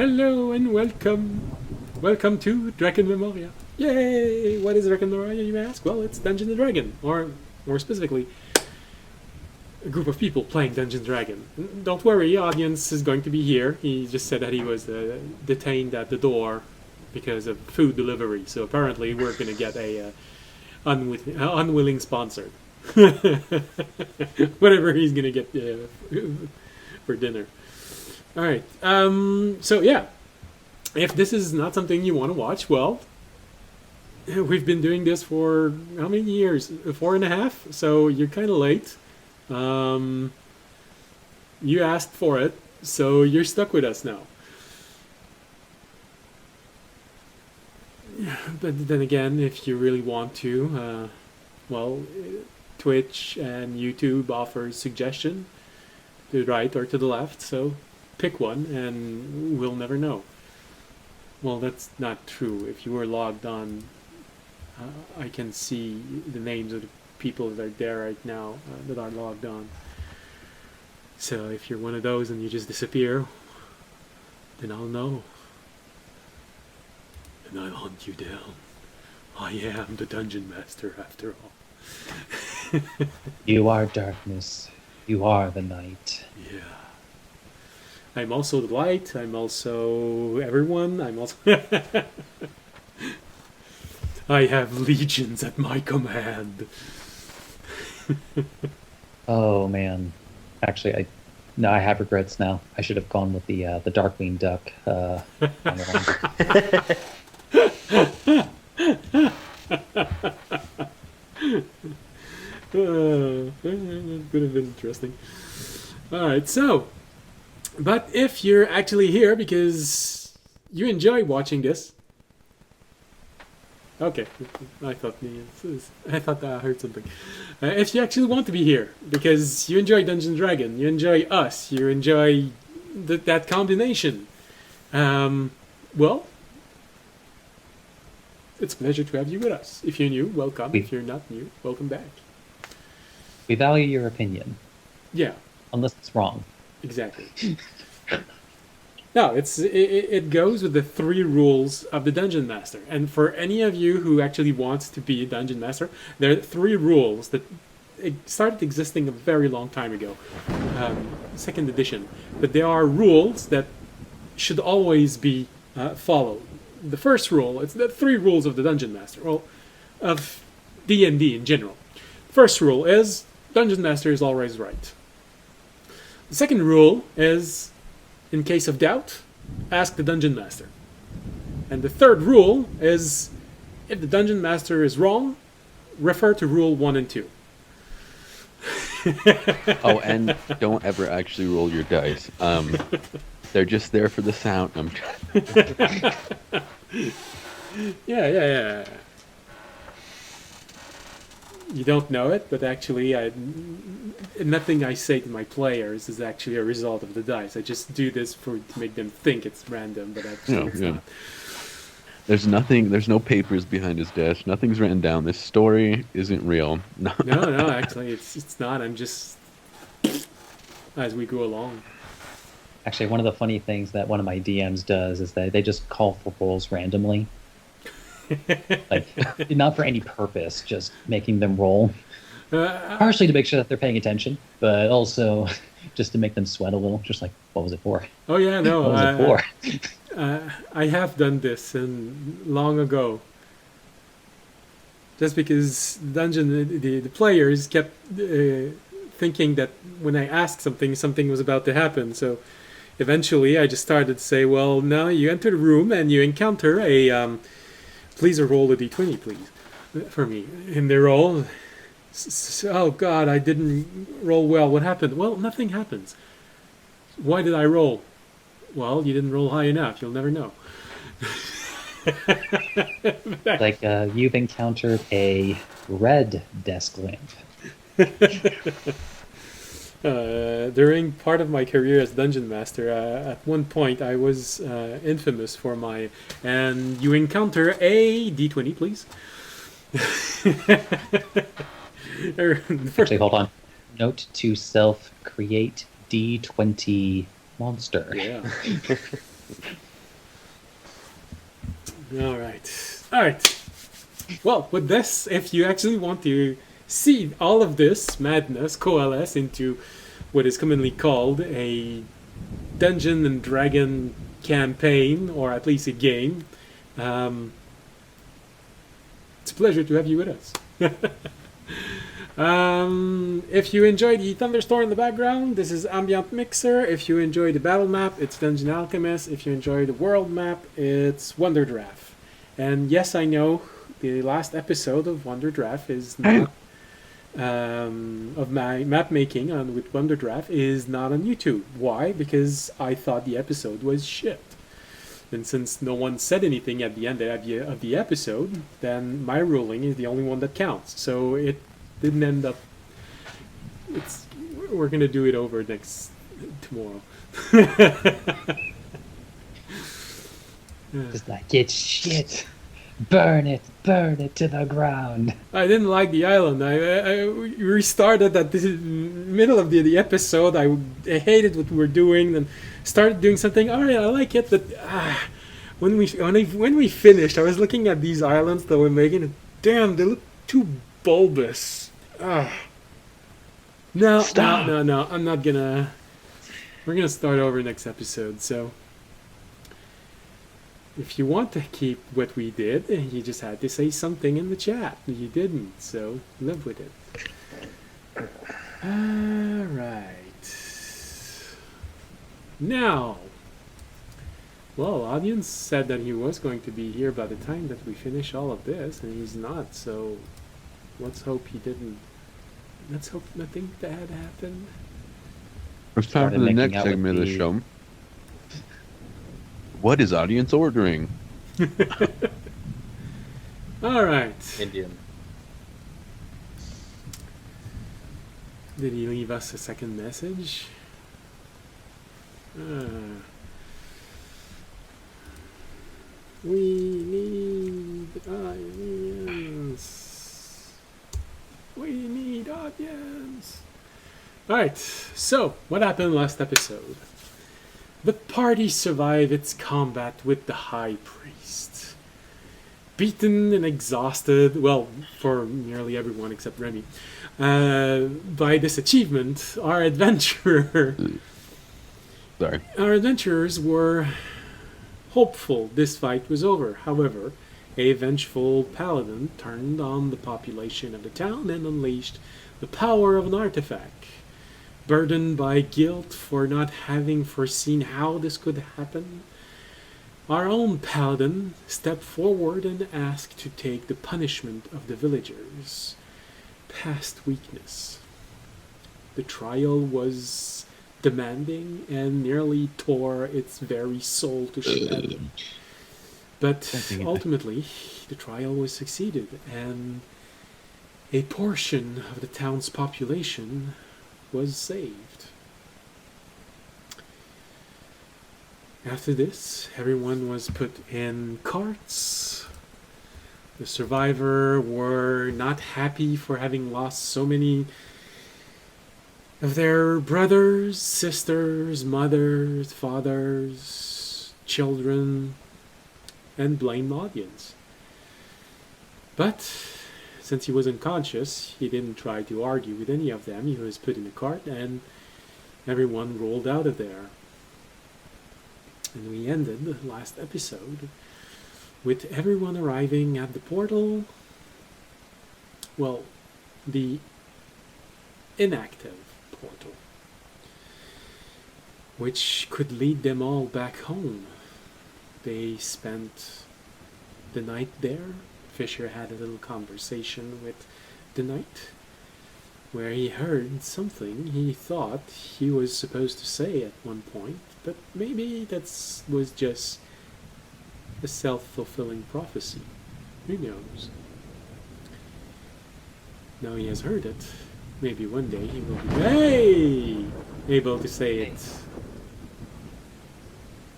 Hello and welcome. Welcome to Drakenmemoria. Yay! What is Drakenmemoria, you may ask? Well, it's Dungeon and Dragon, or more specifically, a group of people playing Dungeon Dragon. Don't worry, audience is going to be here. He just said that he was detained at the door because of food delivery. So apparently we're going to get a unwilling sponsor. Whatever he's going to get for dinner. All right. So yeah, if this is not something you want to watch, well, we've been doing this for how many years? 4.5. So you're kind of late. You asked for it, so you're stuck with us now. But then again, if you really want to, well, Twitch and YouTube offers suggestion to the right or to the left, so pick one and we'll never know. Well, that's not true. If you were logged on, I can see the names of the people that are there right now that are logged on. So if you're one of those and you just disappear, then I'll know. And I'll hunt you down. I am the Dungeon Master after all. You are darkness. You are the night. Yeah. I'm also the light. I'm also everyone. I'm also... I have legions at my command. Oh man, actually, I have regrets now. I should have gone with the Darkwing Duck. Could have been interesting. All right, so, but if you're actually here because you enjoy watching this. Okay, I thought I heard something. If you actually want to be here because you enjoy Dungeon Dragon, you enjoy us, you enjoy that combination, well, it's a pleasure to have you with us. If you're new, welcome. If you're not new, welcome back. We value your opinion. Yeah. Unless it's wrong. Exactly. No, it goes with the 3 rules of the Dungeon Master. And for any of you who actually wants to be a Dungeon Master, there are 3 rules that started existing a very long time ago, 2nd edition. But there are rules that should always be followed. The first rule, it's the 3 rules of the Dungeon Master, well, of D&D in general. First rule is, Dungeon Master is always right. The second rule is, in case of doubt, ask the Dungeon Master. And the third rule is, if the Dungeon Master is wrong, refer to rule 1 and 2. Oh, and don't ever actually roll your dice. They're just there for the sound. Yeah. You don't know it, but actually, nothing I say to my players is actually a result of the dice. I just do this to make them think it's random, but actually it's not. There's nothing. There's no papers behind his desk. Nothing's written down. This story isn't real. No. Actually, it's not. I'm just as we go along. Actually, one of the funny things that one of my DMs does is that they just call for rolls randomly. Like, not for any purpose, just making them roll. Partially to make sure that they're paying attention, but also just to make them sweat a little. Just like, what was it for? Oh yeah, no. What was it for? I have done this long ago. Just because the players kept thinking that when I asked something was about to happen. So eventually, I just started to say, well, now you enter the room and you encounter a. Please roll a d20, please, for me. And they roll. Oh, God, I didn't roll well. What happened? Well, nothing happens. Why did I roll? Well, you didn't roll high enough. You'll never know. Like you've encountered a red desk lamp. During part of my career as Dungeon Master, at one point I was infamous for my... And you encounter a d20, please. Actually, hold on. Note to self, create D20 monster. Yeah. All right. All right. Well, with this, if you actually want to see all of this madness coalesce into what is commonly called a Dungeon and Dragon campaign, or at least a game, it's a pleasure to have you with us. If you enjoy the thunderstorm in the background, this is Ambient Mixer. If you enjoy the battle map, it's Dungeon Alchemist. If you enjoy the world map, it's Wonder Draft. And yes, I know the last episode of Wonder Draft is not of my map making on with Wonder Draft is not on YouTube. Why? Because I thought the episode was shit. And since no one said anything at the end of the episode, then my ruling is the only one that counts. So it didn't end up. We're gonna do it over tomorrow. Just like, it's shit. Burn it to the ground. I didn't like the island. I restarted at the middle of the episode. I hated what we were doing, then started doing something. All right, I like it, but when we finished, I was looking at these islands that we're making. And damn, they look too bulbous. No, I'm not gonna. We're gonna start over next episode. So, if you want to keep what we did, you just had to say something in the chat. You didn't, so live with it. All right. Now, well, audience said that he was going to be here by the time that we finish all of this, and he's not. So, let's hope he didn't. Let's hope nothing bad happened. It's time for the next segment of the show. What is audience ordering? All right. Indian. Did he leave us a second message? We need audience. We need audience. Alright, so what happened last episode? The party survived its combat with the High Priest. Beaten and exhausted, well, for nearly everyone except Remy, by this achievement, our adventurers were hopeful this fight was over. However, a vengeful paladin turned on the population of the town and unleashed the power of an artifact. Burdened by guilt for not having foreseen how this could happen, our own paladin stepped forward and asked to take the punishment of the villagers' past weakness. The trial was demanding and nearly tore its very soul to shreds. But ultimately, the trial was succeeded, and a portion of the town's population was saved. After this, everyone was put in carts. The survivors were not happy for having lost so many of their brothers, sisters, mothers, fathers, children, and blamed the audience. But since he was unconscious, he didn't try to argue with any of them. He was put in a cart and everyone rolled out of there. And we ended the last episode with everyone arriving at the portal. Well, the inactive portal, which could lead them all back home. They spent the night there. Fisher had a little conversation with the knight, where he heard something he thought he was supposed to say at one point, but maybe that was just a self-fulfilling prophecy. Who knows? Now he has heard it. Maybe one day he will be able to say it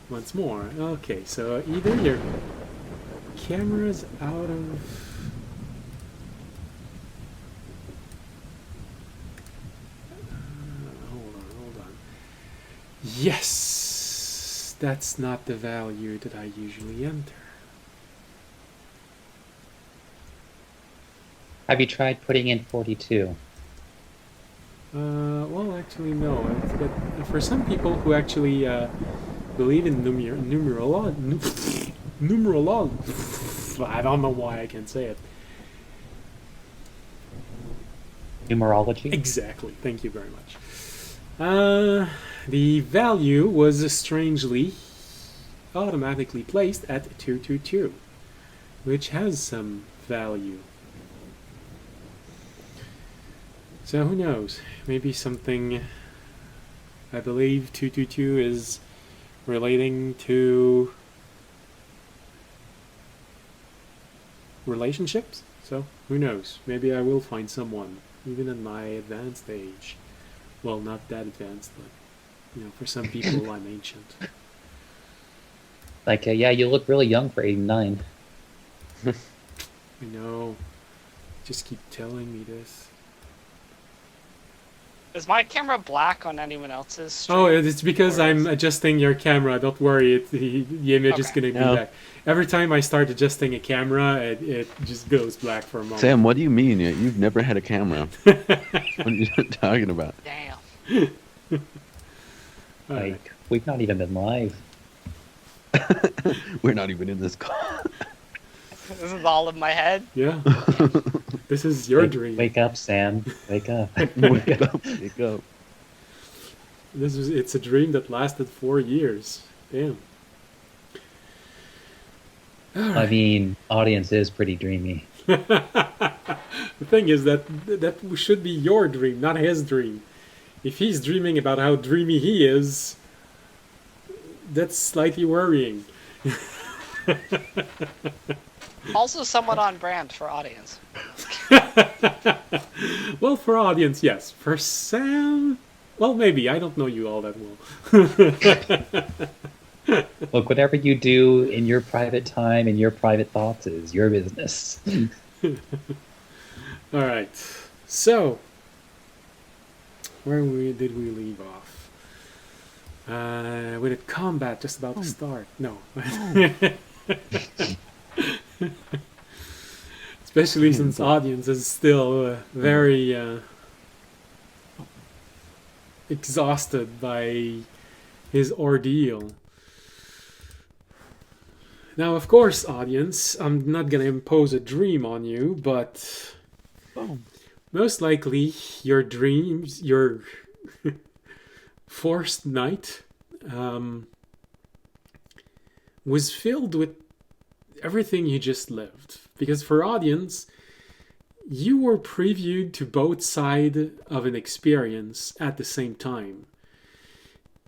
once more. Okay, so either your camera's out of... hold on. Yes! That's not the value that I usually enter. Have you tried putting in 42? Well, actually, no. But for some people who actually believe in numerology, I don't know why I can't say it. Numerology? Exactly. Thank you very much. The value was strangely automatically placed at 222, which has some value. So who knows? Maybe something. I believe 222 is relating to relationships. So who knows? Maybe I will find someone, even at my advanced age. Well, not that advanced, but for some people, I'm ancient. Like, yeah, you look really young for 89. I know. Just keep telling me this. Is my camera black on anyone else's stream? Oh, it's because I'm adjusting your camera. Don't worry, the image is going to be black. Every time I start adjusting a camera, it just goes black for a moment. Sam, what do you mean? You've never had a camera. What are you talking about? Damn. Like, we've not even been live. We're not even in this call. This is all in my head. Yeah. This is your dream. Wake up, Sam. Wake up. Wake up. Wake up. It's a dream that lasted 4 years. Damn. I mean, audience is pretty dreamy. The thing is that should be your dream, not his dream. If he's dreaming about how dreamy he is, that's slightly worrying. Also somewhat on brand for audience. Well, for audience, yes. For Sam, well, maybe. I don't know you all that well. Look, whatever you do in your private time and your private thoughts is your business. All right. So, where did we leave off? With a combat just about to start. No. Especially since audience is still very exhausted by his ordeal. Now, of course, audience, I'm not going to impose a dream on you, but most likely your dreams, your forced night was filled with everything you just lived. Because for audience, you were previewed to both sides of an experience at the same time.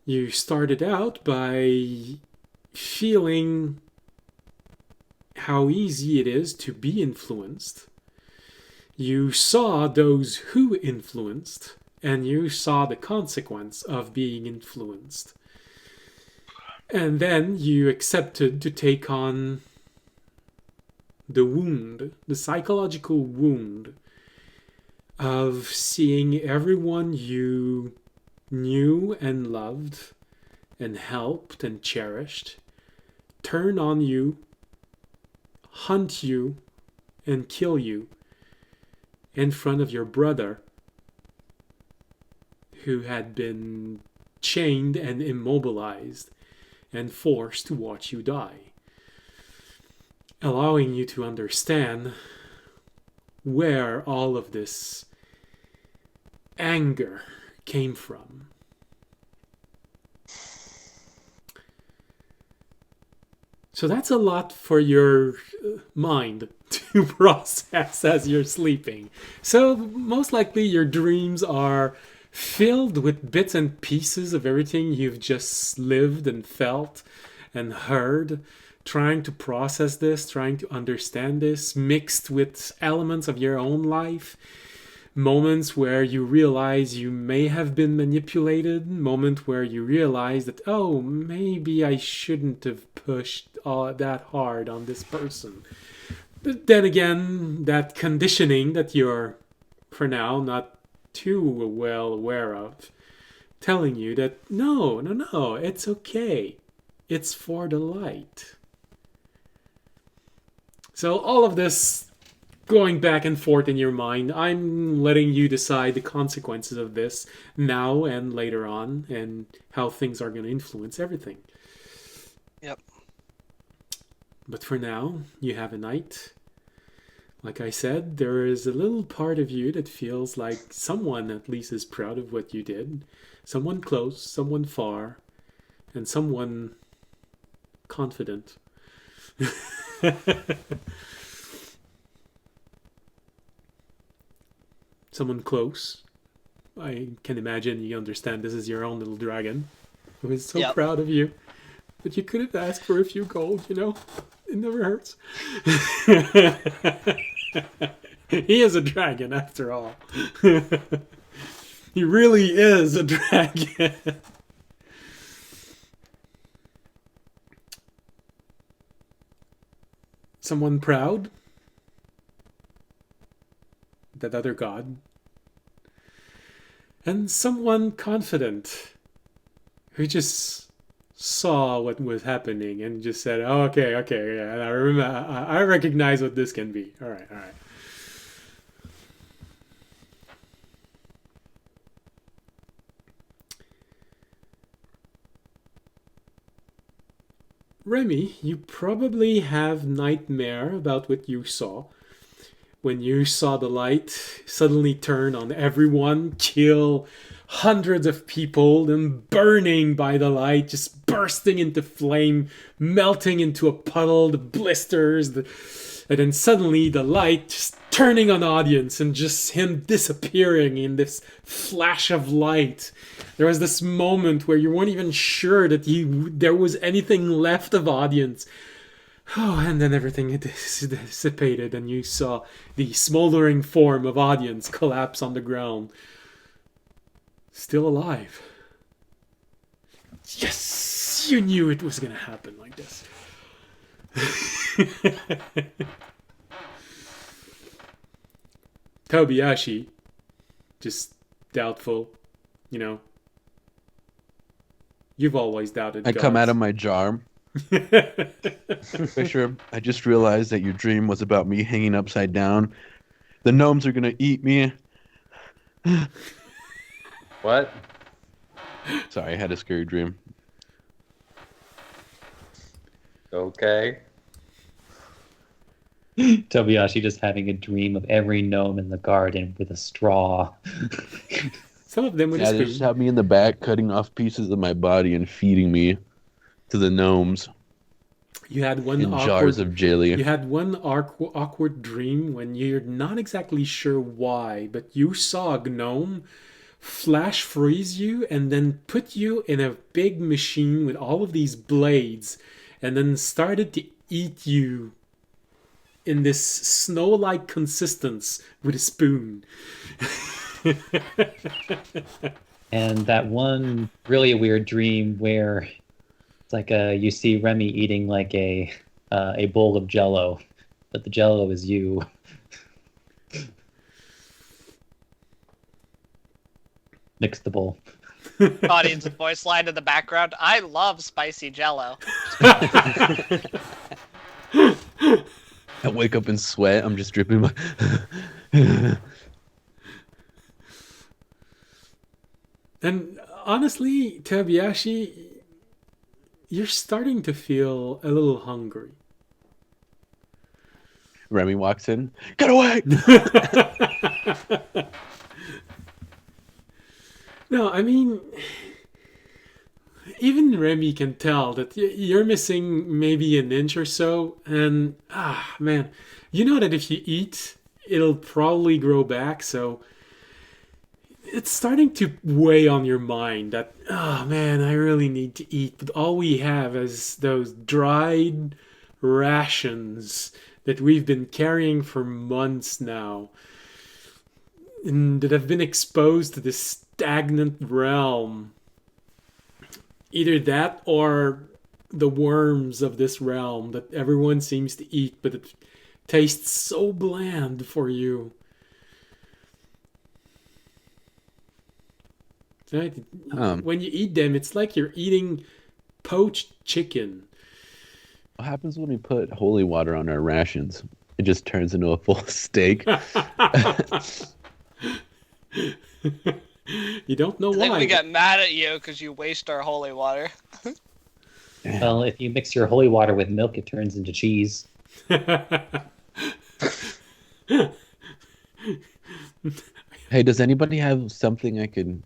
You started out by feeling how easy it is to be influenced. You saw those who influenced, and you saw the consequence of being influenced. And then you accepted to take on the wound, the psychological wound of seeing everyone you knew and loved and helped and cherished turn on you, hunt you, and kill you in front of your brother who had been chained and immobilized and forced to watch you die, allowing you to understand where all of this anger came from. So that's a lot for your mind to process as you're sleeping. So most likely your dreams are filled with bits and pieces of everything you've just lived and felt and heard, trying to process this, trying to understand this, mixed with elements of your own life. Moments where you realize you may have been manipulated, moment where you realize that, oh, maybe I shouldn't have pushed that hard on this person. But then again, that conditioning that you're, for now, not too well aware of, telling you that, no, it's okay. It's for the light. So all of this going back and forth in your mind. I'm letting you decide the consequences of this now and later on, and how things are going to influence everything. Yep. But for now, you have a night. Like I said, there is a little part of you that feels like someone at least is proud of what you did. Someone close, someone far, and someone confident. Someone close. I can imagine you understand this is your own little dragon who is so proud of you. But you could have asked for a few gold, you know? It never hurts. He is a dragon, after all. He really is a dragon. Someone proud? That other god. And someone confident who just saw what was happening and just said, oh, okay, yeah, I remember, I recognize what this can be. All right. Remy, you probably have nightmare about what you saw. When you saw the light suddenly turn on everyone, kill hundreds of people, then burning by the light, just bursting into flame, melting into a puddle, the blisters, and then suddenly the light just turning on audience and just him disappearing in this flash of light. There was this moment where you weren't even sure that there was anything left of audience. Oh, and then everything dissipated and you saw the smoldering form of audience collapse on the ground. Still alive. Yes! You knew it was going to happen like this. Kobayashi, just doubtful, you know. You've always doubted I gods. come out of my jar. Fisher, I just realized that your dream was about me hanging upside down. The gnomes are gonna eat me. What? Sorry, I had a scary dream. Okay. Tobiyashi just having a dream of every gnome in the garden with a straw. Some of them with Yeah, a they spoon. just have me in the back cutting off pieces of my body and feeding me to the gnomes You had one in jars of jelly. You had one awkward dream when you're not exactly sure why, but you saw a gnome flash freeze you and then put you in a big machine with all of these blades and then started to eat you in this snow-like consistence with a spoon. And that one really weird dream where it's like you see Remy eating like a bowl of Jello, but the Jello is you. Mix the bowl. Audience voice line in the background. I love spicy Jello. I wake up in sweat. I'm just dripping my... And honestly, Tabiashi, you're starting to feel a little hungry. Remy walks in. Get away! No, I mean, even Remy can tell that you're missing maybe an inch or so. And, man, you know that if you eat, it'll probably grow back. So it's starting to weigh on your mind that, man, I really need to eat. But all we have is those dried rations that we've been carrying for months now. And that have been exposed to this stagnant realm. Either that or the worms of this realm that everyone seems to eat, but it tastes so bland for you. Right? When you eat them, it's like you're eating poached chicken. What happens when we put holy water on our rations? it just turns into a full steak. You don't know I think why. we get mad at you because you waste our holy water. Well, if you mix your holy water with milk, it turns into cheese. Hey, does anybody have something I could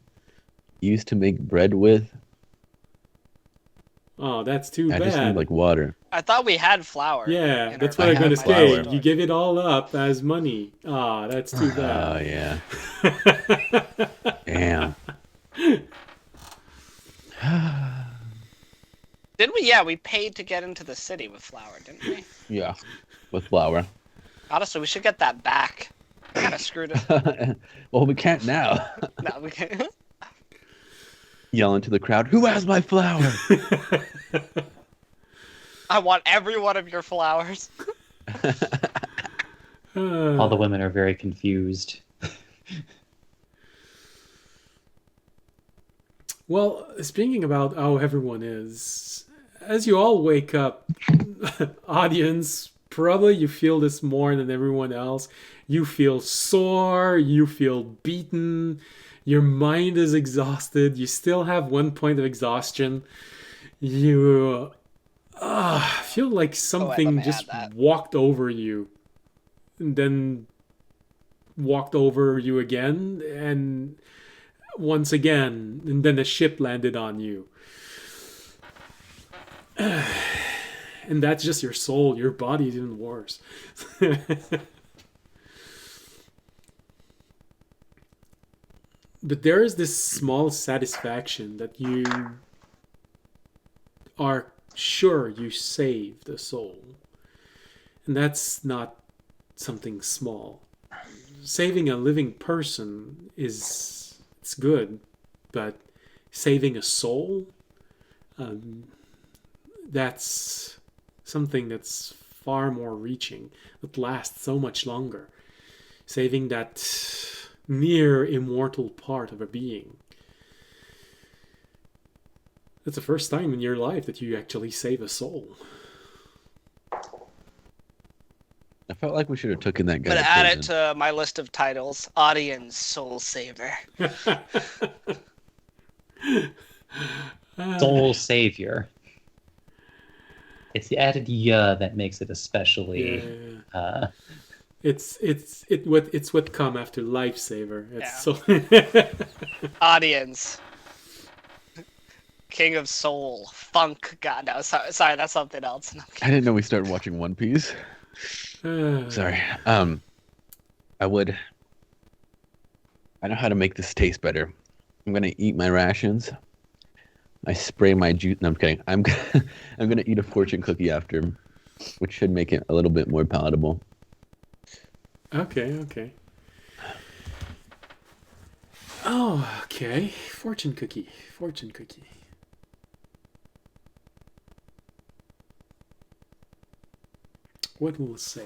use to make bread with? Oh, that's too I bad. just need like water. I thought we had flour. Yeah, in that's our what I'm I gonna have say. flour. You give it all up as money. Ah, that's too Oh bad. yeah. Damn. Didn't we? Yeah, we paid to get into the city with flour, didn't we? Yeah, with flour. Honestly, we should get that back. Kind of screwed it. Well, we can't now. No, we can't. Yell into the crowd, "Who has my flour?" I want every one of your flowers. All the women are very confused. Well, speaking about how everyone is, as you all wake up, audience, probably you feel this more than everyone else. You feel sore, you feel beaten, your mind is exhausted, you still have 1 point of exhaustion. You feel like something me just add that. walked over you, and then walked over you again, and once again, and then a ship landed on you. And that's just your soul. Your body is even worse. But there is this small satisfaction that you are sure you saved a soul. And that's not something small. Saving a living person it's good, but saving a soul, that's something that's far more reaching, that lasts so much longer. Saving that near immortal part of a being. That's the first time in your life that you actually save a soul. I felt like we should have taken that guy. I'm gonna to add it prison. to my list of titles. Audience Soul Saver. Soul Savior. It's the added "yeah" that makes it especially. Yeah. It's what come after lifesaver. It's Audience. King of Soul. Funk. God, no. Sorry, that's something else. No, I didn't know we started watching One Piece. Sorry. I know how to make this taste better. I'm gonna eat my rations. I spray my juice. No, I'm kidding. I'm gonna eat a fortune cookie after, which should make it a little bit more palatable. Okay. Oh, okay. Fortune cookie. What will it say?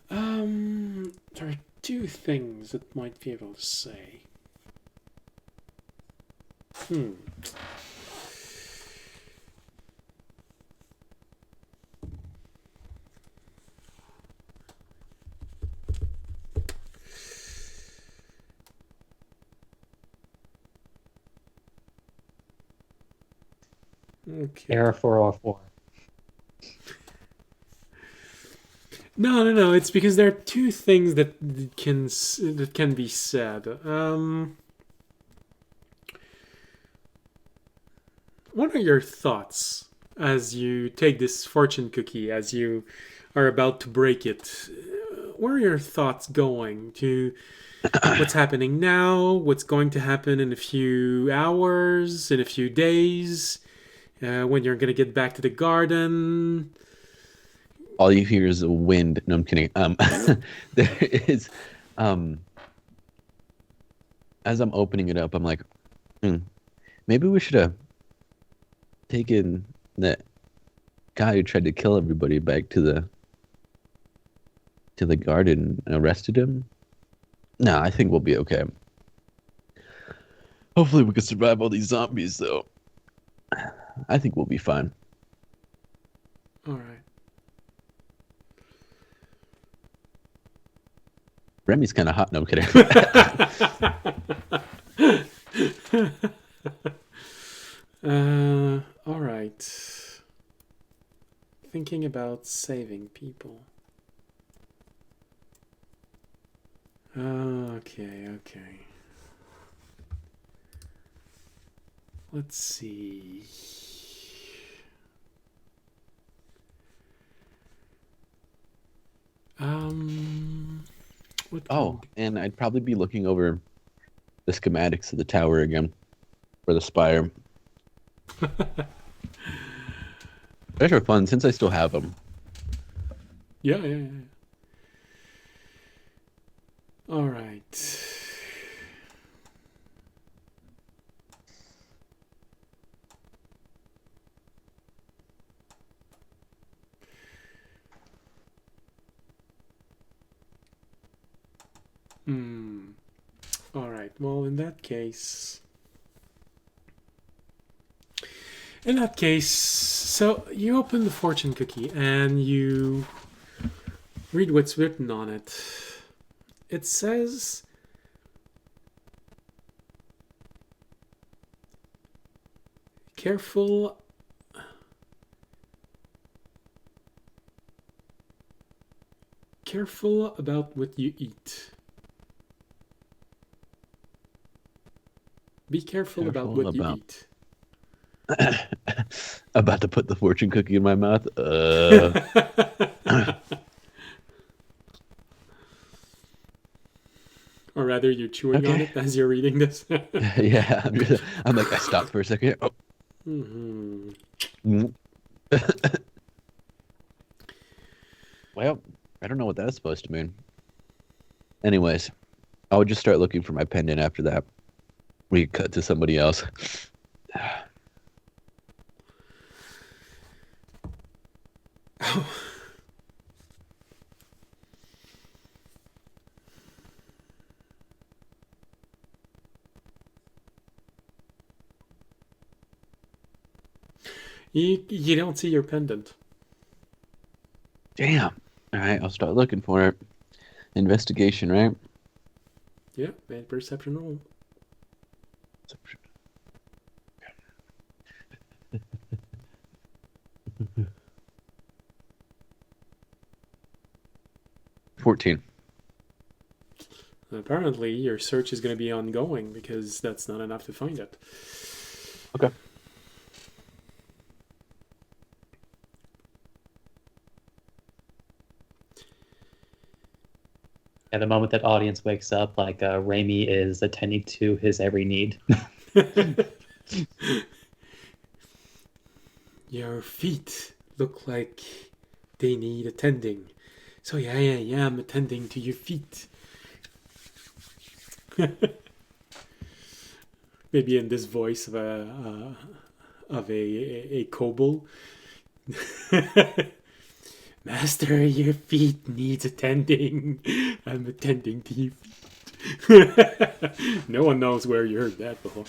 There are two things that might be able to say. Okay. Error 404. No. It's because there are two things that can be said. What are your thoughts as you take this fortune cookie, as you are about to break it? Where are your thoughts going to what's happening now? What's going to happen in a few hours, in a few days? When you're going to get back to the garden? All you hear is a wind. No, I'm kidding. There is, as I'm opening it up, I'm like, maybe we should have taken that guy who tried to kill everybody back to the garden and arrested him. No, I think we'll be okay. Hopefully we can survive all these zombies, though. I think we'll be fine. All right. Remy's kind of hot. No, I'm kidding. All right. Thinking about saving people. Okay. Let's see. What and I'd probably be looking over the schematics of the tower again, for the spire. Those are fun since I still have them. Yeah. All right. All right. Well, in that case, so you open the fortune cookie and you read what's written on it. It says, careful about what you eat. Be careful about what you eat. About to put the fortune cookie in my mouth. Or rather, you're chewing on it as you're reading this. Yeah, I'm like, I stopped for a second. Oh. Well, I don't know what that's supposed to mean. Anyways, I would just start looking for my pendant after that. We could cut to somebody else. You don't see your pendant. Damn. All right, I'll start looking for it. Investigation, right? Yeah, bad perception roll. 14. Apparently, your search is going to be ongoing because that's not enough to find it. Okay. At the moment that audience wakes up, like Raimi is attending to his every need. Your feet look like they need attending. So yeah, I'm attending to your feet. Maybe in this voice of a kobold. Master, your feet needs attending. I'm attending to your feet. No one knows where you heard that before.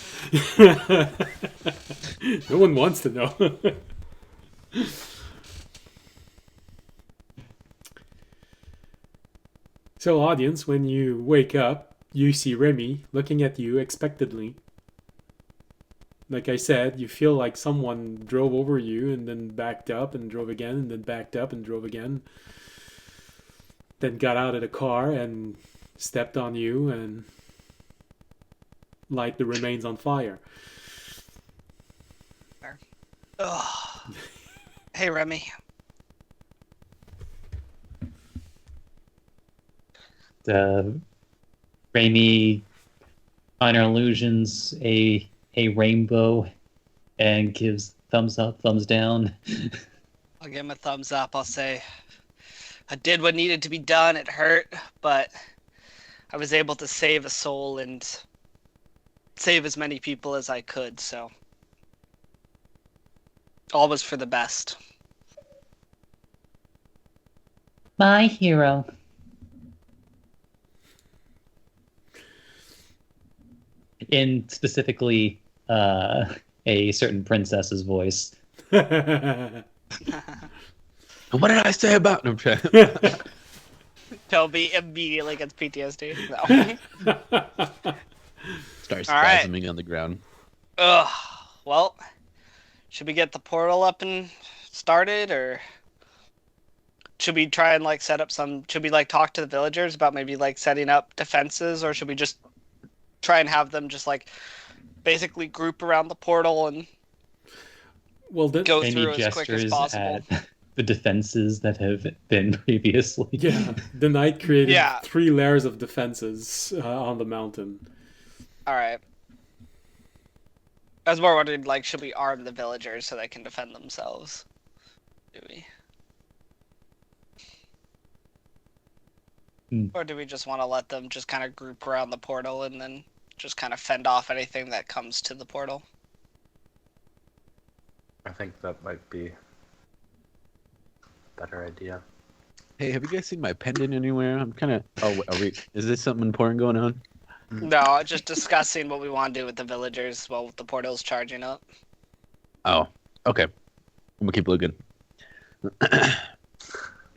No one wants to know. So, audience, when you wake up, you see Remy looking at you expectantly. Like I said, you feel like someone drove over you and then backed up and drove again and then backed up and drove again. Then got out of the car and stepped on you and light the remains on fire. Oh. Hey, Remy. Raimi minor illusions a rainbow and gives thumbs up, thumbs down. I'll give him a thumbs up. I'll say, I did what needed to be done. It hurt, but I was able to save a soul and save as many people as I could, so all was for the best. My hero. In specifically a certain princess's voice. What did I say about him? Toby immediately gets PTSD. No. Start All right. spasming on the ground. Ugh. Well, should we get the portal up and started, or should we try and like set up some? Should we like talk to the villagers about maybe like setting up defenses, or should we just try and have them just like basically group around the portal and Well, then, go Any through as quick as gestures possible? at the defenses that have been previously? yeah, the knight created Yeah. 3 layers of defenses on the mountain. All right. I was more wondering, like, should we arm the villagers so they can defend themselves? Do we? Or do we just want to let them just kind of group around the portal and then just kind of fend off anything that comes to the portal? I think that might be a better idea. Hey, have you guys seen my pendant anywhere? I'm kind of. Oh, is this something important going on? No, just discussing what we want to do with the villagers while the portal's charging up. Oh, okay. I'm gonna keep looking.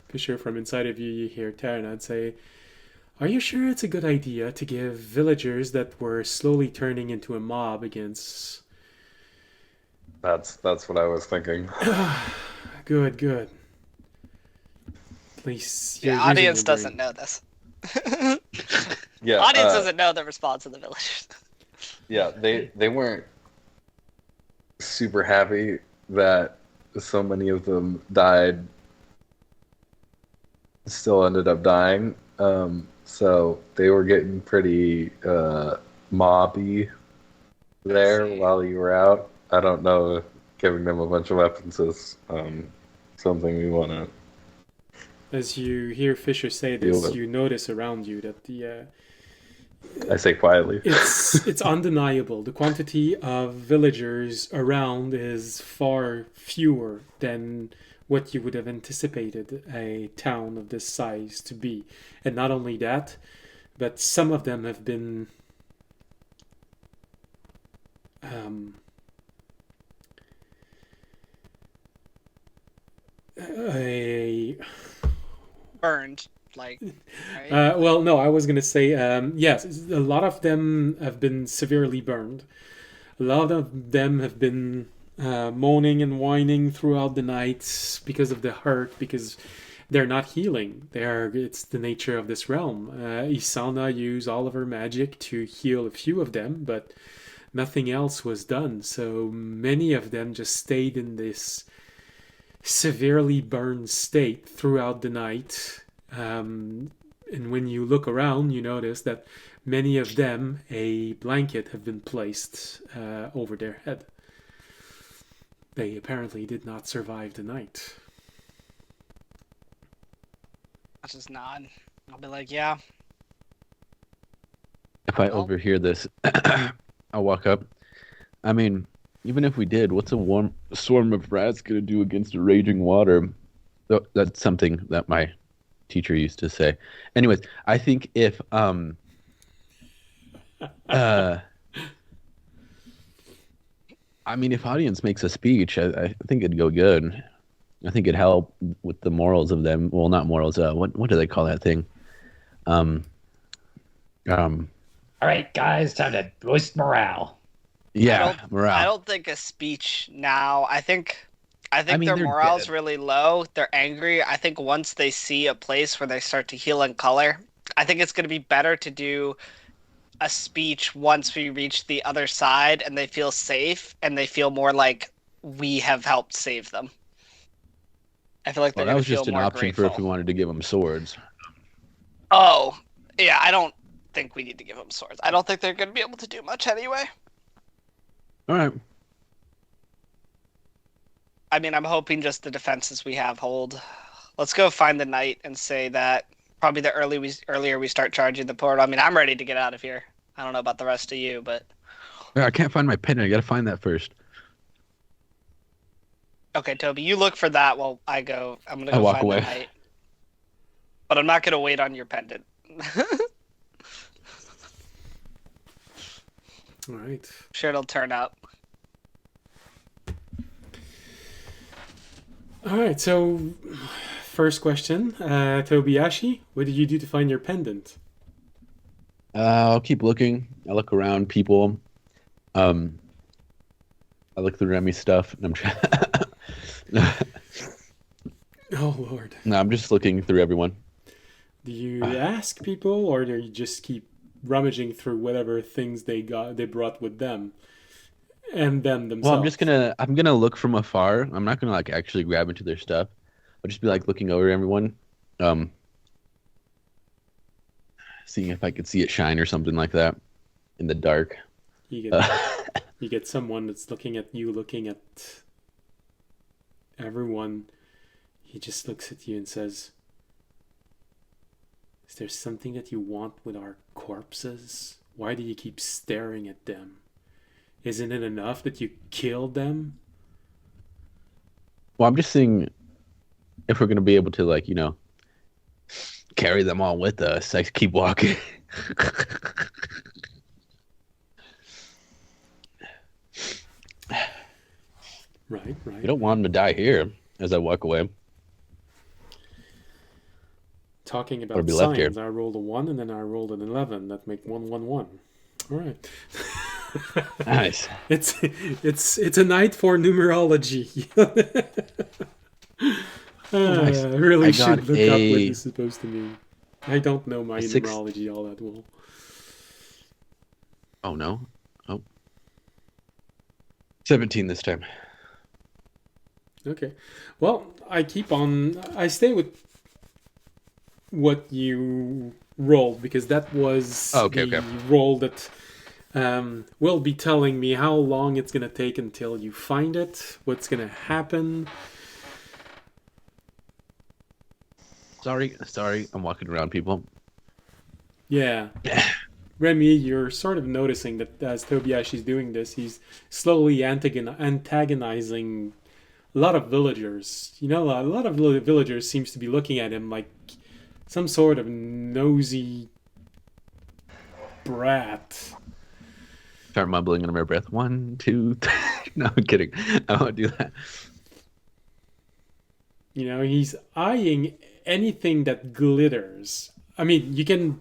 Fisher, from inside of you, you hear Taranad say, "Are you sure it's a good idea to give villagers that were slowly turning into a mob against..." That's what I was thinking. Good, good. At least The you're audience using your doesn't know this. Yeah, Audience doesn't know the response of the villagers. yeah, they weren't super happy that so many of them died. Still ended up dying. So they were getting pretty mobby there while you were out. I don't know if giving them a bunch of weapons is something we want to. As you hear Fisher say Deal this, with. you notice around you that the I say quietly. it's undeniable. The quantity of villagers around is far fewer than what you would have anticipated a town of this size to be. And not only that, but some of them have been a Burned, like. Right? well, no, I was going to say, yes, a lot of them have been severely burned. A lot of them have been moaning and whining throughout the night because of the hurt, because they're not healing. It's the nature of this realm. Isana used all of her magic to heal a few of them, but nothing else was done. So many of them just stayed in this severely burned state throughout the night. And when you look around, you notice that many of them, a blanket have been placed over their head. They apparently did not survive the night. I'll just nod. I'll be like, yeah. If I Well- overhear this, I'll walk up. I mean, even if we did, what's a swarm of rats gonna do against a raging water? That's something that my teacher used to say. Anyways, I think if if audience makes a speech, I think it'd go good. I think it'd help with the morals of them. Well, not morals. What do they call that thing? All right, guys, time to boost morale. Yeah, morale. I don't think a speech now. I think mean, their they're morale's dead. really low. They're angry. I think once they see a place where they start to heal in color, I think it's going to be better to do a speech once we reach the other side and they feel safe and they feel more like we have helped save them. I feel like they're Well, that going was to feel just an more option grateful. for if we wanted to give them swords. Oh, yeah, I don't think we need to give them swords. I don't think they're going to be able to do much anyway. All right. I mean, I'm hoping just the defenses we have hold. Let's go find the knight and say that probably the earlier we start charging the portal. I mean, I'm ready to get out of here. I don't know about the rest of you, but I can't find my pen. I gotta find that first. okay, Toby, you look for that while I go. I'm gonna I go walk find away. the knight. But I'm not gonna wait on your pendant. All right. Sure, it'll turn up. All right, so first question, Tobiyashi, what did you do to find your pendant? I'll keep looking. I look around people. Um, I look through Remy stuff, and I'm trying. Oh Lord. No, I'm just looking through everyone. Do you ask people, or do you just keep rummaging through whatever things they brought with them, and them Well, themselves? I'm gonna look from afar. I'm not gonna like actually grab into their stuff. I'll just be like looking over everyone, um, seeing if I could see it shine or something like that in the dark. You get Uh, you get someone that's looking at you, looking at everyone. He just looks at you and says, "Is there something that you want with our corpses? Why do you keep staring at them? Isn't it enough that you killed them?" well, I'm just seeing if we're gonna be able to like carry them all with us. I keep walking. Right, You right. don't want them to die here as I walk away. Talking What'll about be left here? signs, I rolled a 1 and then I rolled an 11. That make 111. All right. Nice. It's a night for numerology. Nice. I really I got should look up what a this is supposed to mean. I don't know my a six. numerology all that well. Oh no. Oh. 17 this time. Okay. Well, I stay with what you rolled because that was Oh, okay, the okay. roll that will be telling me how long it's going to take until you find it, what's going to happen. Sorry. I'm walking around people. Yeah. Remy, you're sort of noticing that as Tobiyashi's doing this, he's slowly antagonizing a lot of villagers. You know, a lot of villagers seems to be looking at him like some sort of nosy brat. Start mumbling under my breath. 1, 2, 3. No, I'm kidding. I won't do that. You know, he's eyeing anything that glitters. I mean, you can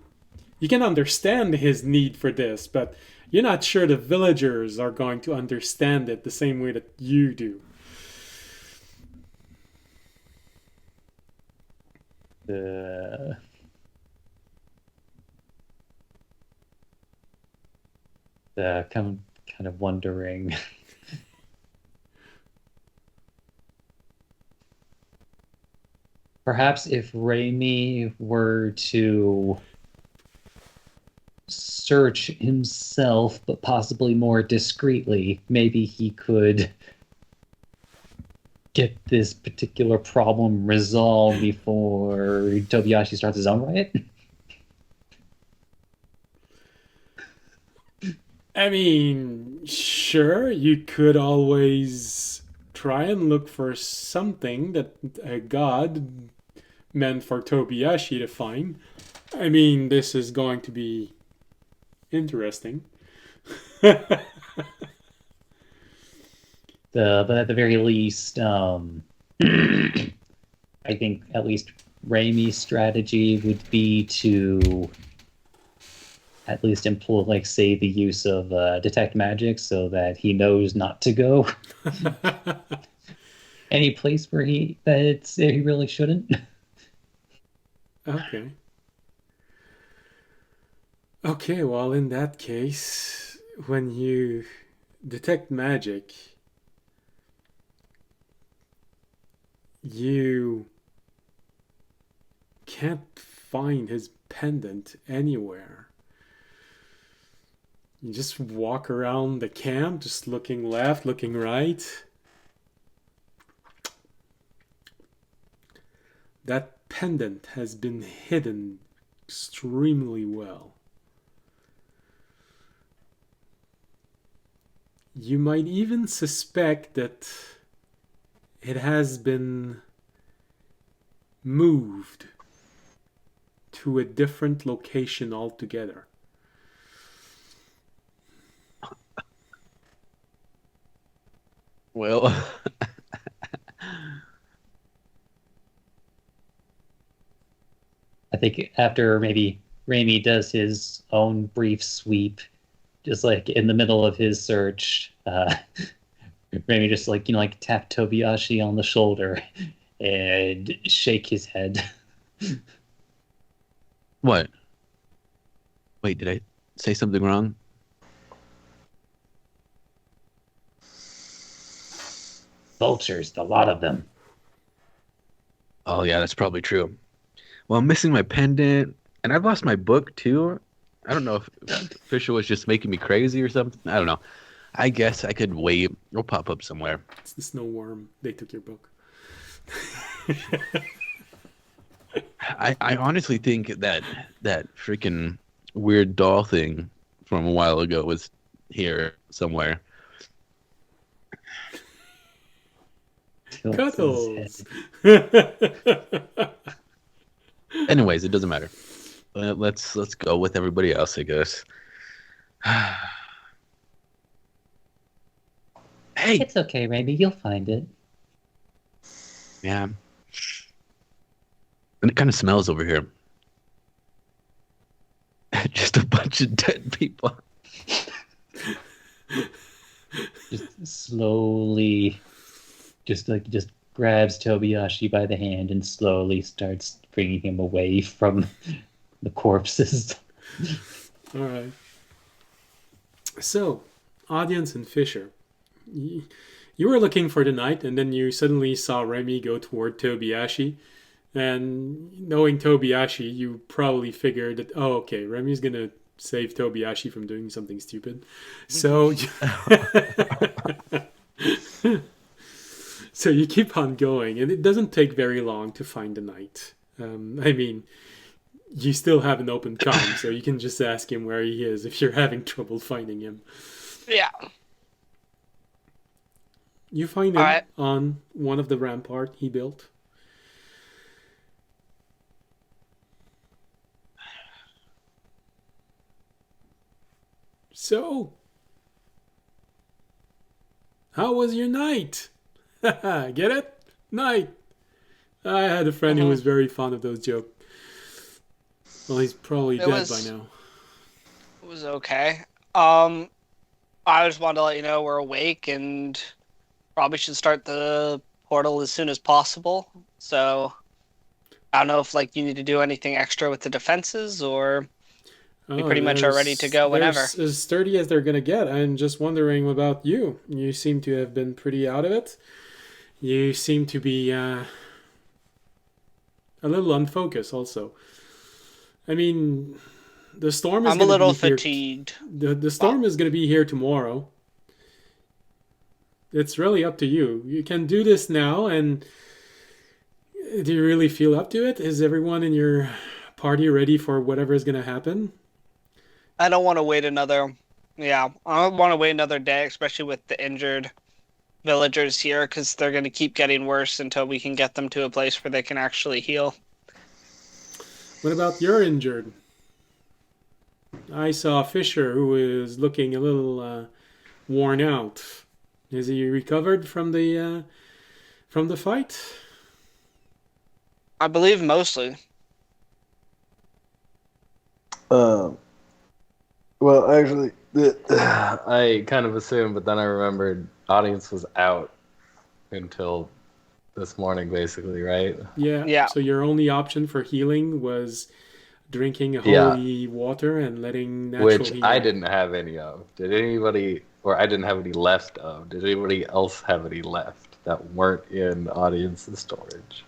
understand his need for this, but you're not sure the villagers are going to understand it the same way that you do. Uh, kind of wondering. Perhaps if Raimi were to search himself, but possibly more discreetly, maybe he could get this particular problem resolved before Tobiyashi starts his own riot. I mean, sure, you could always try and look for something that a god meant for Tobiyashi to find. I mean, this is going to be interesting. But at the very least, I think at least Raimi's strategy would be to at least employ, like, say, the use of detect magic, so that he knows not to go any place where he really shouldn't. Okay. Okay, well, in that case, when you detect magic, you can't find his pendant anywhere. You just walk around the camp, just looking left, looking right. That pendant has been hidden extremely well. You might even suspect that it has been moved to a different location altogether. Well, I think after maybe Raimi does his own brief sweep, just like in the middle of his search, Raimi just like tap Tobiyashi on the shoulder and shake his head. What? Wait, did I say something wrong? Vultures, a lot of them. Oh yeah, that's probably true. Well, I'm missing my pendant, and I've lost my book too. I don't know if Fisher was just making me crazy or something. I don't know. I guess I could wait. It'll pop up somewhere. It's the snow worm. They took your book. I honestly think that freaking weird doll thing from a while ago was here somewhere. Cuddles. Anyways, it doesn't matter. Let's go with everybody else, I guess. Hey, It's okay, Raimi. You'll find it. yeah. And it kind of smells over here. Just a bunch of dead people. Just slowly, just grabs Tobiyashi by the hand and slowly starts bringing him away from the corpses. All right. So, audience and Fisher, you were looking for the knight, and then you suddenly saw Remy go toward Tobiyashi. And knowing Tobiyashi, you probably figured that, oh, okay, Remy's going to save Tobiyashi from doing something stupid. So, so you keep on going, and it doesn't take very long to find the knight. I mean, you still have an open comm, so you can just ask him where he is if you're having trouble finding him. Yeah. You find him All right. on one of the rampart he built. So, how was your night? Get it? Night. I had a friend who was very fond of those jokes. Well, he's probably dead by now. It was okay. I just wanted to let you know we're awake and probably should start the portal as soon as possible. So I don't know if you need to do anything extra with the defenses, or we pretty much are ready to go whenever. As sturdy as they're gonna get. I'm just wondering about you. You seem to have been pretty out of it. You seem to be a little unfocused also. I mean, the storm is I'm a little be here. fatigued. The storm is going to be here tomorrow. It's really up to you. You can do this now, and do you really feel up to it? Is everyone in your party ready for whatever is going to happen? I don't want to wait another. Yeah, I don't want to wait another day, especially with the injured villagers here, because they're going to keep getting worse until we can get them to a place where they can actually heal. What about your injured? I saw Fisher, who is looking a little worn out. Is he recovered from the fight? I believe mostly. Well, actually, I kind of assumed, but then I remembered audience was out until this morning, basically, right? Yeah. So your only option for healing was drinking holy water and letting natural Which healing. I didn't have any of. Did anybody, or I didn't have any left of. Did anybody else have any left that weren't in audience's storage?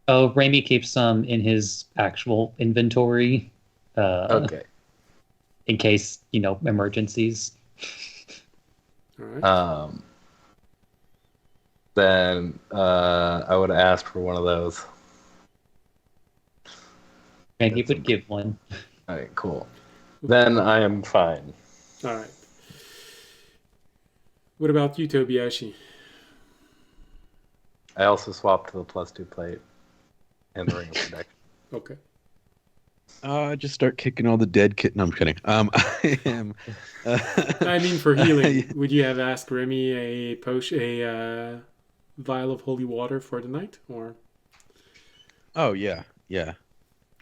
Oh, Raimi keeps some in his actual inventory. Okay. In case, emergencies. All right. Then I would ask for one of those. And he would give one. All right, cool. Then I am fine. All right. What about you, Tobiyashi? I also swapped to the +2 plate and the ring of protection. Okay. Just start kicking all the dead kid. No, I'm kidding. I am. I mean, for healing, would you have asked Remy a vial of holy water for the night, or? Oh yeah. Yeah.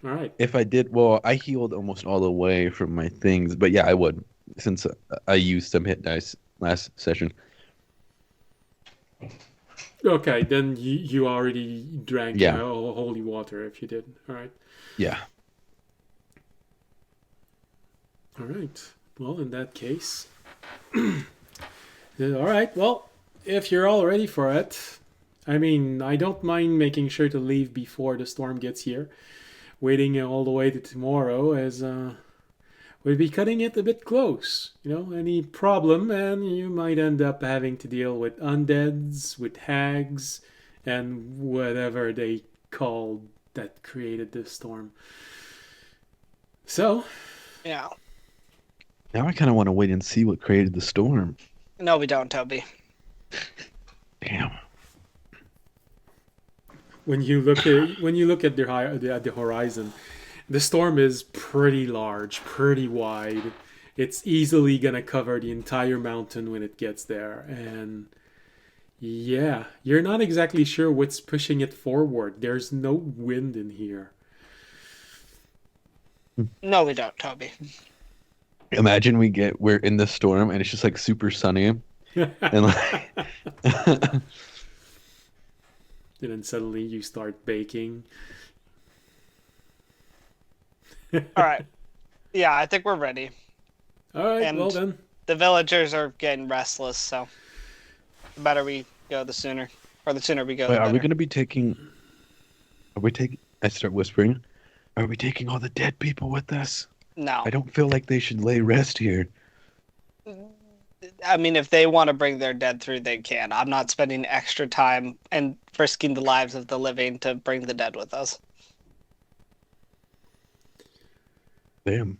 All right. If I did, well, I healed almost all the way from my things, but yeah, I would, since I used some hit dice last session. Okay, then you already drank Yeah. holy water if you did. All right. Yeah. All right. Well, in that case, all right. Well, if you're all ready for it, I mean, I don't mind making sure to leave before the storm gets here. Waiting all the way to tomorrow as would be cutting it a bit close. Any problem, and you might end up having to deal with undeads, with hags, and whatever they called that created this storm. So, Yeah. Now I kind of want to wait and see what created the storm. No, we don't, Toby. Damn. when you look at the horizon, the storm is pretty large, pretty wide. It's easily gonna cover the entire mountain when it gets there, and yeah, you're not exactly sure what's pushing it forward. There's no wind in here. No, we don't, Toby. Imagine we're in the storm and it's just like super sunny and like And then suddenly you start baking. All right. Yeah, I think we're ready. All right, And- well then. The villagers are getting restless, so the better we go, the sooner. Or the sooner we go, Wait, the are we better. going to be taking? Are we taking? I start whispering. Are we taking all the dead people with us? No. I don't feel like they should lay rest here. I mean, if they want to bring their dead through, they can. I'm not spending extra time and risking the lives of the living to bring the dead with us. Damn.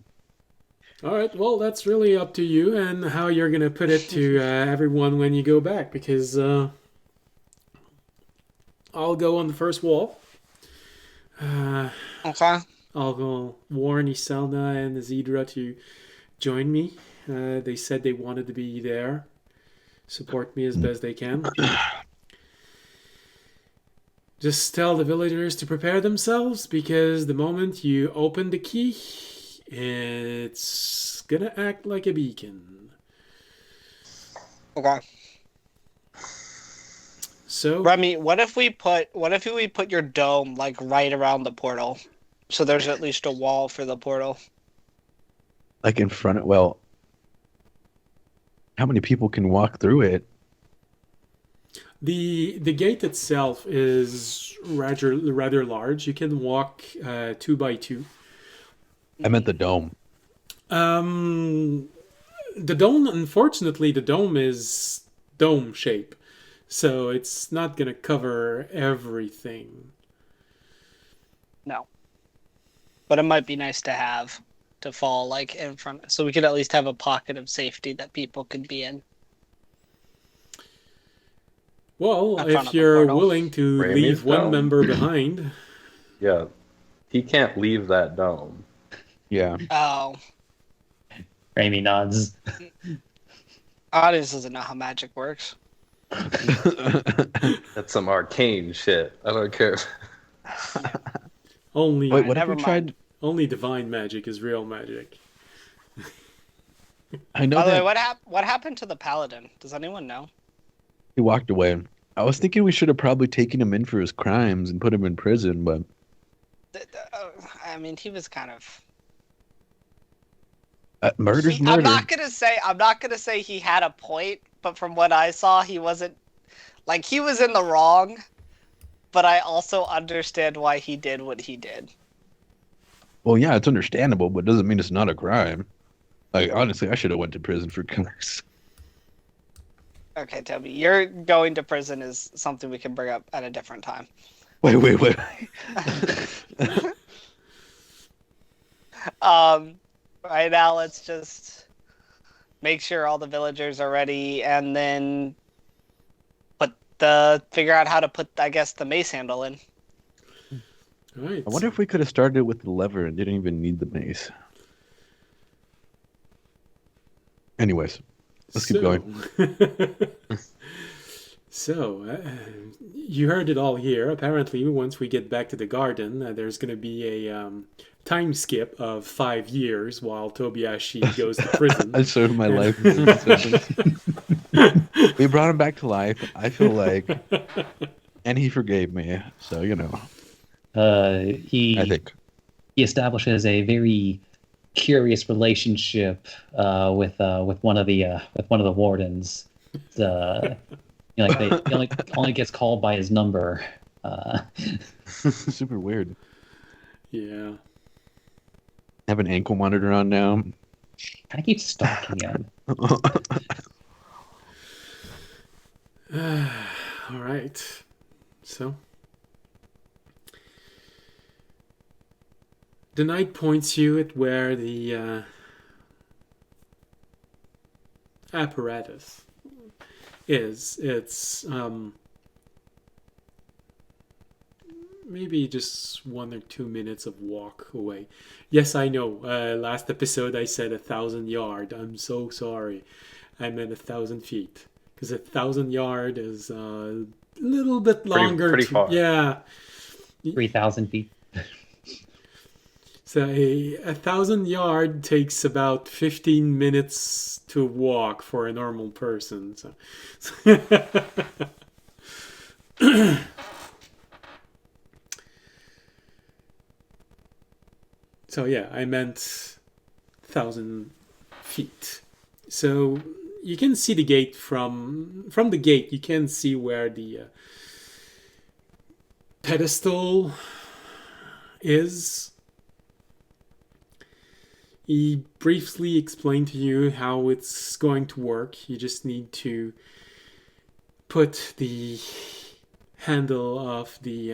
All right, well, that's really up to you and how you're going to put it to everyone when you go back, because I'll go on the first wall. Okay. I'll go warn Iselda and Zedra to join me. They said they wanted to be there, support me as best they can. Just tell the villagers to prepare themselves, because the moment you open the key, it's gonna act like a beacon. Okay. So, Remy, what if we put your dome like right around the portal, so there's at least a wall for the portal? Like in front of, well, how many people can walk through it? the gate itself is rather large. You can walk 2 by 2. I meant the dome. The dome, unfortunately, the dome is dome shape, so it's not gonna cover everything. No. But it might be nice to have to fall like in front, so we could at least have a pocket of safety that people could be in. Well, In front if of the you're portal. willing to Ramey's leave one dome. member behind, Yeah, he can't leave that dome. Yeah. Oh, Raimi nods. audience doesn't know how magic works. That's some arcane shit. I don't care. only Wait, what if Never we mind. tried? only divine magic is real magic. I know By the way, that what happened to the paladin? Does anyone know? he walked away. I was thinking we should have probably taken him in for his crimes and put him in prison, but I mean, he was kind of. murder's I'm murder. not gonna say he had a point, but from what I saw, he wasn't. Like, he was in the wrong, but I also understand why he did what he did. Well, yeah, it's understandable, but it doesn't mean it's not a crime. Like, honestly, I should have went to prison for killers. Okay, Toby, your going to prison is something we can bring up at a different time. Wait. Right now, let's just make sure all the villagers are ready, and then figure out how to put, I guess, the mace handle in. All right. I wonder if we could have started with the lever and didn't even need the mace. Anyways, let's keep going. So, you heard it all here. Apparently, once we get back to the garden, there's going to be a time skip of 5 years while Tobiashi goes to prison. I showed my life in 30 seconds. We brought him back to life. I feel like, and he forgave me. So I He think. he establishes a very curious relationship with one of the wardens. Like he only gets called by his number. Super weird. Yeah. I have an ankle monitor on now. Kind of keeps stalking him. All right. So, the knight points you at where the apparatus is. It's maybe just 1 or 2 minutes of walk away. Yes, I know. Last episode I said 1,000 yard. I'm so sorry. I meant 1,000 feet because 1,000 yard is a little bit longer. Pretty far. Yeah. 3,000 feet. So 1,000 yard takes about 15 minutes to walk for a normal person. So, so yeah, I meant 1,000 feet. So you can see the gate from the gate. You can see where the pedestal is. He briefly explained to you how it's going to work. You just need to put the handle of the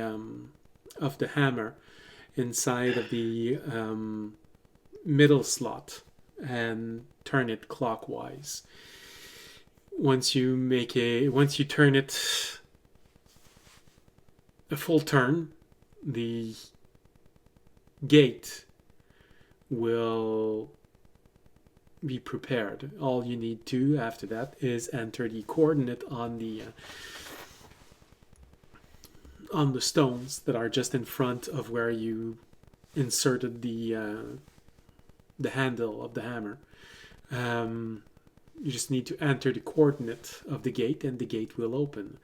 hammer inside of the middle slot and turn it clockwise. Once you turn it a full turn, the gate will be prepared. All you need to after that is enter the coordinate on the stones that are just in front of where you inserted the handle of the hammer. You just need to enter the coordinate of the gate and the gate will open.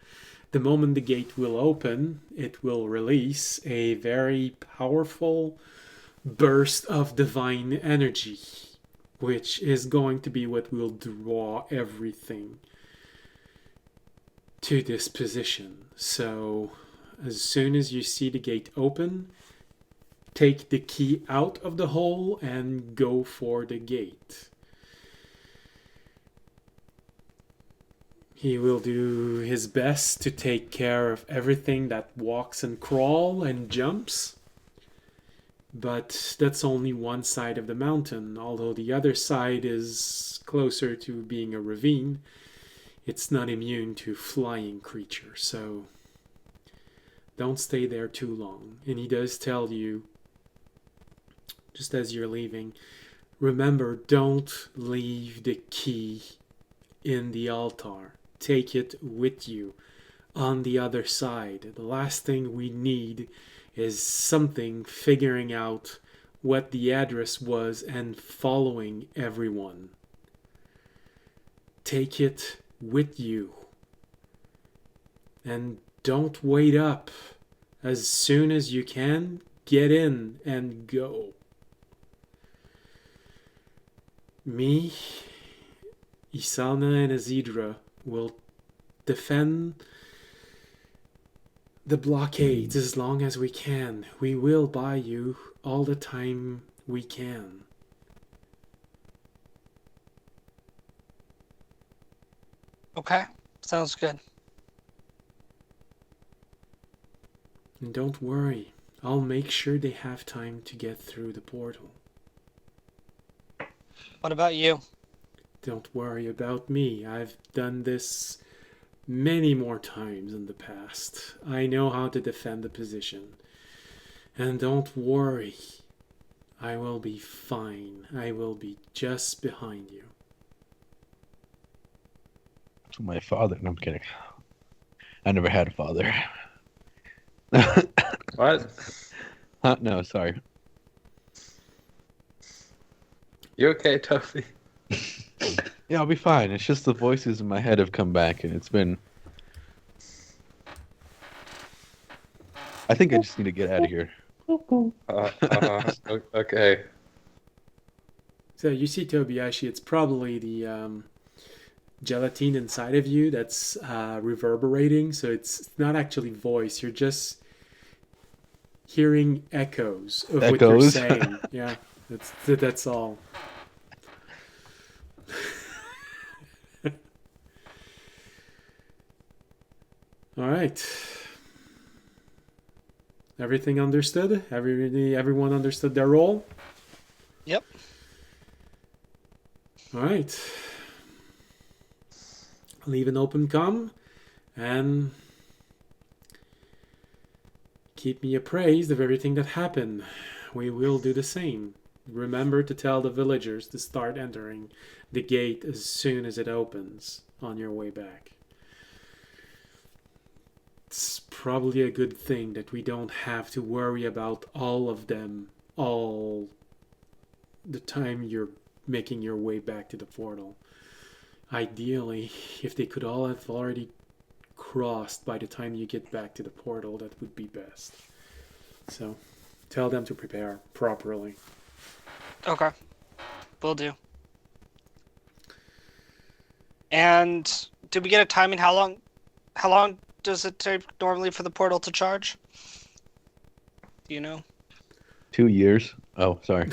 The moment the gate will open, it will release a very powerful burst of divine energy, which is going to be what will draw everything to this position. So as soon as you see the gate open, take the key out of the hole and go for the gate. He will do his best to take care of everything that walks and crawls and jumps. But that's only one side of the mountain. Although the other side is closer to being a ravine, it's not immune to flying creatures. So don't stay there too long. And he does tell you, just as you're leaving, remember, don't leave the key in the altar. Take it with you on the other side. The last thing we need is something figuring out what the address was and following everyone. Take it with you. And don't wait up. As soon as you can, get in and go. Me, Isana, and Azidra will defend the blockades as long as we can. We will buy you all the time we can. Okay, sounds good. And don't worry, I'll make sure they have time to get through the portal. What about you? Don't worry about me. I've done this many more times in the past. I know how to defend the position. And don't worry, I will be fine. I will be just behind you. To my father. No, I'm kidding. I never had a father. What? No, sorry. You okay, Toby? Yeah, I'll be fine. It's just the voices in my head have come back, and it's been. I think I just need to get out of here. Okay. So you see, Tobiashi, it's probably the gelatine inside of you that's reverberating. So it's not actually voice. You're just hearing echoes of what you're Echoes? saying. Yeah, that's all. All right. Everything understood? Everyone understood their role? Yep. All right. Leave an open comm and keep me appraised of everything that happened. We will do the same. Remember to tell the villagers to start entering the gate as soon as it opens on your way back. It's probably a good thing that we don't have to worry about all of them all the time you're making your way back to the portal. Ideally, if they could all have already crossed by the time you get back to the portal, that would be best. So, tell them to prepare properly. Okay. Will do. And did we get a timing? How long does it take normally for the portal to charge? Do you know? 2 years. Oh, sorry.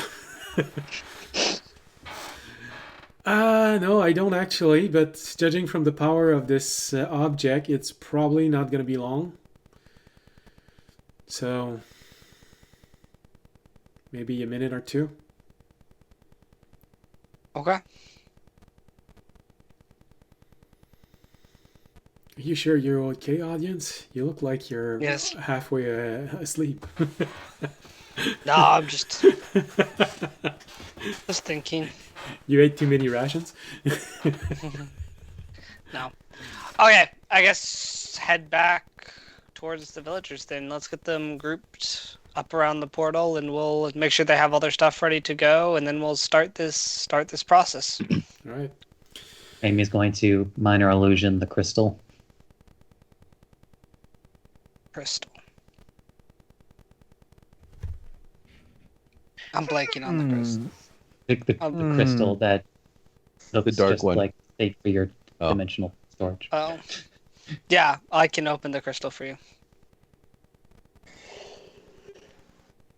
No, I don't actually, but judging from the power of this object, it's probably not going to be long. So, maybe a minute or two. Okay. Are you sure you're okay, audience? You look like you're Yes. halfway asleep. No, I'm just thinking. You ate too many rations? No. Okay, I guess head back towards the villagers then. Let's get them grouped up around the portal and we'll make sure they have all their stuff ready to go and then we'll start this process. All right. Amy's going to minor illusion the crystal. Crystal. I'm blanking on the crystal. The crystal that looks dark just one. like safe for your Oh. dimensional storage. Oh. Yeah, I can open the crystal for you.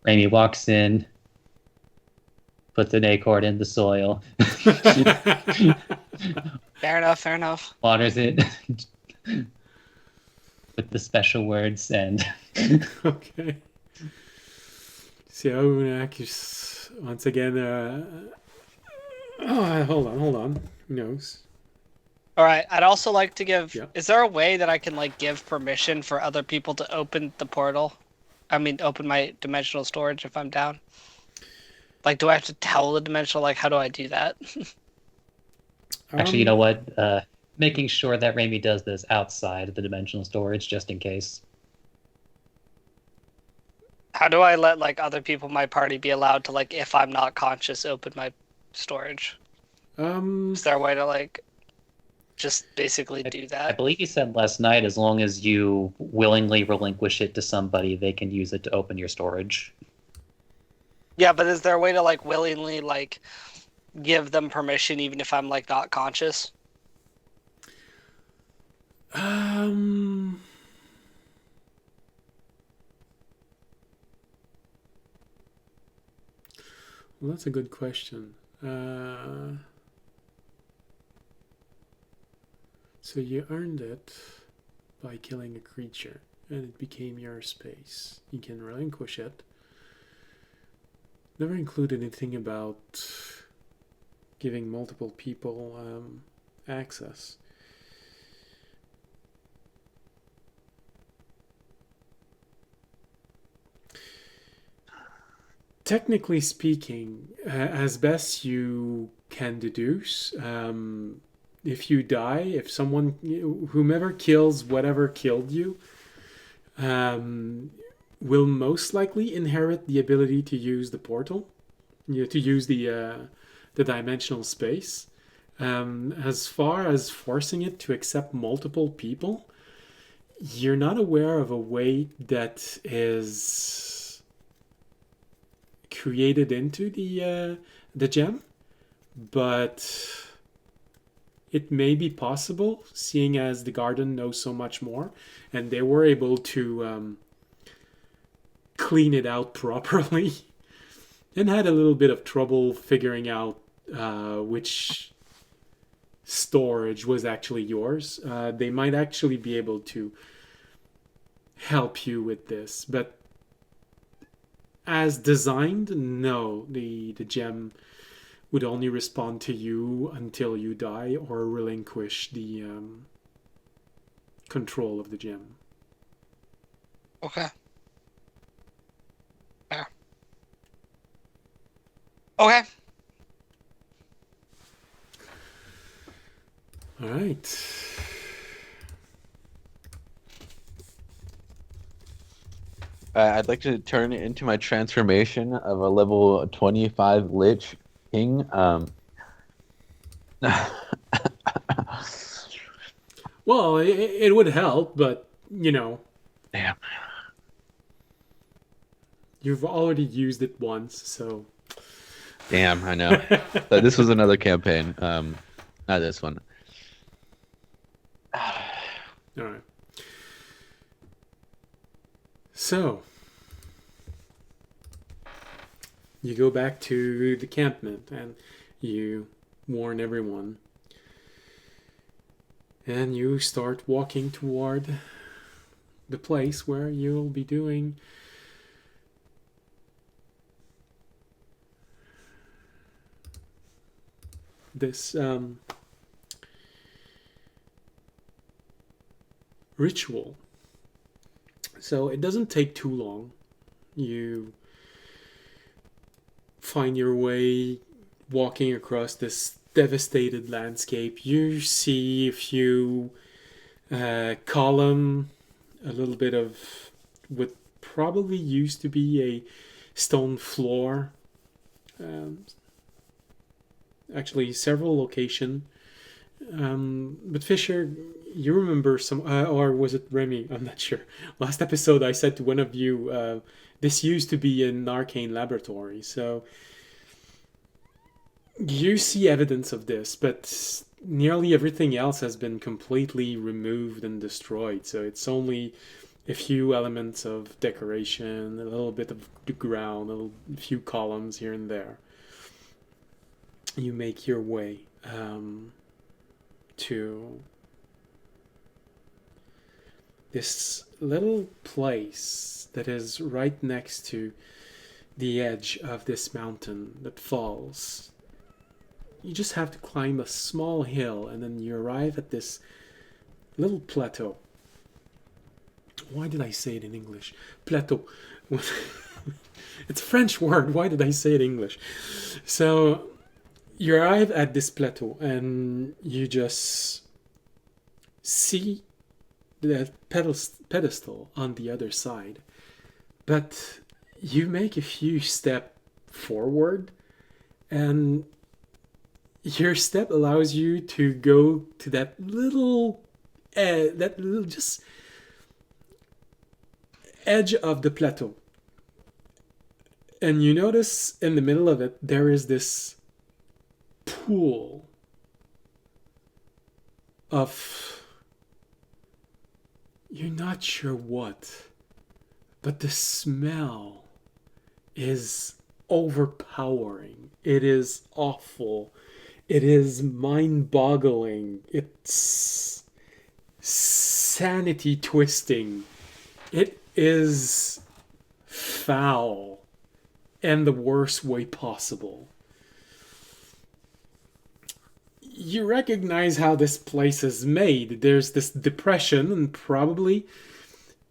Amy walks in, puts an acorn in the soil, Fair enough. waters it with the special words, and Okay. So Unakis once again. Hold on. Who knows? All right. I'd also like to give. Yeah. Is there a way that I can like give permission for other people to open the portal? I mean, open my dimensional storage if I'm down. Like, do I have to tell the dimensional? Like, how do I do that? actually, you know what? Making sure that Raimi does this outside of the dimensional storage, just in case. How do I let like other people in my party be allowed to like, if I'm not conscious, open my storage? Is there a way to like, just basically do I that? believe you said last night, as long as you willingly relinquish it to somebody, they can use it to open your storage. Yeah, but is there a way to like willingly like give them permission even if I'm like not conscious? Well, that's a good question. So you earned it by killing a creature, and it became your space. You can relinquish it. Never include anything about giving multiple people access. Technically speaking, as best you can deduce, if you die, if someone, whomever kills whatever killed you, will most likely inherit the ability to use the portal, to use the dimensional space. As far as forcing it to accept multiple people, you're not aware of a way that is created into the gem, but it may be possible, seeing as the garden knows so much more, and they were able to clean it out properly, and had a little bit of trouble figuring out which storage was actually yours. They might actually be able to help you with this, but as designed, no, the gem would only respond to you until you die or relinquish the control of the gem. Okay. Yeah. Okay. All right. I'd like to turn it into my transformation of a level 25 Lich King. Well, it would help, but, Damn. you've already used it once, so... Damn, I know. So this was another campaign. Not this one. All right. So, you go back to the campment and you warn everyone. And you start walking toward the place where you'll be doing this ritual. So it doesn't take too long. You find your way walking across this devastated landscape. You see a few column, a little bit of what probably used to be a stone floor. Actually, several locations. But Fisher, you remember some, or was it Remy? I'm not sure. Last episode, I said to one of you, this used to be an arcane laboratory. So you see evidence of this, but nearly everything else has been completely removed and destroyed. So it's only a few elements of decoration, a little bit of the ground, a few columns here and there. You make your way to this little place that is right next to the edge of this mountain that falls. You just have to climb a small hill and then you arrive at this little plateau. Why did I say it in English? Plateau. It's a French word. Why did I say it in English? So you arrive at this plateau and you just see the pedestal on the other side. But you make a few steps forward and your step allows you to go to that little just edge of the plateau. And you notice in the middle of it, there is this pool of, you're not sure what, but the smell is overpowering. It is awful. It is mind-boggling. It's sanity twisting. It is foul in the worst way possible. You recognize how this place is made. There's this depression, and probably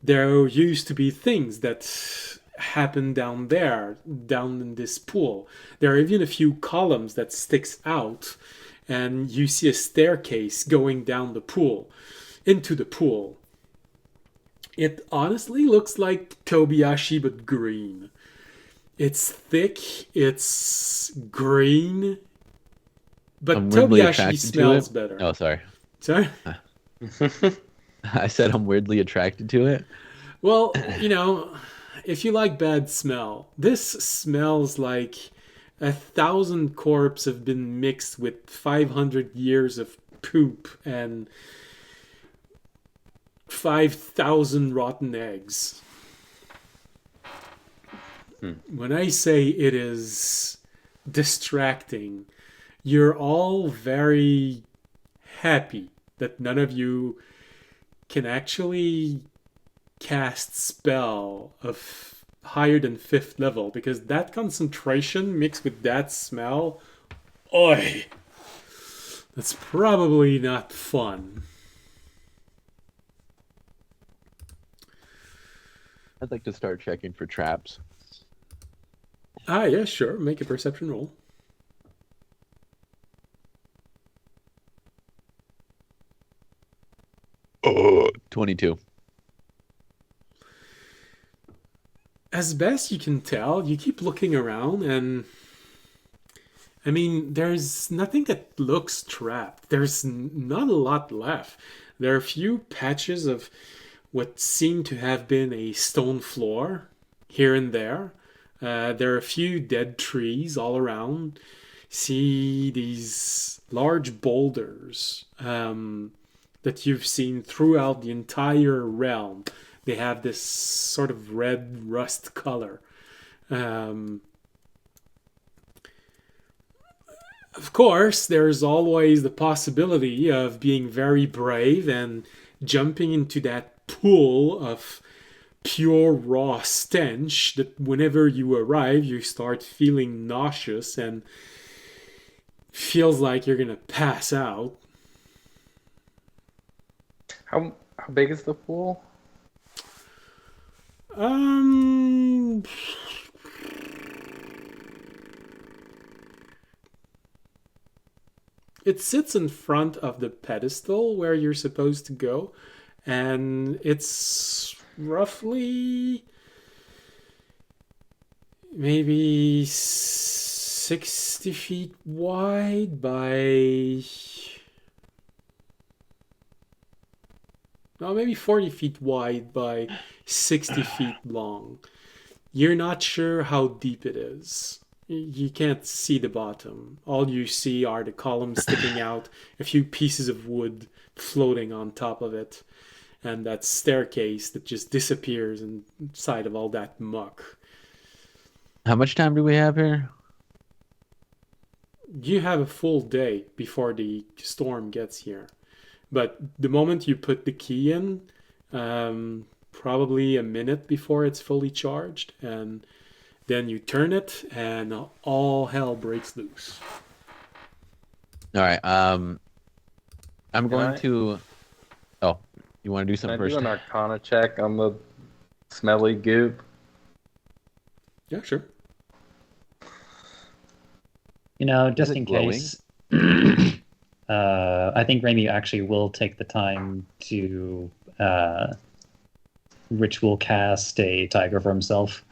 there used to be things that happened down there, down in this pool. There are even a few columns that sticks out, and you see a staircase going down the pool, into the pool. It honestly looks like Kobayashi but green. It's thick, it's green, but I'm weirdly Kobayashi attracted to smells it. better. Oh, sorry. Sorry? I said I'm weirdly attracted to it. Well, if you like bad smell, this smells like 1,000 corpses have been mixed with 500 years of poop and 5,000 rotten eggs. When I say it is distracting, you're all very happy that none of you can actually cast spell of higher than 5th level, because that concentration mixed with that smell, oi, that's probably not fun. I'd like to start checking for traps. Yeah, sure. Make a perception roll. Oh, 22. As best you can tell, you keep looking around, and I mean, there's nothing that looks trapped. There's not a lot left. There are a few patches of what seem to have been a stone floor here and there. There are a few dead trees all around. See these large boulders that you've seen throughout the entire realm. They have this sort of red rust color. Of course, there's always the possibility of being very brave and jumping into that pool of pure raw stench that whenever you arrive, you start feeling nauseous and feels like you're gonna pass out. How big is the pool? Um, it sits in front of the pedestal where you're supposed to go, and it's roughly maybe 60 feet wide by maybe 40 feet wide by 60 feet long. You're not sure how deep it is. You can't see the bottom. All you see are the columns sticking out, a few pieces of wood floating on top of it, and that staircase that just disappears inside of all that muck. How much time do we have here? You have a full day before the storm gets here. But the moment you put the key in, probably a minute before it's fully charged, and then you turn it, and all hell breaks loose. All right. I'm going I- to. Oh, you want to do Can I something do first? an Arcana check on the smelly goop? Yeah, sure. Just it in glowing? case, I think Raimi actually will take the time to ritual cast a tiger for himself.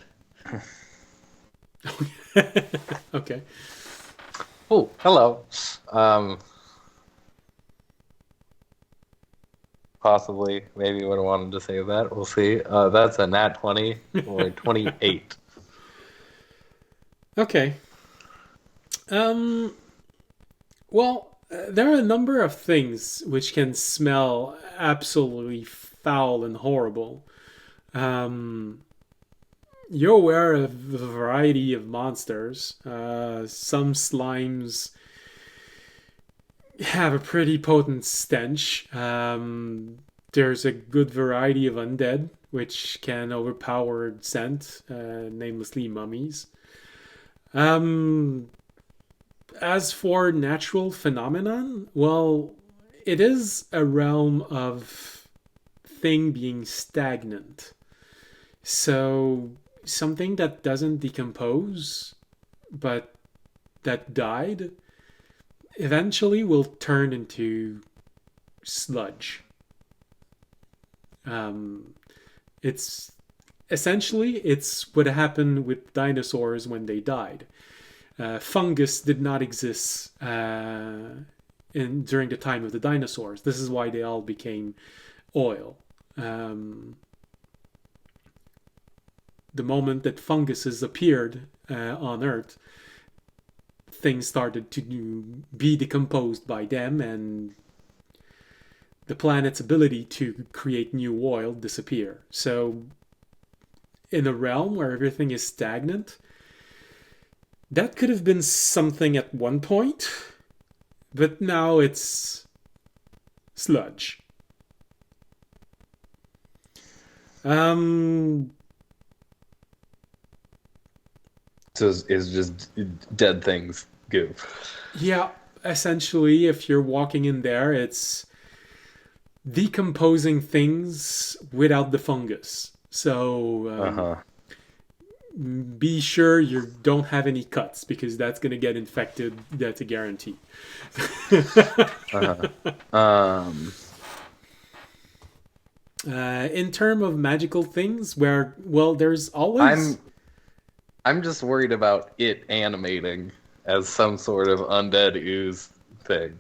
Okay. Oh, hello. Possibly, maybe would have wanted to say that. We'll see. That's a nat 20 or 28. Okay. Well, there are a number of things which can smell absolutely foul and horrible. You're aware of the variety of monsters. Some slimes have a pretty potent stench. There's a good variety of undead, which can overpower scent, namelessly mummies. As for natural phenomenon, well, it is a realm of thing being stagnant. So something that doesn't decompose, but that died, eventually will turn into sludge. It's essentially it's what happened with dinosaurs when they died. Fungus did not exist during the time of the dinosaurs. This is why they all became oil. The moment that funguses appeared on Earth, things started to be decomposed by them, and the planet's ability to create new oil disappear. So, in a realm where everything is stagnant, that could have been something at one point, but now it's sludge. So it's just dead things goo. Yeah, essentially, if you're walking in there, it's decomposing things without the fungus. So be sure you don't have any cuts, because that's going to get infected. That's a guarantee. In terms of magical things, there's always... I'm just worried about it animating as some sort of undead ooze thing.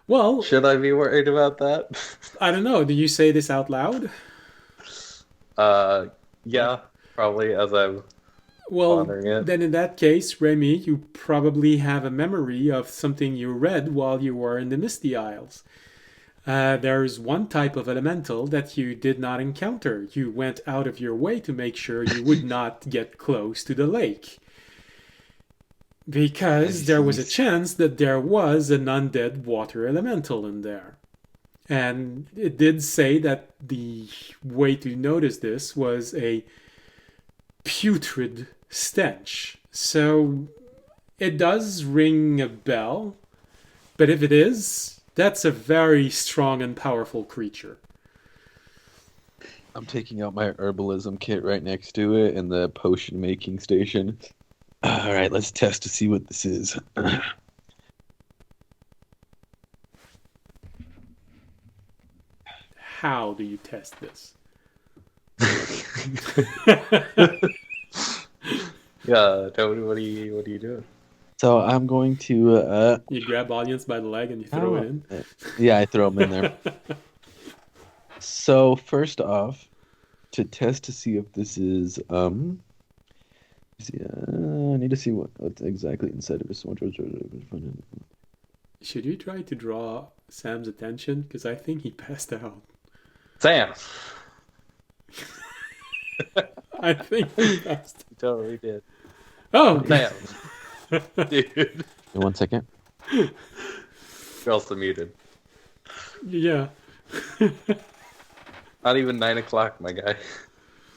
Well, should I be worried about that? I don't know. Do you say this out loud? Yeah, probably, as I'm pondering it. Then in that case, Remy, you probably have a memory of something you read while you were in the Misty Isles. There's one type of elemental that you did not encounter. You went out of your way to make sure you would not get close to the lake, because there was a chance that there was an undead water elemental in there. And it did say that the way to notice this was a putrid stench. So it does ring a bell, but if it is... that's a very strong and powerful creature. I'm taking out my herbalism kit right next to it and the potion making station. All right, let's test to see what this is. How do you test this? Yeah, Toby, what are you doing? So I'm going to... you grab audience by the leg and you throw it in? Yeah, I throw them in there. So first off, to test to see if this is... I need to see what's exactly inside of this one. Should you try to draw Sam's attention? Because I think he passed out. Sam! I think he passed out. You totally did. Oh! Sam! Dude. 1 second. You're also muted. Yeah. Not even 9 o'clock, my guy.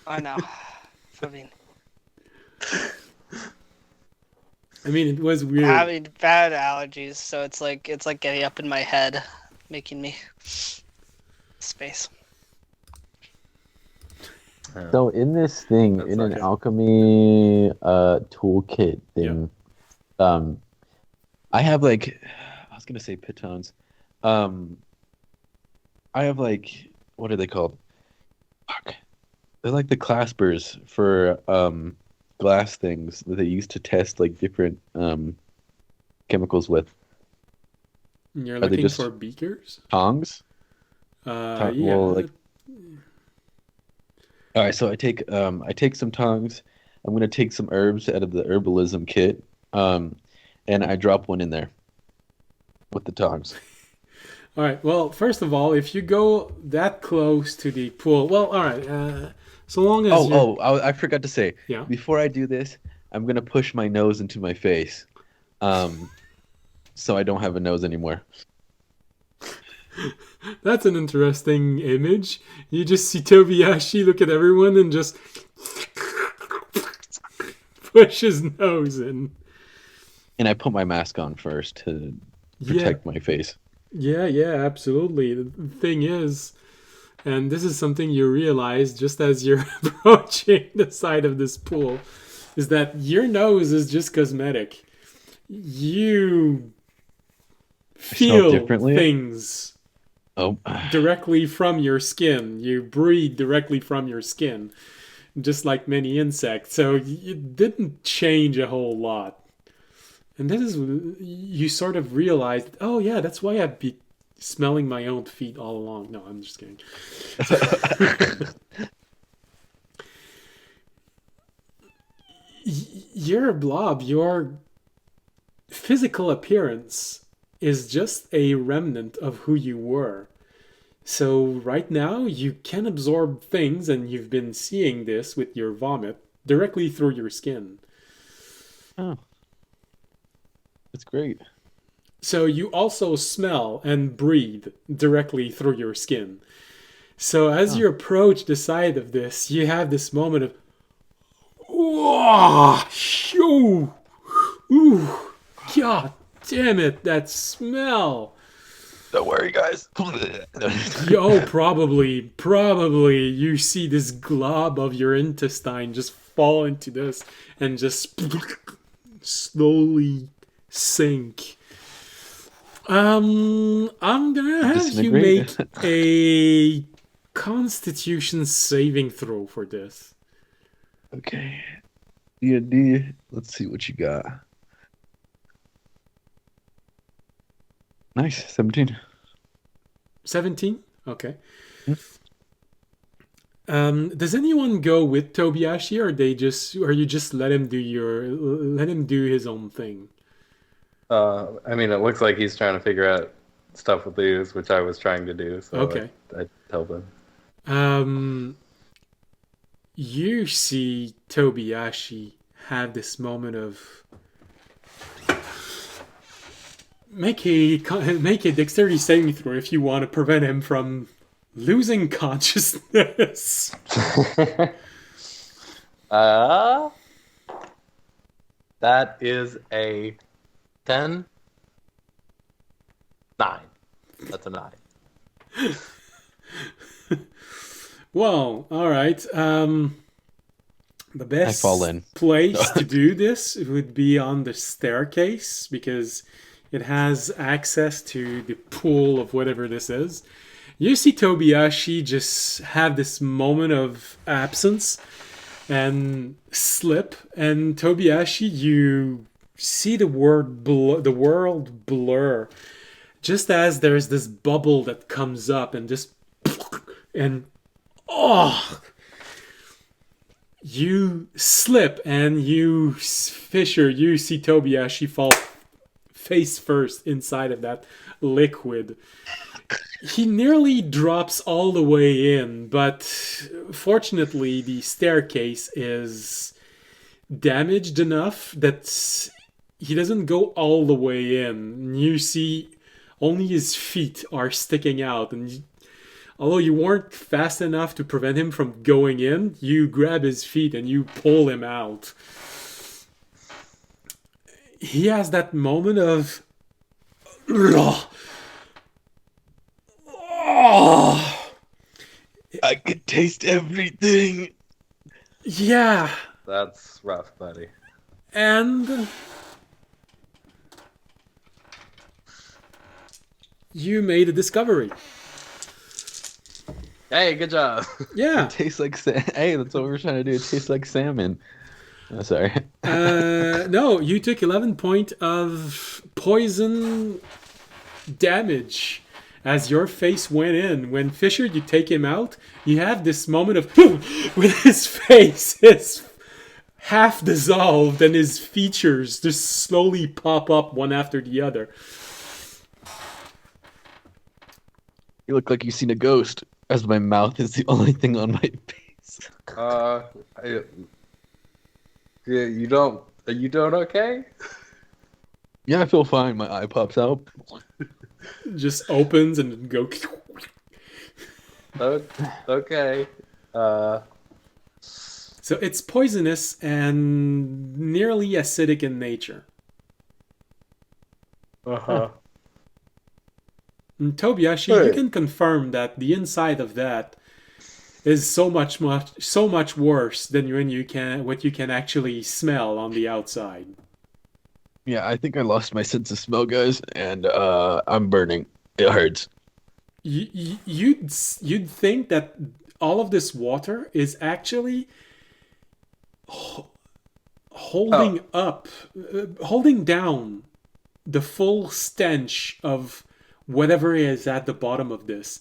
I know. I mean, it was weird. Having bad allergies, so it's like getting up in my head, making me space. So in this thing, That's in an okay. alchemy toolkit thing, I have I was gonna say pitons. I have what are they called? Fuck. They're like the claspers for glass things that they use to test different chemicals with. And you're Are they looking just for beakers? tongs. Yeah. Well, all right, so I take some tongs. I'm gonna take some herbs out of the herbalism kit, and I drop one in there with the tongs. All right. Well, first of all, if you go that close to the pool, well, all right. So long as I forgot to say. Yeah. Before I do this, I'm gonna push my nose into my face, so I don't have a nose anymore. That's an interesting image. You just see Tobiyashi look at everyone and just push his nose in. And I put my mask on first to protect my face. Yeah, absolutely. The thing is, and this is something you realize just as you're approaching the side of this pool, is that your nose is just cosmetic. You smell feel differently? things Oh, directly from your skin. You breathe directly from your skin, just like many insects. So it didn't change a whole lot. And this is, you sort of realized, oh yeah, that's why I've been smelling my own feet all along. No, I'm just kidding. Your blob, your physical appearance is just a remnant of who you were. So right now you can absorb things, and you've been seeing this with your vomit directly through your skin. oh, that's great. So you also smell and breathe directly through your skin. So as you approach the side of this, you have this moment of, oh, shoo, ooh, god damn it, that smell. Don't worry, guys. Yo, probably you see this glob of your intestine just fall into this and just slowly sink. I'm gonna have you make Disintegrate? a Constitution saving throw for this. Okay. D&D. Let's see what you got. Nice. 17. 17? Okay. Hmm. Does anyone go with Tobiashi, or you just let him do his own thing? I mean, it looks like he's trying to figure out stuff with these, which I was trying to do. So Okay. I tell them. You see Tobiashi have this moment of make a dexterity saving throw if you want to prevent him from losing consciousness. That is a 10. 9. That's a 9. Well, all right. The best fall in. place to do this would be on the staircase because it has access to the pool of whatever this is. You see Tobiashi just have this moment of absence and slip, and Tobiashi, you see the world blur, just as there's this bubble that comes up and just and oh, you slip and you see Tobiashi fall face first inside of that liquid. He nearly drops all the way in, but fortunately the staircase is damaged enough that he doesn't go all the way in. You see only his feet are sticking out, and although you weren't fast enough to prevent him from going in, you grab his feet and you pull him out. He has that moment of I can taste everything. yeah, That's rough, buddy. and you made a discovery. Hey, good job. Yeah. It tastes like hey, that's what we're trying to do. It tastes like salmon. Oh, sorry. No, you took 11 point of poison damage as your face went in. When Fisher, you take him out, you have this moment of with his face is half dissolved and his features just slowly pop up one after the other. You look like you've seen a ghost, as my mouth is the only thing on my face. Yeah, you don't. Are you doing okay? Yeah, I feel fine. My eye pops out. Just opens and go. Okay. So it's poisonous and nearly acidic in nature. Uh-huh. And Tobiashi, you can confirm that the inside of that is so much worse than what you can actually smell on the outside. Yeah, I think I lost my sense of smell, guys, and I'm burning. It hurts. You'd think that all of this water is actually Oh, holding down the full stench of whatever is at the bottom of this.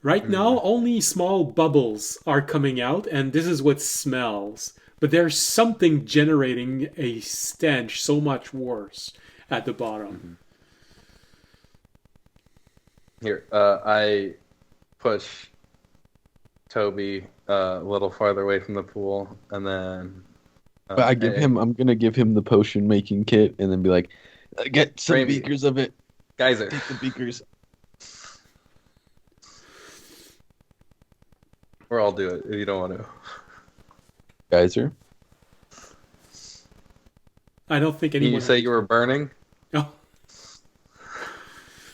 Right now, mm, only small bubbles are coming out, and this is what smells. But there's something generating a stench so much worse at the bottom. mhm. Here, I push Toby a little farther away from the pool, and then But hey, I'm gonna give him the potion making kit, and then be like, get some Raimi, beakers of it. geyser. Take the beakers. Or I'll do it if you don't want to. Geyser. I don't think You anyone. say you were burning, Oh,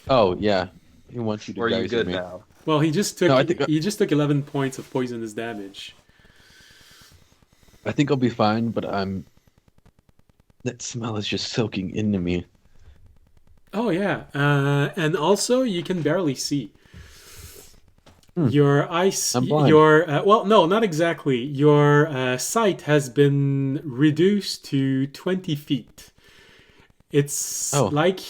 Oh yeah, he wants you to or are you geyser good me. now? well, No, I think 11 points of poisonous damage. I think I'll be fine, but that smell is just soaking into me. Oh yeah, and also you can barely see. Hmm, Your eyes, I'm blind. your well, no, not exactly. Your sight has been reduced to 20 feet. It's Oh, like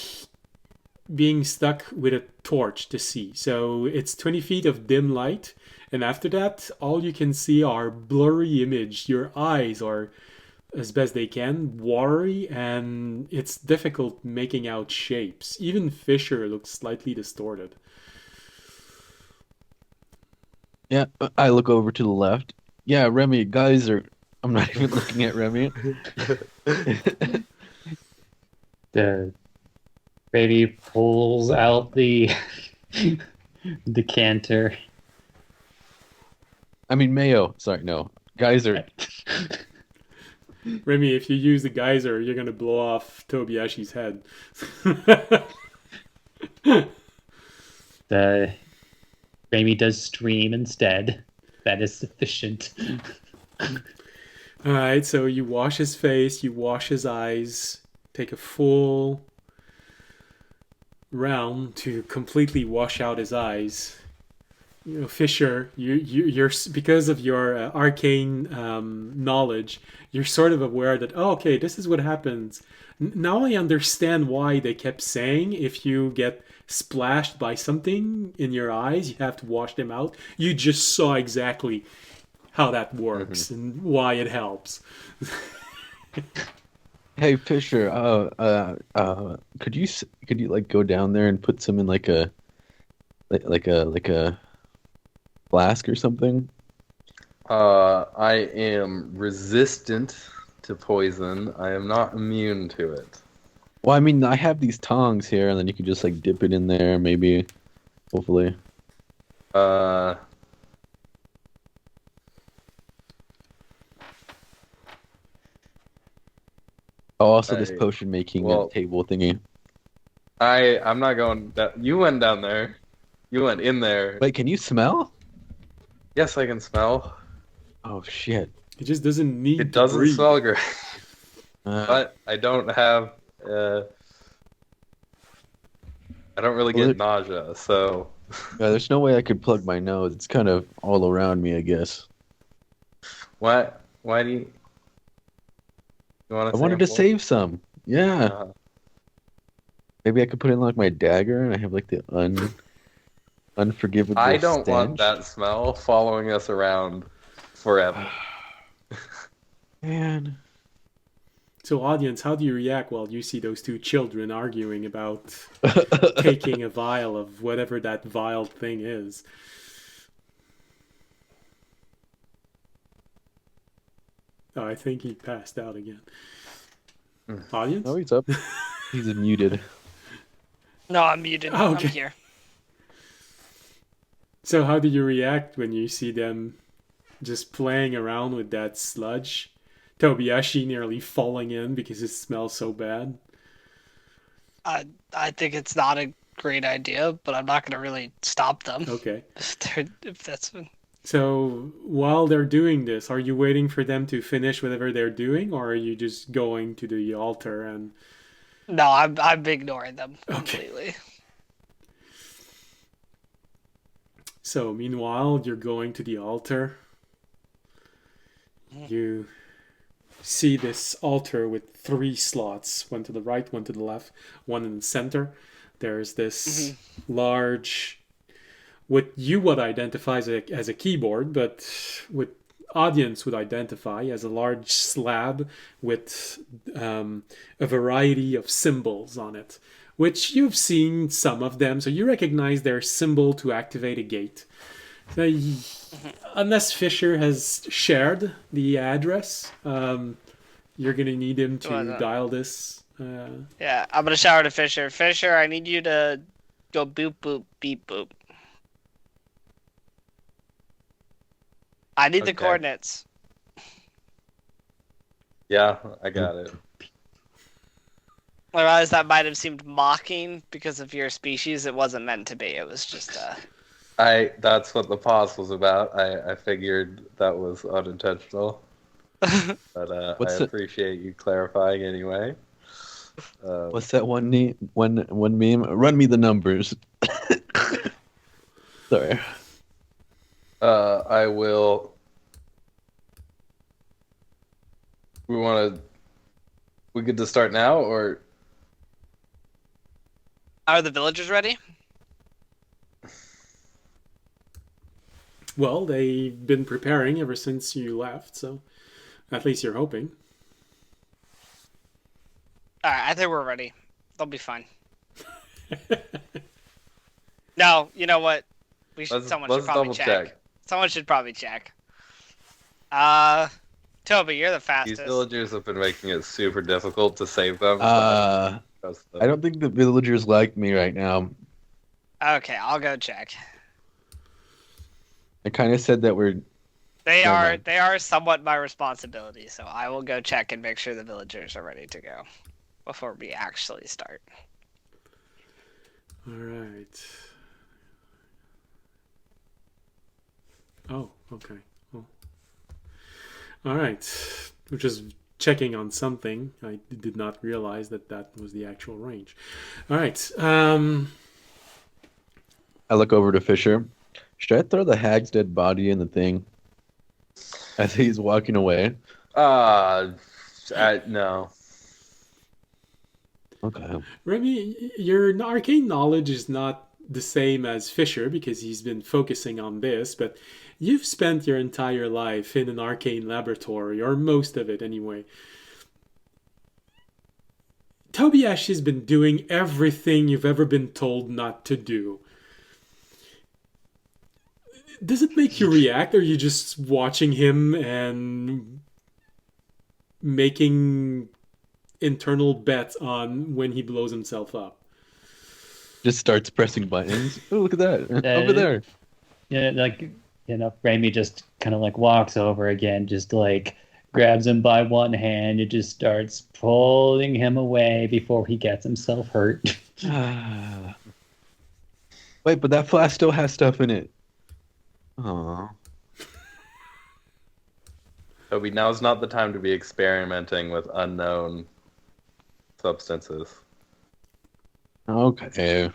being stuck with a torch to see. So it's 20 feet of dim light, and after that, all you can see are blurry image. Your eyes are, as best they can, watery, and it's difficult making out shapes. Even Fisher looks slightly distorted. yeah. I look over to the left. Yeah, Remy, geyser. I'm not even looking at Remy. The baby pulls out the decanter. I mean, Mayo. Sorry, no. Geyser. Remy, if you use the geyser, you're gonna blow off Tobiashi's head. The Raimi does stream instead. That is sufficient. All right, so you wash his face, you wash his eyes, take a full round to completely wash out his eyes. You know, Fisher, you're because of your arcane knowledge, you're sort of aware that oh, okay, this is what happens. Now I understand why they kept saying if you get splashed by something in your eyes, you have to wash them out. You just saw exactly how that Mhm. works and why it helps. Hey, Fisher. Could you like go down there and put some in like a flask or something? I am resistant to poison. I am not immune to it. Well, I mean, I have these tongs here, and then you could just like dip it in there, maybe, hopefully. Uh, Oh, also this I, potion making well, table thingy. I'm not going down. You went down there. You went in there. Wait, can you smell? Yes, I can smell. Oh shit. It just doesn't It need to doesn't breathe. smell great, Uh, but I don't have. I don't really well, get nausea, so yeah, there's no way I could plug my nose. It's kind of all around me, I guess. why? Why do you want I a wanted to sample? save some. Yeah, Uh, maybe I could put in like my dagger, and I have like the I unforgivable don't want stench. that smell following us around forever. Man. So, audience, how do you react while you see those two children arguing about taking a vial of whatever that vial thing is? Oh, I think he passed out again. Audience? Oh, he's up. He's muted. No, I'm muted. Oh, okay. I'm here. So, how do you react when you see them just playing around with that sludge? Tobiyashi nearly falling in because it smells so bad. I think it's not a great idea, but I'm not going to really stop them Okay. if that's. So while they're doing this, are you waiting for them to finish whatever they're doing, or are you just going to the altar and No, I'm ignoring them completely. So, meanwhile, you're going to the altar. You see this altar with three slots, one to the right, one to the left, one in the center. There's this large, what you would identify as a keyboard, but what audience would identify as a large slab with a variety of symbols on it, which you've seen some of them, so you recognize their symbol to activate a gate. So, unless Fisher has shared the address, you're going to need him to dial this. Yeah, I'm gonna shower to Fisher. Fisher, I need you to go boop boop beep boop. I need the Okay. coordinates. Yeah, I got it. I realize that might have seemed mocking because of your species. It wasn't meant to be. It was just That's what the pause was about. I figured that was unintentional. But What's I the- appreciate you clarifying anyway. What's that one meme? Run me the numbers. Sorry. I will. We good to start now, or Are the villagers ready? Well, they've been preparing ever since you left, so at least you're hoping. Alright, I think we're ready. They'll be fine. No, you know what? Someone should let's probably double check. check. Someone should probably check. Toby, you're the These fastest. villagers have been making it super difficult to save them. So I don't trust them. I don't think the villagers like me right now. Okay, I'll go check. I kind of said that we're. They Never are mind. they are somewhat my responsibility, so I will go check and make sure the villagers are ready to go before we actually start. All right. Oh, okay. Well, all right. We're just checking on something. I did not realize that was the actual range. All right. I look over to Fisher. Should I throw the hag's dead body in the thing as he's walking away? No. Okay. Remy, your arcane knowledge is not the same as Fisher because he's been focusing on this, but you've spent your entire life in an arcane laboratory, or most of it anyway. Tobiash has been doing everything you've ever been told not to do. Does it make you react, or are you just watching him and making internal bets on when he blows himself up? Just starts pressing buttons. Oh, look at that. Over there. Yeah, like, Raimi just kind of like walks over again, just like grabs him by one hand and just starts pulling him away before he gets himself hurt. Wait, but that flask still has stuff in it. Aww. Toby, now's not the time to be experimenting with unknown substances. Okay.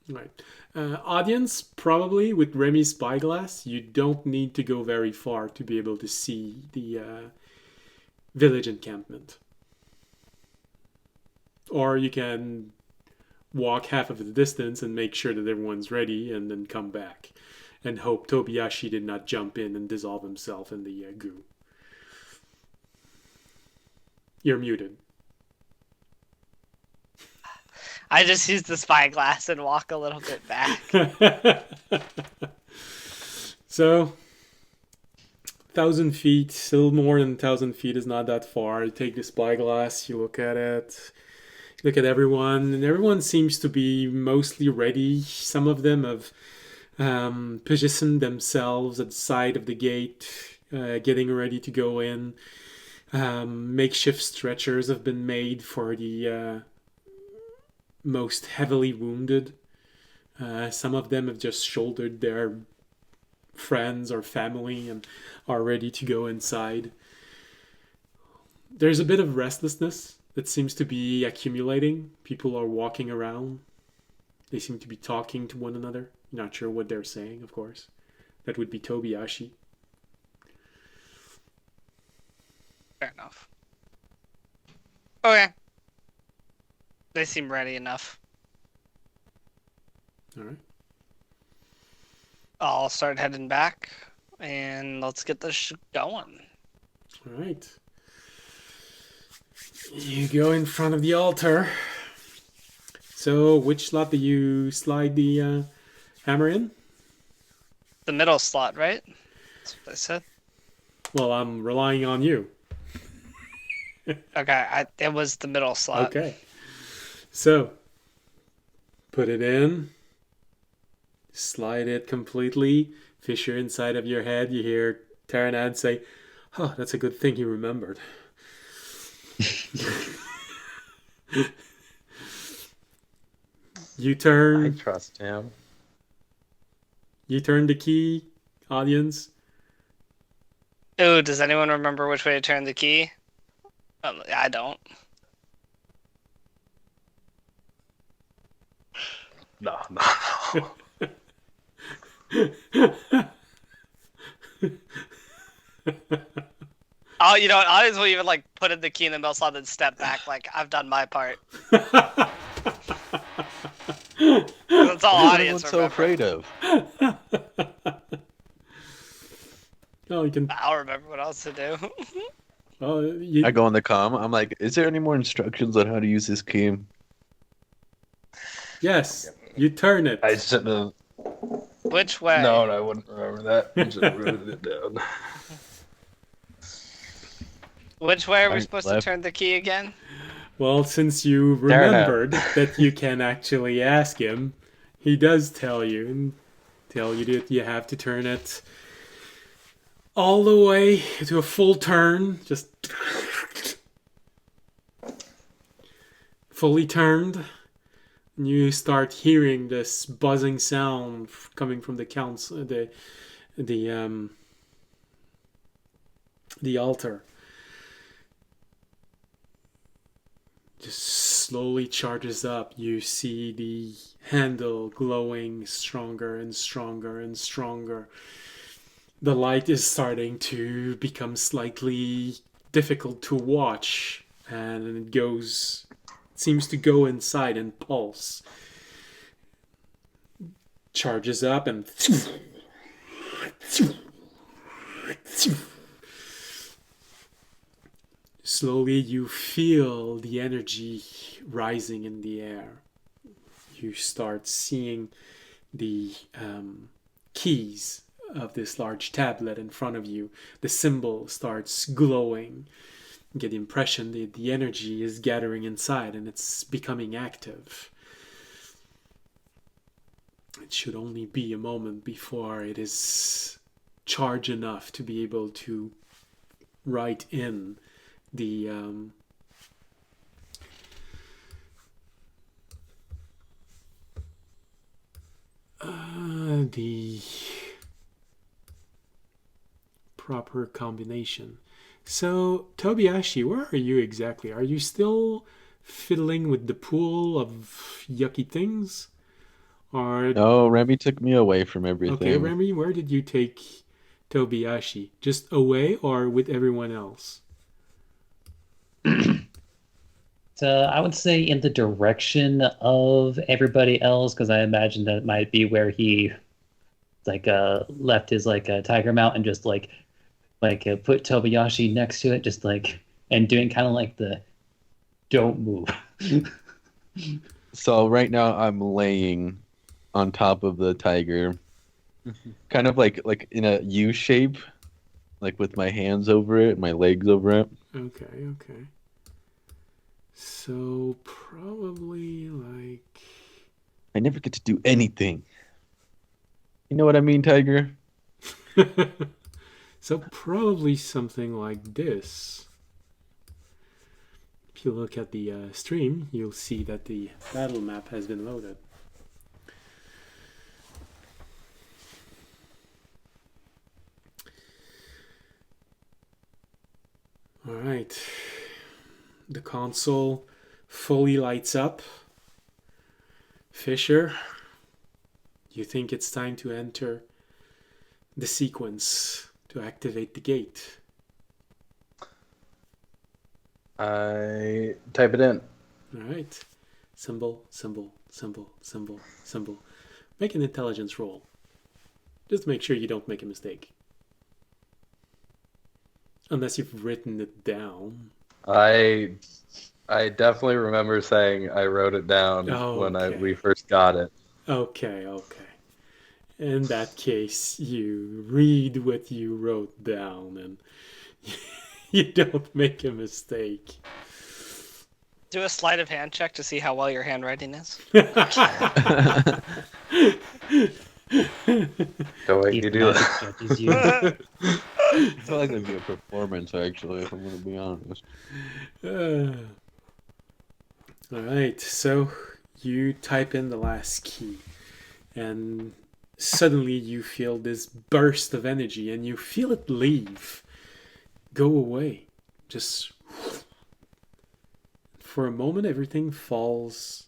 Right. Audience, probably with Remy's spyglass, you don't need to go very far to be able to see the village encampment. Or you can walk half of the distance and make sure that everyone's ready and then come back. And hope Tobiyashi did not jump in and dissolve himself in the goo. You're muted. I just use the spyglass and walk a little bit back. So, 1,000 feet, still more than 1,000 feet is not that far. You take the spyglass, you look at it, you look at everyone, and everyone seems to be mostly ready. Some of them have positioned themselves at the side of the gate, getting ready to go in. Makeshift stretchers have been made for the most heavily wounded. Some of them have just shouldered their friends or family and are ready to go inside. There's a bit of restlessness that seems to be accumulating. People are walking around. They seem to be talking to one another. Not sure what they're saying, of course. That would be Tobiyashi. Fair enough. Okay. They seem ready enough. All right. I'll start heading back, and let's get this going. All right. You go in front of the altar. So, which slot do you slide the hammer in? The middle slot, right? That's what I said. Well, I'm relying on you. Okay, it was the middle slot. Okay. So, put it in. Slide it completely. Fissure inside of your head. You hear Taranad say, "Oh, that's a good thing he remembered." You I turn. trust him. You turn the key, audience. Ooh, does anyone remember which way to turn the key? I don't. No. Oh, you know what? I will even like put in the key in the middle slot and step back. Like I've done my part. That's all What is audience everyone so remember. afraid of? Oh, you can. I'll remember what else to do. Oh, you, I go on the comm. I'm like, is there any more instructions on how to use this key? yes, you turn it. I shouldn't have. Which way? No, I wouldn't remember that. I should have written it down. Which way are we Right, supposed left. to turn the key again? Well, since you remembered that you can actually ask him, he does tell you and tell you that you have to turn it all the way to a full turn, just fully turned. And you start hearing this buzzing sound coming from the council, the altar. Just slowly charges up. You see the handle glowing stronger and stronger and stronger. The light is starting to become slightly difficult to watch, and it seems to go inside and pulse. Charges up and slowly you feel the energy rising in the air. You start seeing the keys of this large tablet in front of you. The symbol starts glowing. You get the impression that the energy is gathering inside and it's becoming active. It should only be a moment before it is charged enough to be able to write in the proper combination. So, Tobiyashi, where are you exactly? Are you still fiddling with the pool of yucky things? Or No, Remy took me away from okay, everything. Remy, where did you take Tobiyashi? Just away or with everyone else? So I would say in the direction of everybody else, because I imagine that might be where he left his tiger mount and just put Tobiyashi next to it, just and doing kind of like the don't move. So right now I'm laying on top of the tiger, kind of like in a U shape, like with my hands over it, my legs over it. Okay. So probably like I never get to do anything. You know what I mean, Tiger? so probably something like this. If you look at the stream, you'll see that the battle map has been loaded. All right. The console fully lights up. Fisher, you think it's time to enter the sequence to activate the gate. I type it in. All right. Symbol, symbol, symbol, symbol, symbol. Make an intelligence roll. Just to make sure you don't make a mistake. Unless you've written it down. I definitely remember saying I wrote it down when Okay. we first got it. Okay. In that case, you read what you wrote down and you don't make a mistake. Do a sleight of hand check to see how well your handwriting is. Don't make He's me do magic that. judges you. I feel like it'd be a performance, actually, if I'm going to be honest. All right, so you type in the last key, and suddenly you feel this burst of energy, and you feel it leave, go away. Just for a moment, everything falls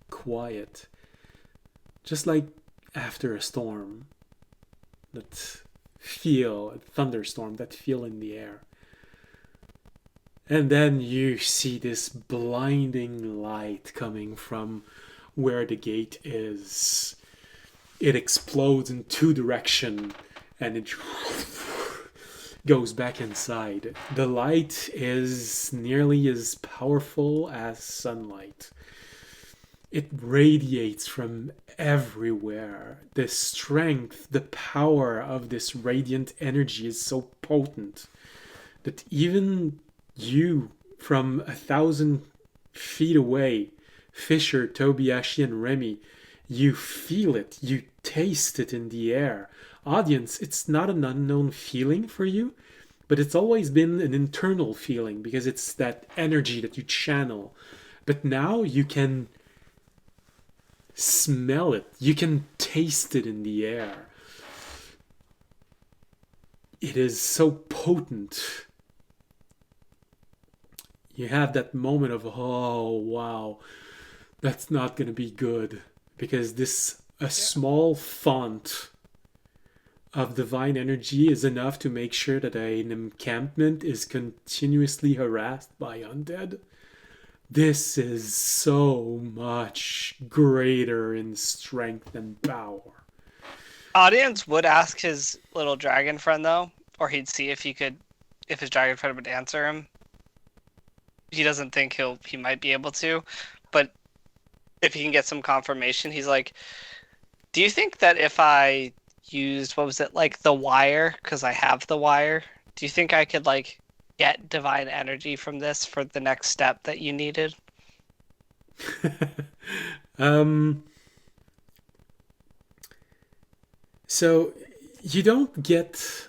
quiet, just like after a storm. That feel, a thunderstorm, that feel in the air. And then you see this blinding light coming from where the gate is. It explodes in two directions and it goes back inside. The light is nearly as powerful as sunlight. It radiates from everywhere. The strength, the power of this radiant energy is so potent that even you, from 1,000 feet away, Fisher, Tobiashi, and Remy, you feel it, you taste it in the air. Audience, it's not an unknown feeling for you, but it's always been an internal feeling because it's that energy that you channel. But now you can smell it, you can taste it in the air. It is so potent. You have that moment of, oh, wow, that's not going to be good. Because a small font of divine energy is enough to make sure that an encampment is continuously harassed by undead. This is so much greater in strength and power. Audience would ask his little dragon friend though, or he'd see if his dragon friend would answer him. He doesn't think he might be able to, but if he can get some confirmation, he's like, do you think that if I used, what was it, like the wire, because I have the wire, do you think I could like get divine energy from this for the next step that you needed? So you don't get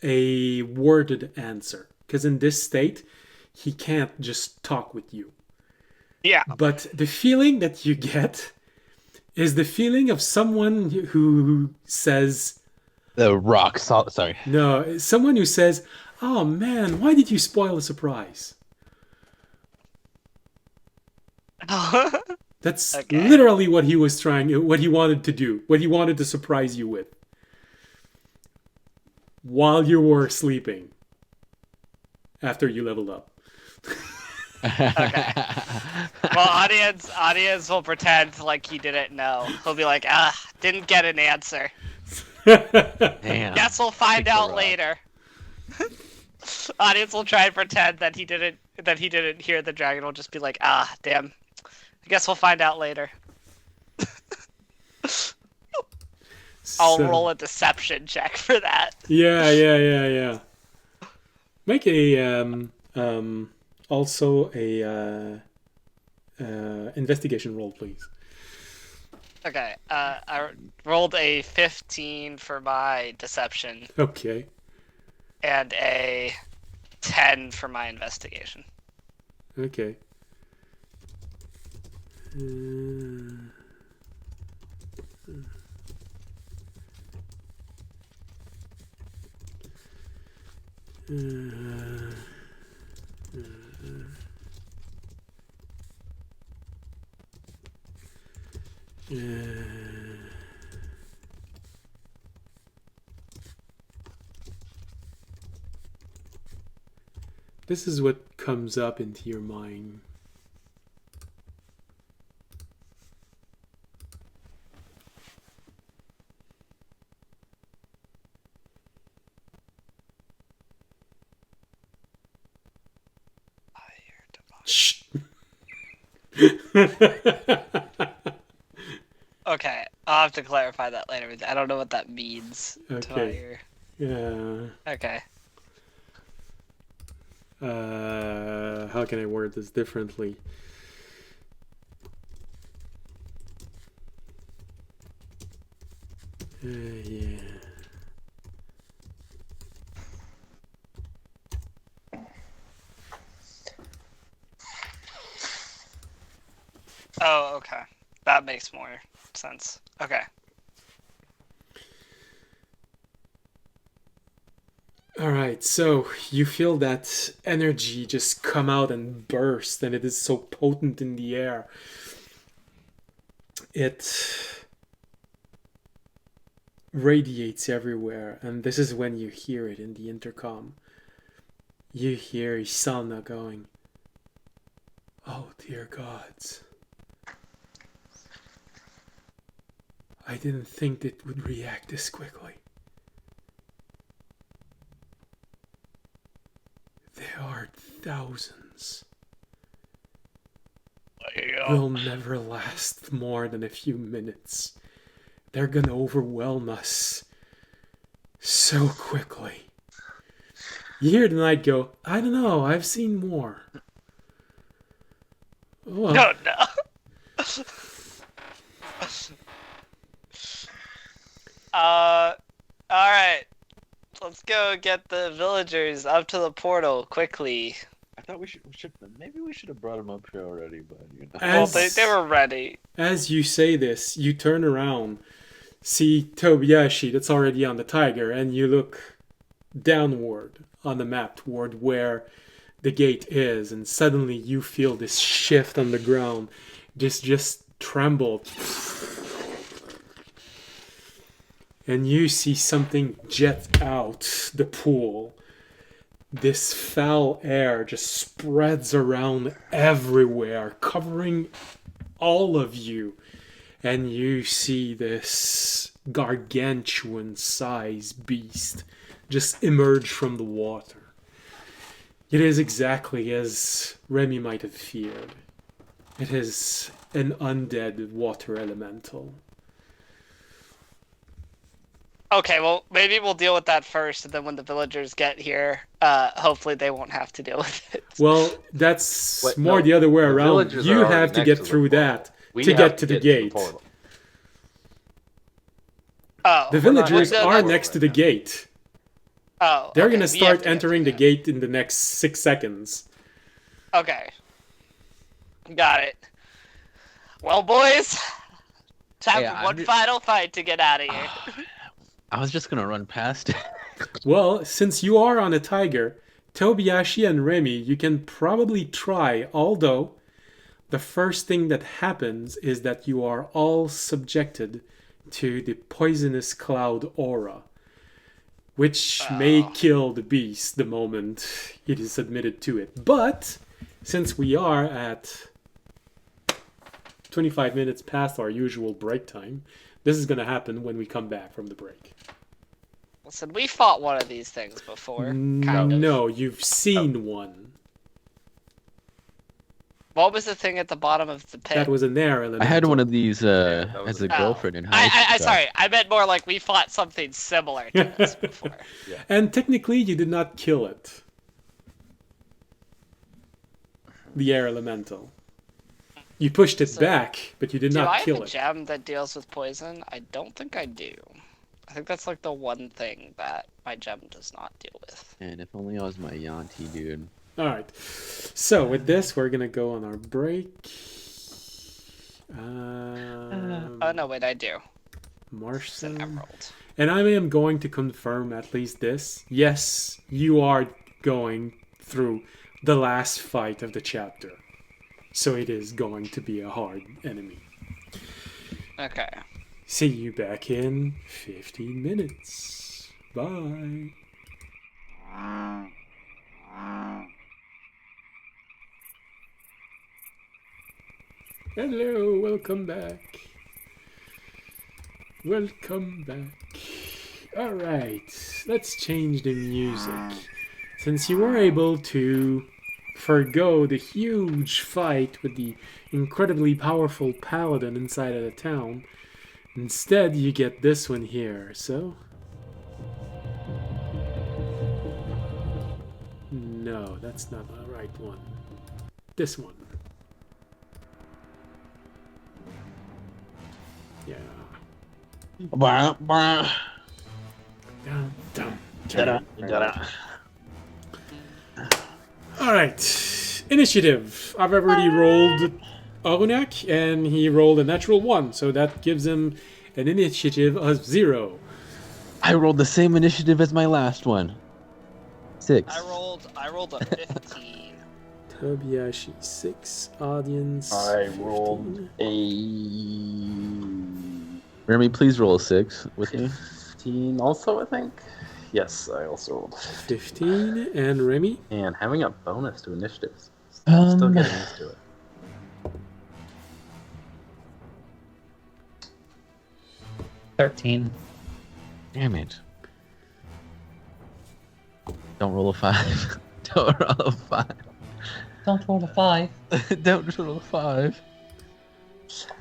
a worded answer because in this state he can't just talk with you. Yeah. But the feeling that you get is the feeling of someone who says, The rock salt. Sorry. no, someone who says, oh man, why did you spoil the surprise? That's Okay. literally what he was what he wanted to do, what he wanted to surprise you with while you were sleeping after you leveled up. Okay. Well, audience will pretend like he didn't know. He'll be like, didn't get an answer. Damn. Guess we'll find Kick the out rock. later. Audience will try and pretend that he didn't hear. The dragon will just be like, damn. I guess we'll find out later. I'll So- roll a deception check for that. Yeah. Make a also a investigation roll, please. Okay, I rolled a 15 for my deception Okay. and a 10 for my investigation. Okay. This is what comes up into your mind. Shh. Okay, I'll have to clarify that later. I don't know what that means. Okay. Yeah. Okay. How can I word this differently? Yeah. Oh, okay. That makes more sense. Okay. Alright, so you feel that energy just come out and burst, and it is so potent in the air. It radiates everywhere, and this is when you hear it in the intercom. You hear Isana going, "Oh dear gods. I didn't think it would react this quickly. There are thousands. Will never last more than a few minutes. They're gonna overwhelm us so quickly." You hear the knight go, "I don't know, I've seen more." Well, No, no. Alright. Let's go get the villagers up to the portal quickly. I thought we should maybe we should have brought him up here already, but you know. Well, as, they were ready. as you say this, you turn around, see Tobiyashi that's already on the tiger, and you look downward on the map toward where the gate is, and suddenly you feel this shift on the ground. Just tremble. And you see something jet out the pool. This foul air just spreads around everywhere, covering all of you. And you see this gargantuan size beast just emerge from the water. It is exactly as Remy might have feared. It is an undead water elemental. Okay, well, maybe we'll deal with that first, and then when the villagers get here, hopefully they won't have to deal with it. Well, that's Wait, more no, the other way the around. villagers You are already have to next get to the through portal. that We to have get to the gate. portal. Oh, The We're not villagers next to the are portal next to right the now. gate. oh, They're okay, going to we have start get entering through the gate in the next 6 seconds. that. Okay. Got it. Well, boys, time Hey, for I'm one ju- final fight to get out of here. I was just gonna run past it. Well, since you are on a tiger, Tobiyashi and Remy, you can probably try, although the first thing that happens is that you are all subjected to the poisonous cloud aura, which may kill the beast the moment it is submitted to it. But since we are at 25 minutes past our usual break time, this is going to happen when we come back from the break. Listen, we fought one of these things before, kind of. No, you've seen one. What was the thing at the bottom of the pit? That was an air elemental. I had one of these that was as a a- girlfriend in high I school. sorry, I meant more like we fought something similar to this before. And technically, you did not kill it. The air elemental. You pushed it So, back, but you did Do not I have kill a it. gem that deals with poison? I don't think I do. I think that's like the one thing that my gem does not deal with. And if only I was my Yanti dude. Alright. So, with this, we're going to go on our break. Oh no, wait, I do. It's an Marson. emerald. And I am going to confirm at least this. Yes, you are going through the last fight of the chapter. So it is going to be a hard enemy. Okay. See you back in 15 minutes. Bye. Hello, welcome back. Welcome back. Alright, let's change the music. Since you were able to forgo the huge fight with the incredibly powerful paladin inside of the town, instead you get this one here, so... No, that's not the right one. This one. Yeah. Bah, bah. Dun, dun, Da-da, dun. da-da. Alright. Initiative. I've already rolled Arunak, and he rolled a natural 1, so that gives him an initiative of 0. I rolled the same initiative as my last one. 6. I rolled a 15. Tobiashi 6. Audience. I rolled 15. a Remy, please roll a 6 with me. 15 also, I think. Yes, I also rolled 15. And Remy? And having a bonus to initiatives. Still getting used to it. $13. Damn it. Don't roll a 5. Don't roll a 5. Don't roll a 5. Don't roll a 5.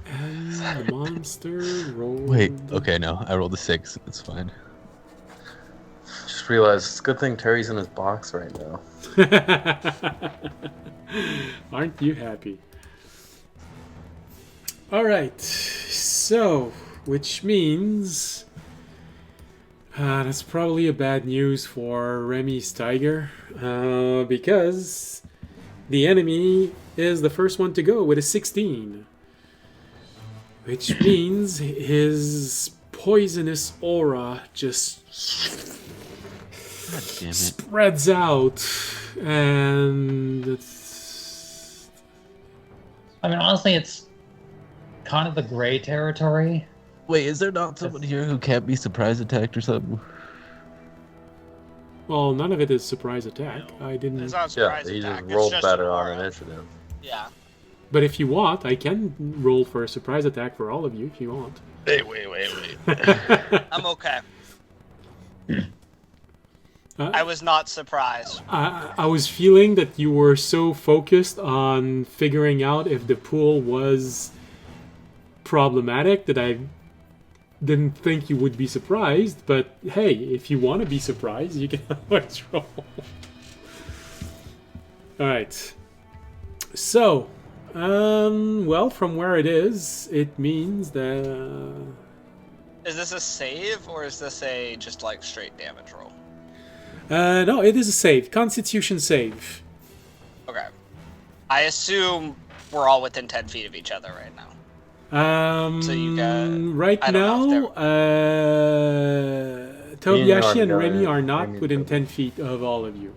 And the monster rolled... Wait, okay, no. I rolled a 6. It's fine. Just realized it's a good thing Terry's in his box right now. Aren't you happy? Alright, so, which means... that's probably a bad news for Remy's tiger, because the enemy is the first one to go with a 16. Which means his poisonous aura just God damn it. spreads out, and it's... I mean, honestly, it's kind of the gray territory. Wait, is there not someone here who can't be surprise attacked or something? Well, none of it is surprise attack. I didn't... It's not a Yeah, surprise he attack. just It's rolled just better an on aura. initiative. Yeah. But if you want, I can roll for a surprise attack for all of you if you want. Wait. I'm okay. I was not surprised. I was feeling that you were so focused on figuring out if the pool was problematic that I didn't think you would be surprised. But hey, if you want to be surprised, you can always roll. Alright. So, well, from where it is, it means that... Is this a save or is this a just like straight damage roll? no, it is a save. Constitution save. Okay. I assume we're all within 10 feet of each other right now. So you got... Right I don't now, know Tobiashi and are Remy gonna- are not Remy within and 10 feet of all of you.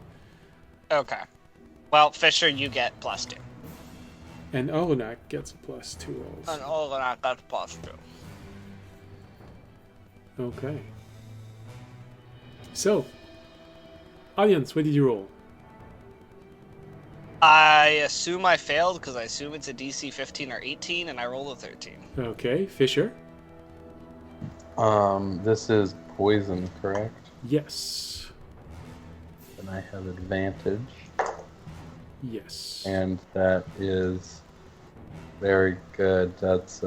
Okay. Well, Fisher, you get +2. And Olenak gets a +2 And also. all of that got +2. Okay. So, audience, what did you roll? I assume I failed because I assume it's a DC 15 or 18 and I rolled a 13. Okay, Fisher? This is poison, correct? Yes. And I have advantage, Yes. and that is very good. That's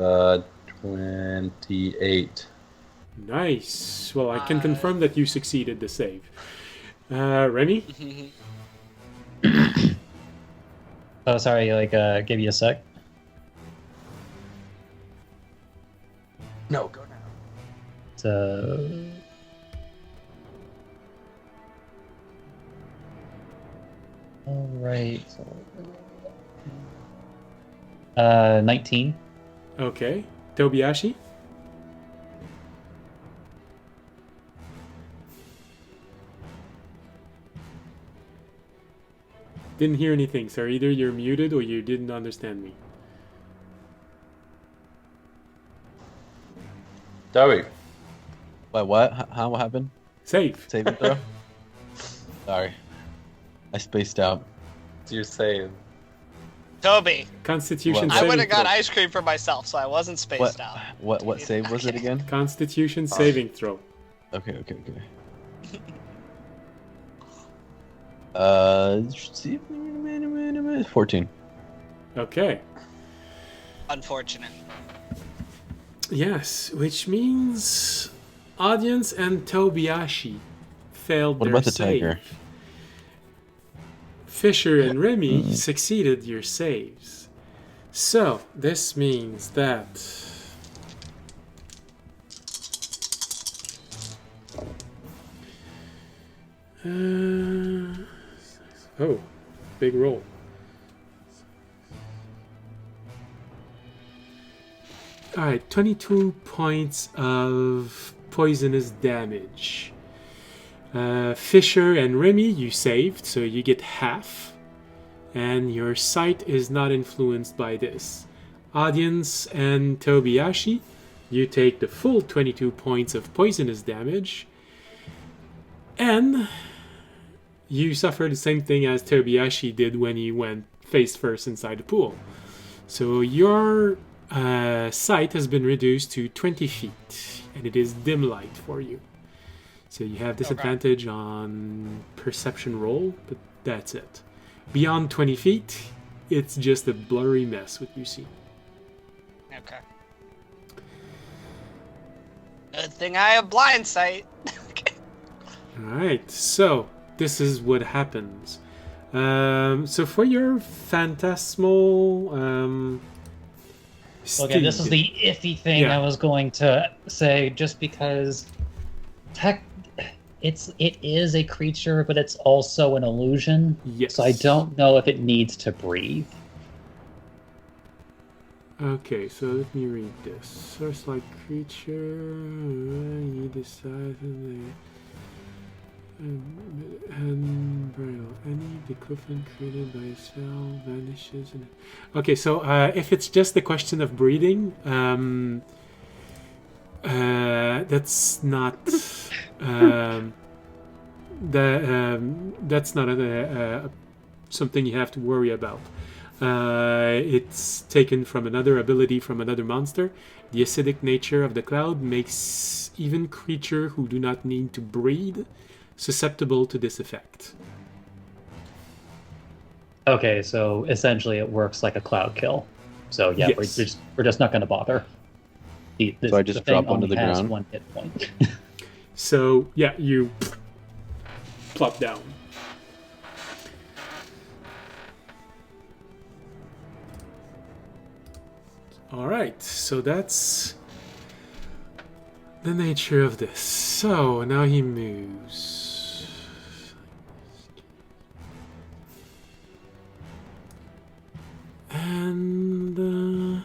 28. Nice. Well, I can confirm that you succeeded the save. Remy? Oh, sorry, give you a sec. No, go now. So... Alright. 19. Okay. Tobiashi? Didn't hear anything, sir. Either you're muted or you didn't understand me. Toby, What? How? What happened? Save. Saving throw? Sorry. I spaced out. you're saying. Toby, Constitution What? I saving would have got throw. ice cream for myself, so I wasn't spaced out. What save was it again? Constitution saving throw. Okay. See, 14. Okay. Unfortunate. Yes, which means audience and Tobiashi failed What their about the save. tiger? Fisher and Remy succeeded your saves. So, this means that oh, big roll. Alright, 22 points of poisonous damage. Fisher and Remy, you saved, so you get half. And your sight is not influenced by this. Audience and Tobiashi, you take the full 22 points of poisonous damage. And you suffer the same thing as Tobiashi did when he went face first inside the pool. So your sight has been reduced to 20 feet, and it is dim light for you. So you have disadvantage on perception roll, but that's it. Beyond 20 feet, it's just a blurry mess what you see. Okay. Good thing I have blind sight. Alright, so this is what happens. So for your phantasmal Okay, this is steed- the iffy thing Yeah. I was going to say, just because it is a creature, but it's also an illusion. Yes. So I don't know if it needs to breathe. Okay, so let me read this. Source-like creature, you decide and brittle. Any decliffant created by a cell vanishes. Okay, so if it's just a question of breathing, that's not that's not something you have to worry about. It's taken from another ability from another monster. The acidic nature of the cloud makes even creature who do not need to breathe susceptible to this effect. Okay, so essentially it works like a cloud kill. So yeah, Yes. we're just not going to bother. So I just thing drop onto only the has ground? 1 hit point. So yeah, you plop down. Alright, so that's the nature of this. So now he moves. And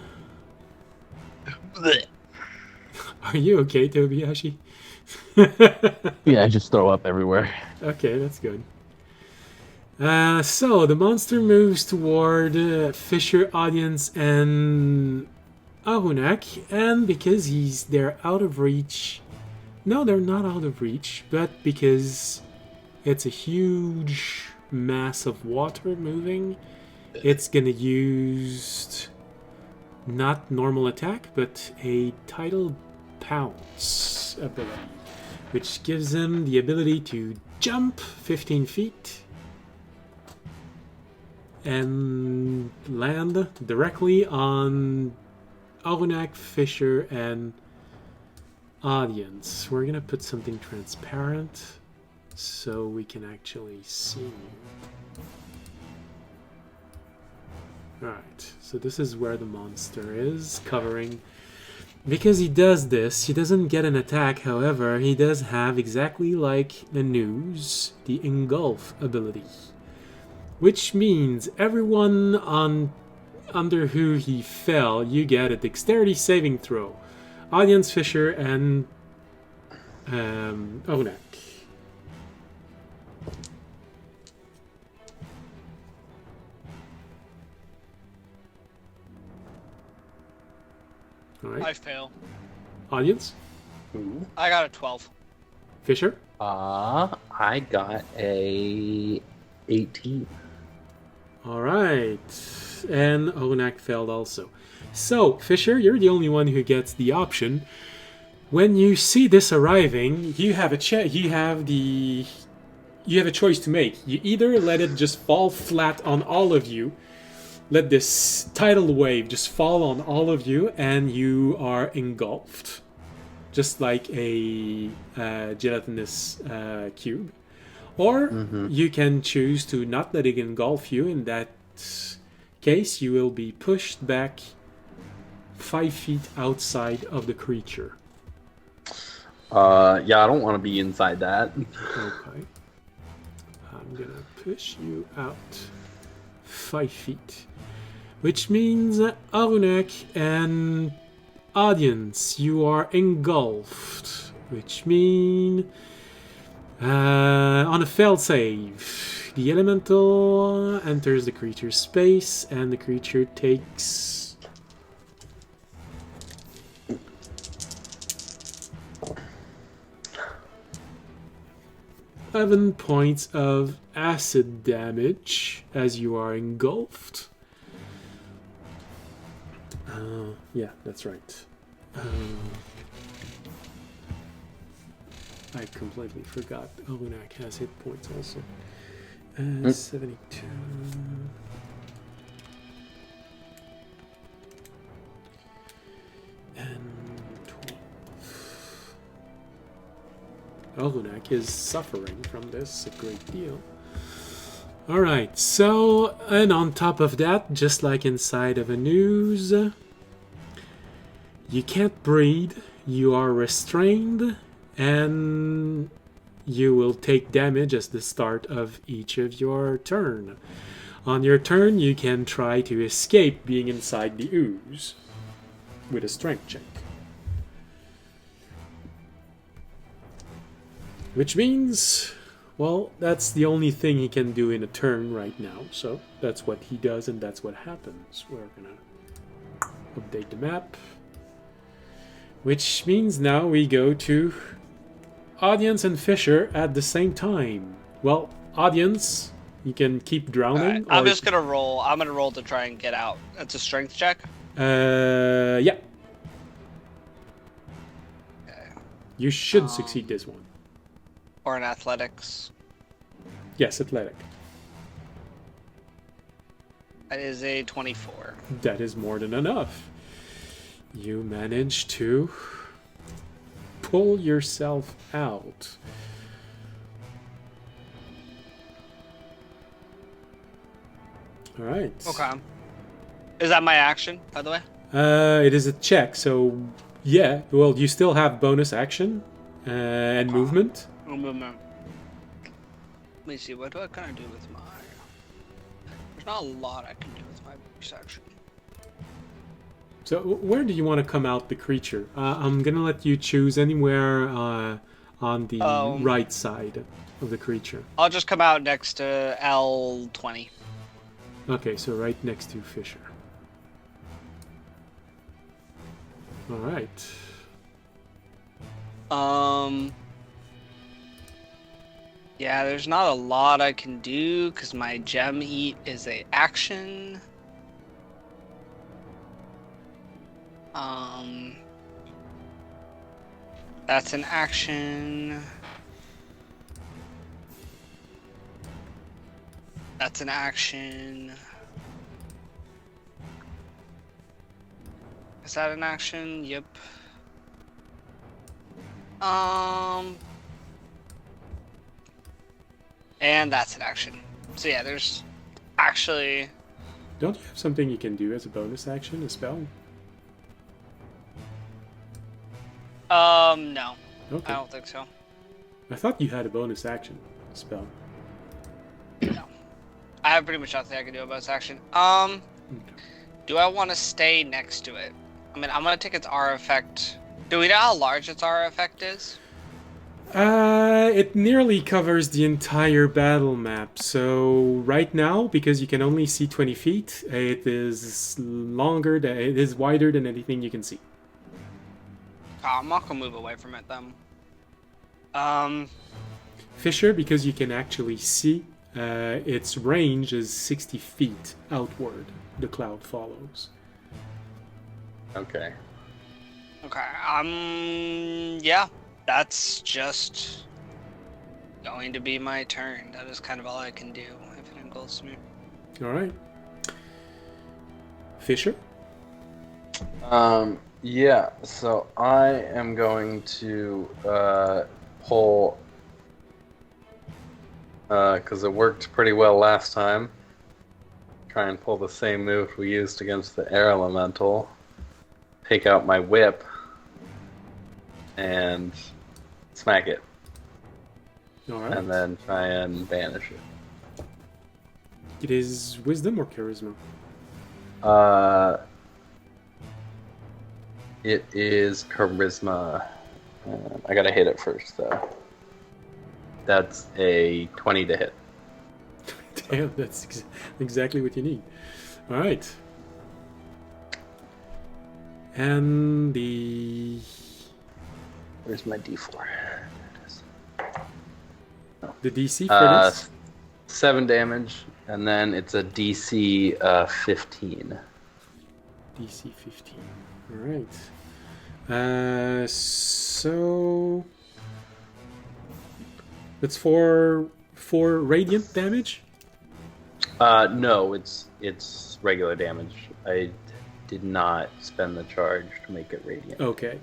are you okay, Tobiashi? Yeah, I just throw up everywhere. Okay, that's good. So the monster moves toward Fisher, Audience, and Arunak, and because they're out of reach. No, they're not out of reach, but because it's a huge mass of water moving, it's gonna use not normal attack, but a tidal pounce ability, which gives him the ability to jump 15 feet and land directly on Arunak, Fisher, and Audience. We're gonna put something transparent so we can actually see you. Alright, so this is where the monster is, covering. Because he does this, he doesn't get an attack, however, he does have, exactly like the news, the engulf ability. Which means everyone under who he fell, you get a dexterity saving throw. Audience, Fisher, and Onak. Alright. I fail. Audience? Ooh. I got a 12. Fisher? I got a 18. All right. And Onak failed also. So, Fisher, you're the only one who gets the option. When you see this arriving, you have a choice to make. You either let it just fall flat on all of you, let this tidal wave just fall on all of you, and you are engulfed, just like a gelatinous cube. Or you can choose to not let it engulf you. In that case, you will be pushed back 5 feet outside of the creature. Yeah, I don't want to be inside that. Okay. I'm gonna push you out 5 feet. Which means, Arunak and audience, you are engulfed. Which means, on a failed save, the elemental enters the creature's space and the creature takes 11 points of acid damage as you are engulfed. Yeah, that's right. I completely forgot. Orunak has hit points also. 72. And 12. Orunak is suffering from this a great deal. Alright, so, and on top of that, just like inside of a noose, you can't breathe, you are restrained, and you will take damage as the start of each of your turn. On your turn, you can try to escape being inside the ooze with a strength check. Which means, well, that's the only thing he can do in a turn right now. So that's what he does and that's what happens. We're gonna update the map. Which means now we go to audience and Fisher at the same time. Well, audience, you can keep drowning. Right, I'm just gonna roll. I'm gonna roll to try and get out. That's a strength check. Yeah. Okay. You should succeed this one. Or in athletics. Yes, athletic. That is a 24. That is more than enough. You manage to pull yourself out. All right. Okay. Is that my action, by the way? It is a check, so yeah. Well, you still have bonus action and movement. Movement. Let me see. What do I kind of do with my? There's not a lot I can do with my bonus action. So where do you want to come out the creature? I'm gonna let you choose anywhere on the right side of the creature. I'll just come out next to L20. Okay, so right next to Fisher. All right. Yeah, there's not a lot I can do because my gem eat is a action. That's an action. That's an action. Is that an action? Yep. And that's an action. So yeah, there's actually... Don't you have something you can do as a bonus action, a spell? No. Okay. I don't think so. I thought you had a bonus action spell. No. I have pretty much nothing I can do about this action. Do I want to stay next to it? I mean, I'm gonna take its aura effect. Do we know how large its aura effect is? It nearly covers the entire battle map. So right now, because you can only see 20 feet, it is wider than anything you can see. I'm not gonna move away from it then. Fisher, because you can actually see, its range is 60 feet outward. The cloud follows. Okay. Okay. Yeah. That's just going to be my turn. That is kind of all I can do if it engulfs me. All right. Fisher? Yeah, so I am going to pull, because it worked pretty well last time. Try and pull the same move we used against the air elemental. Take out my whip and smack it. All right. And then try and banish it. It is wisdom or charisma? It is charisma. I gotta hit it first, though. That's a 20 to hit. Damn, that's exactly what you need. All right. And the... Where's my D4? The DC for this? 7 damage, and then it's a DC 15. DC 15. All right. So... It's for radiant damage? No, it's regular damage. I did not spend the charge to make it radiant. Okay.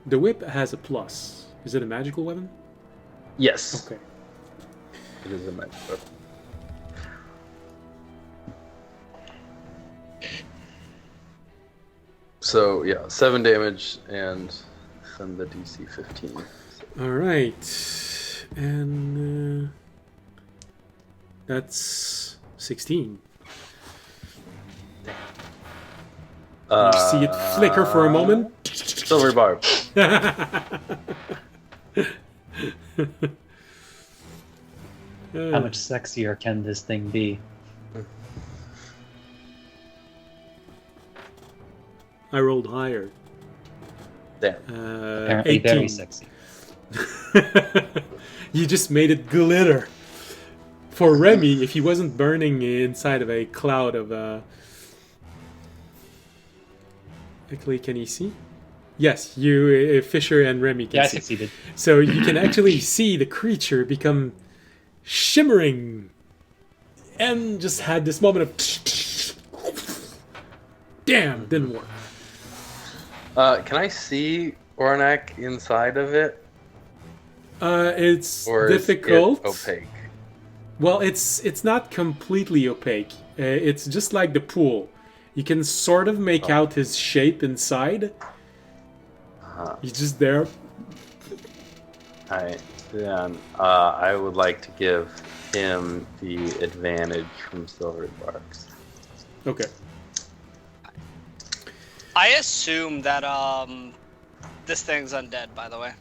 The whip has a plus. Is it a magical weapon? Yes. Okay. It is a magic weapon. So yeah, 7 damage and then the DC 15. All right. And that's 16. You see it flicker for a moment. Silver barb. How much sexier can this thing be? I rolled higher. Damn. Apparently 18. very sexy. You just made it glitter. For Remy, if he wasn't burning inside of a cloud of... Actually, can you see? Yes, you, Fisher and Remy can Yeah, I see. succeeded. So you can actually see the creature become shimmering and just had this moment of... Damn, didn't work. Can I see Ornak inside of it? It's Or difficult. is it opaque? Well, it's not completely opaque. It's just like the pool. You can sort of make out his shape inside. He's just there. Alright, then I would like to give him the advantage from Silver Barbs. Okay. I assume that this thing's undead, by the way.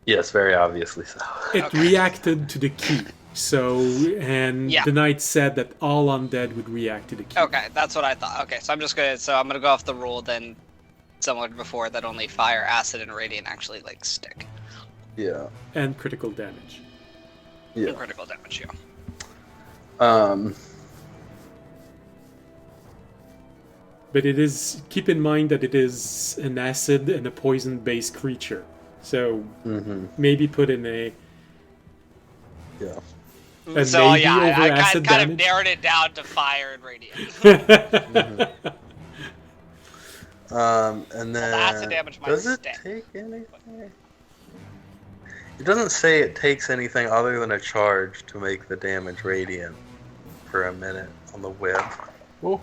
Yes, very obviously so. It Okay. reacted to the key. So, and Yeah. the knight said that all undead would react to the key. Okay, that's what I thought. Okay, so I'm gonna go off the rule then, similar to before, that only fire, acid, and radiant actually like stick. Yeah. And critical damage. Yeah. And critical damage, yeah. But it is, keep in mind that it is an acid and a poison-based creature. So, maybe put in a... Yeah. And So maybe yeah, over I acid kind of damage? narrowed it down to fire and radiant. And then the acid damage might does it stick. take anything? It doesn't say it takes anything other than a charge to make the damage radiant for a minute on the whip. Oh.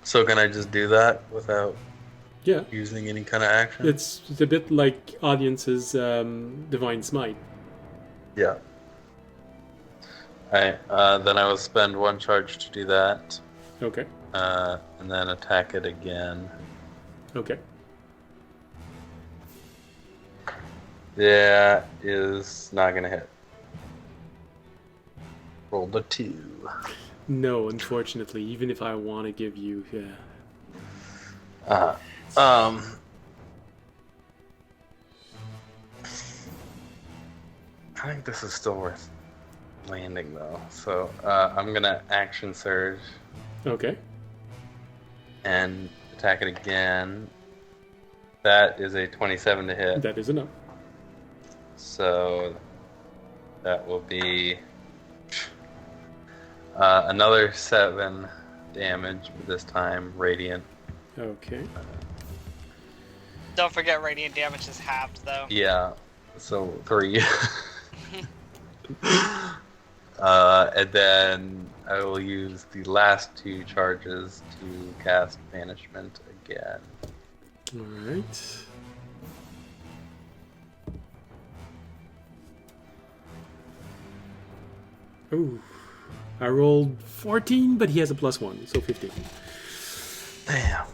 So can I just do that without Yeah. using any kind of action? It's a bit like Audience's Divine Smite. Yeah. Alright, then I will spend 1 charge to do that. Okay. And then attack it again. Okay. Yeah, is not gonna hit. Rolled a 2. No, unfortunately, even if I want to give you, I think this is still worth landing though. So I'm gonna action surge Okay. and attack it again. That is a 27 to hit. That is enough. So that will be another 7 damage, but this time radiant. Okay. Don't forget radiant damage is halved, though. Yeah, so 3. And then I will use the last 2 charges to cast Banishment again. All right. Ooh. I rolled 14, but he has a +1, so 15. Damn.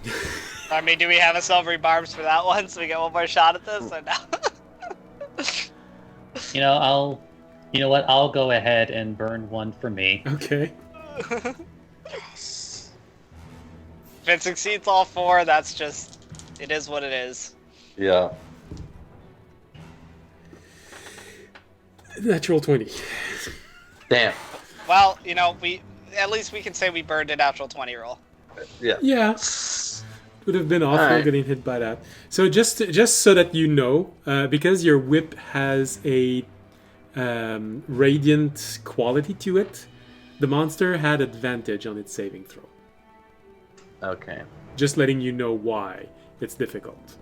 I mean, do we have a silvery barbs for that one, so we get one more shot at this, or no? You know what? I'll go ahead and burn one for me. Okay. If it succeeds all 4, that's just... It is what it is. Yeah. Natural 20. Damn. Well, at least we can say we burned a natural 20 roll. Yeah. Yeah. Would have been awful Alright. getting hit by that. So just so that you know, because your whip has a radiant quality to it, the monster had advantage on its saving throw. Okay. Just letting you know why it's difficult.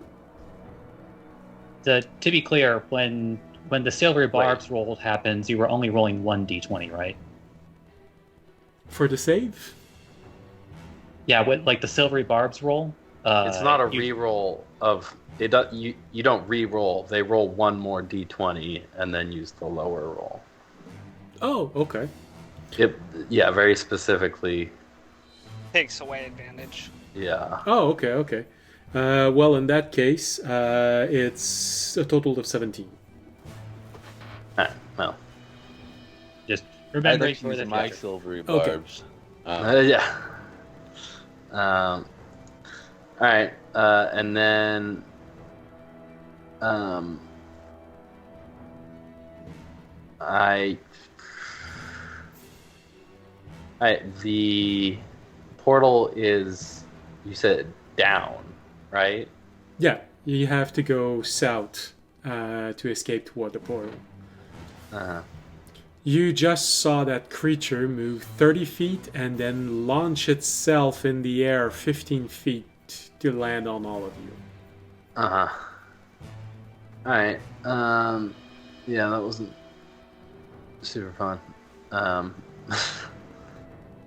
To be clear, when the silvery barbs roll happens, you were only rolling 1d20, right? For the save? Yeah, like the silvery barbs roll. It's not a re-roll of it. You don't re-roll. They roll 1 more d20 and then use the lower roll. Oh, okay. Yeah, very specifically. Takes away advantage. Yeah. Oh, okay. Well, in that case, it's a total of 17. Well. Just I'd remember like to use my silvery Okay. barbs. Yeah. All right, and then the portal is, you said, down, right? Yeah, you have to go south to escape toward the portal. Uh-huh. You just saw that creature move 30 feet and then launch itself in the air 15 feet to land on all of you. Uh-huh. All right. Yeah, that wasn't super fun.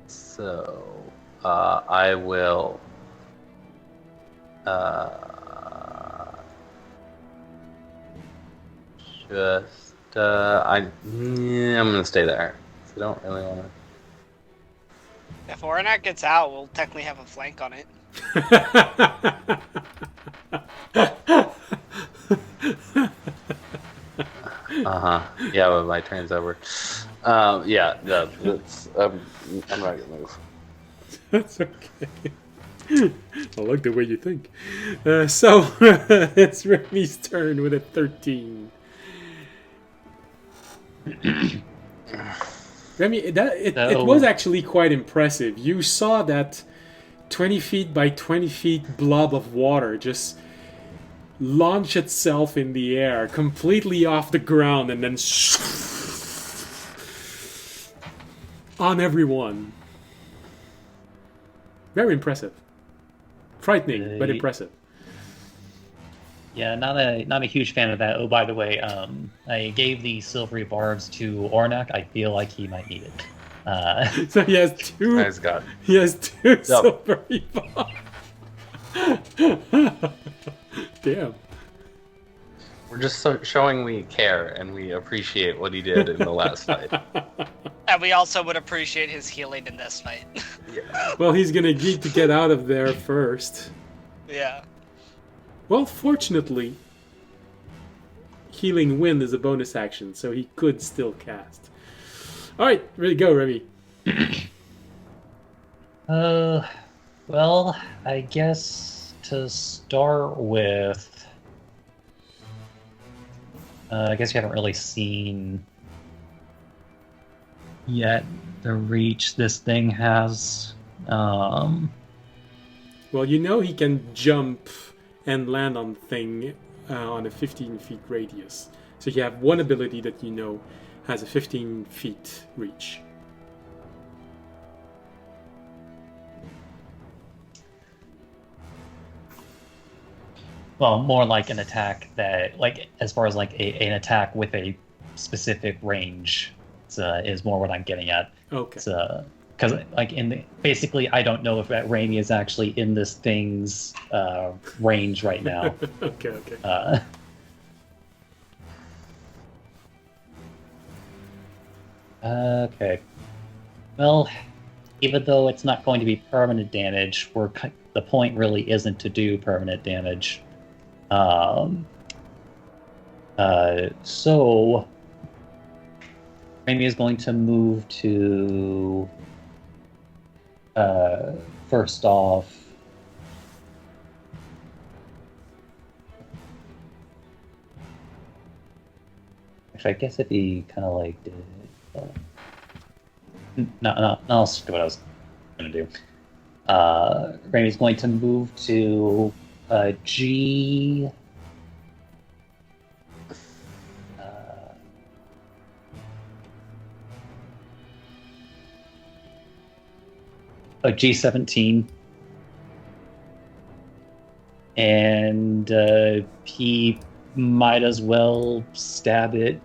So, I will I'm gonna stay there. I don't really want to. If Oranak gets out, we'll technically have a flank on it. Yeah, but my turn's over. Yeah, no, that's, I'm not gonna move. That's okay. I like the way you think. So, it's Remy's turn with a 13. Remy, it was actually quite impressive. You saw that 20 feet by 20 feet blob of water just launch itself in the air, completely off the ground, and then on everyone. Very impressive. Frightening, but impressive. Yeah, not a huge fan of that. Oh, by the way, I gave the silvery barbs to Ornak. I feel like he might need it. So he has two. Nice God. He has two silvery barbs. Damn. We're just showing we care and we appreciate what he did in the last fight. And we also would appreciate his healing in this fight. Yeah. Well, he's gonna need to get out of there first. Yeah. Well, fortunately, Healing Wind is a bonus action, so he could still cast. Alright, ready to go, Remy. Well, I guess to start with, I guess you haven't really seen yet the reach this thing has. Well, you know he can jump and land on thing on a 15 feet radius. So you have one ability that you know has a 15 feet reach. Well, more like an attack that, like, as far as like an attack with a specific range, is more what I'm getting at. Okay. Because like basically, I don't know if that Raimi is actually in this thing's range right now. Okay. Okay. Well, even though it's not going to be permanent damage, the point really isn't to do permanent damage. So Raimi is going to move to first off. Actually, I guess if he kind of like did. No, I'll skip what I was going to do. Raimi's going to move to G. G17, and he might as well stab it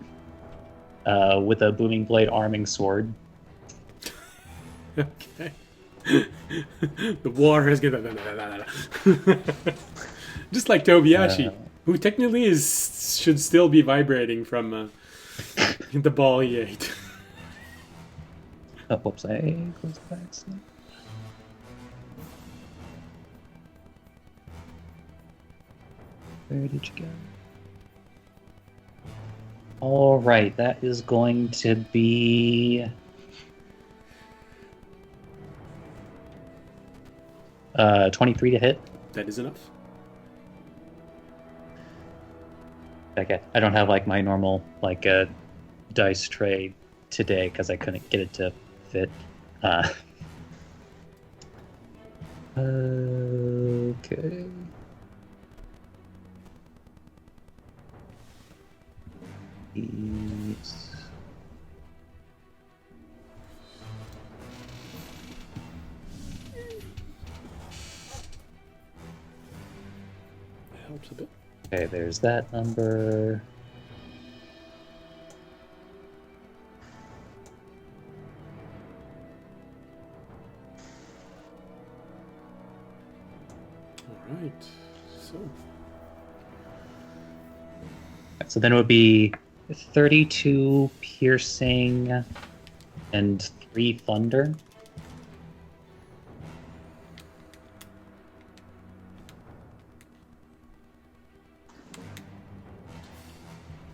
with a booming blade arming sword. Okay. The war has given. Just like Tobiyashi, who technically should still be vibrating from the ball he ate. Whoops, I closed the back. Where did you go? All right, that is going to be 23 to hit. That is enough. Okay, I don't have like my normal like dice tray today because I couldn't get it to fit. Okay. That helps a bit. Okay, there's that number. All right. So then it would be 32 piercing and 3 thunder.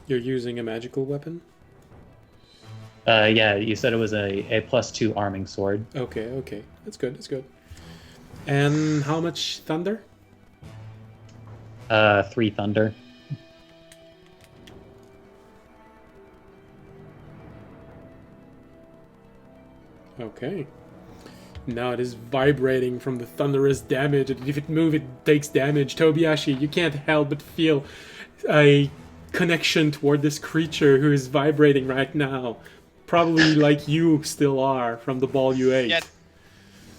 You're using a magical weapon? Yeah, you said it was a +2 arming sword. Okay. That's good. And how much thunder? 3 thunder. Okay. Now it is vibrating from the thunderous damage, and if it moves, it takes damage. Tobiyashi, you can't help but feel a connection toward this creature who is vibrating right now. Probably like you still are from the ball you ate. Yeah.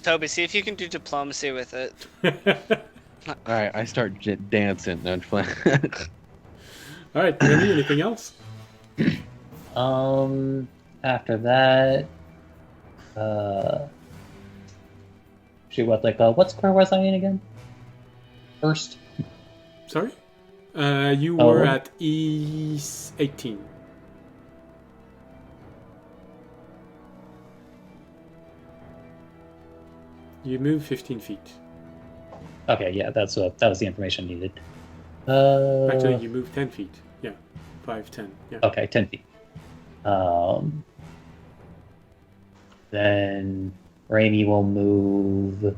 Toby, see if you can do diplomacy with it. All right, I start dancing. No, I'm playing. All right, Remy, anything else? After that, shoot, what square was I in again? First. Sorry? You were at E18. You move 15 feet. Okay, yeah, that was the information needed. Actually, you move 10 feet. Yeah, 5, 10. Yeah. Okay, 10 feet. Then Raimi will move.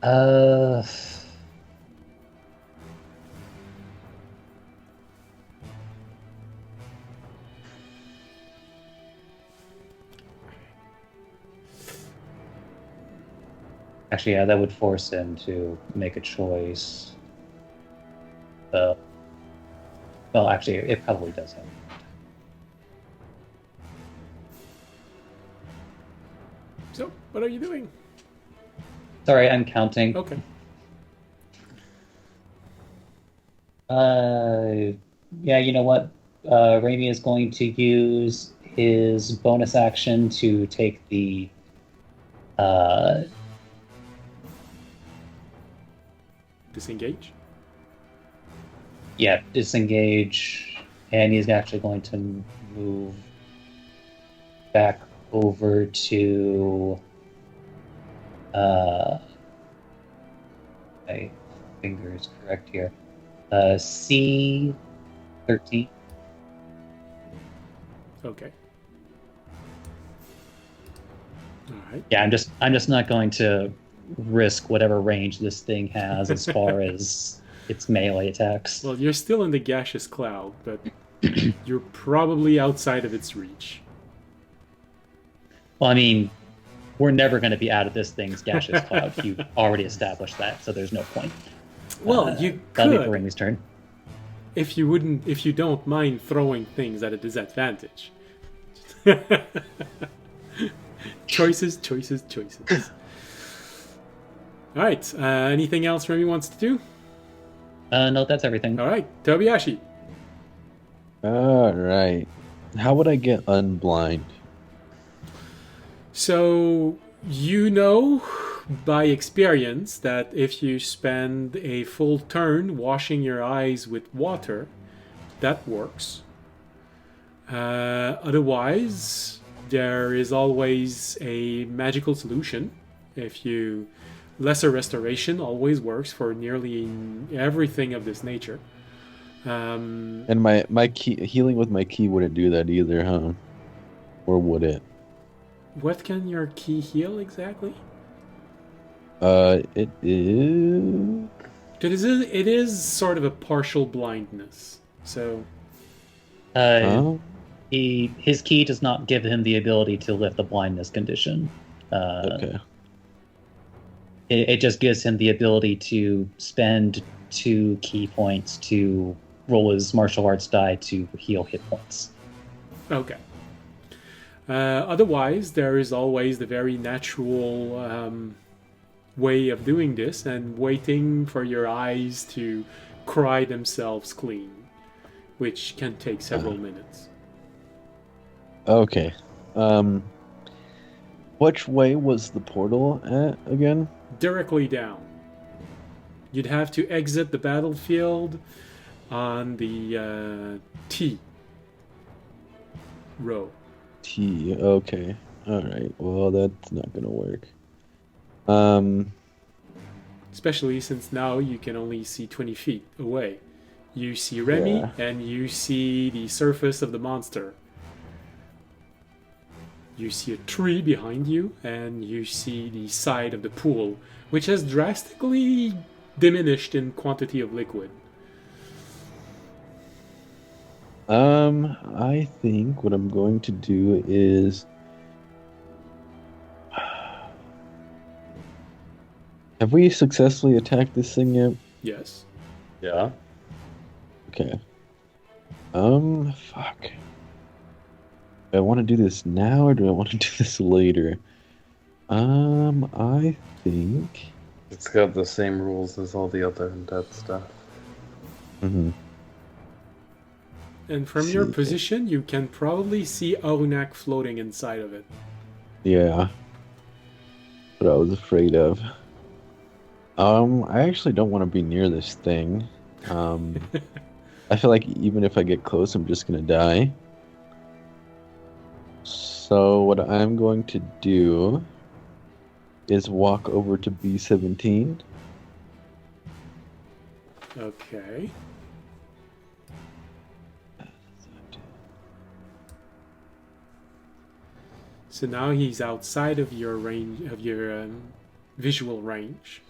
Uh, Actually, yeah, that would force him to make a choice. Well, actually, it probably does have. So, what are you doing? Sorry, I'm counting. Okay. Yeah, you know what? Raimi is going to use his bonus action to take the uh, Disengage. disengage, and he's actually going to move back over to my finger is correct here. C13. Okay. All right. Yeah, I'm just not going to risk whatever range this thing has as far as its melee attacks. Well, you're still in the gaseous cloud, but you're probably outside of its reach. Well, I mean, we're never going to be out of this thing's gaseous cloud. You've already established that, so there's no point. Well, you That'll be could, Raimi's turn. if you don't mind throwing things at a disadvantage. Choices. All right. Anything else Remy wants to do? No, that's everything. All right, Tobiyashi. All right. How would I get unblind? So you know by experience that if you spend a full turn washing your eyes with water, that works. Otherwise, there is always a magical solution. Lesser restoration always works for nearly everything of this nature. And my key healing with my key wouldn't do that either, huh? Or would it? What can your key heal exactly? It is. It is sort of a partial blindness. So Oh, His key does not give him the ability to lift the blindness condition. okay. It just gives him the ability to spend 2 key points to roll his martial arts die to heal hit points. okay. Otherwise, there is always the very natural way of doing this and waiting for your eyes to cry themselves clean, which can take several minutes. Okay. Which way was the portal at again? Directly down. You'd have to exit the battlefield on the T row. T. Okay. All right. Well, that's not gonna work. Especially since now you can only see 20 feet away. You see Remy, Yeah. and you see the surface of the monster. You see a tree behind you, and you see the side of the pool, which has drastically diminished in quantity of liquid. I think what I'm going to do is. Have we successfully attacked this thing yet? Yes. Yeah. Okay. Fuck. Do I want to do this now or do I want to do this later? I think. It's got the same rules as all the other undead stuff. Mm-hmm. And from your position, you can probably see Arunak floating inside of it. Yeah. What I was afraid of. I actually don't want to be near this thing. I feel like even if I get close, I'm just gonna die. So what I'm going to do is walk over to B17. Okay. So now he's outside of your visual range.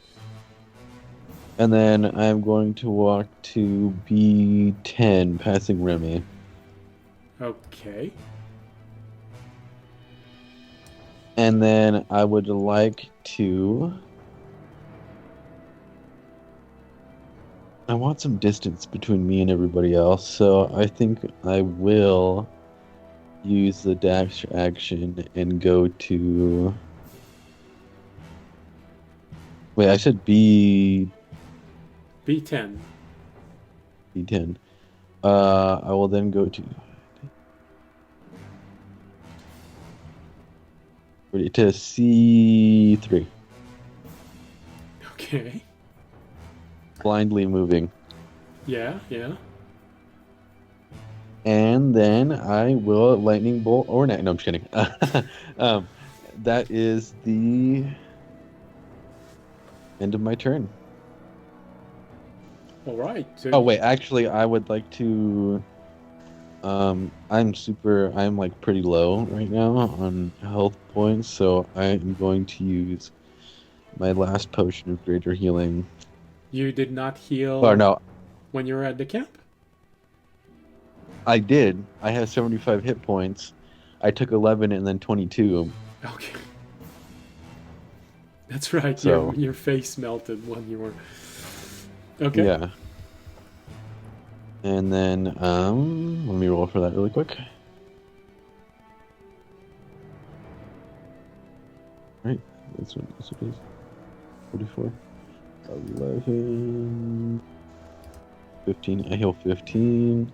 And then I'm going to walk to B10, passing Remy. Okay. And then I would like to... I want some distance between me and everybody else, so I think I will use the dash action and go to... Wait, I said B10. B10. I will then go to C3. Okay. Blindly moving. Yeah. And then I will lightning bolt or not. No, I'm just kidding. That is the end of my turn. All right. So Oh wait, actually, I would like to. I'm like pretty low right now on health points, so I am going to use my last potion of greater healing. You did not heal Or no, when you were at the camp? I did. I have 75 hit points. I took 11 and then 22. Okay. That's right. So- Your face melted when you were. Okay. Yeah. And then, let me roll for that really quick. Right, that's what it is. 44. 11. 15. I heal 15.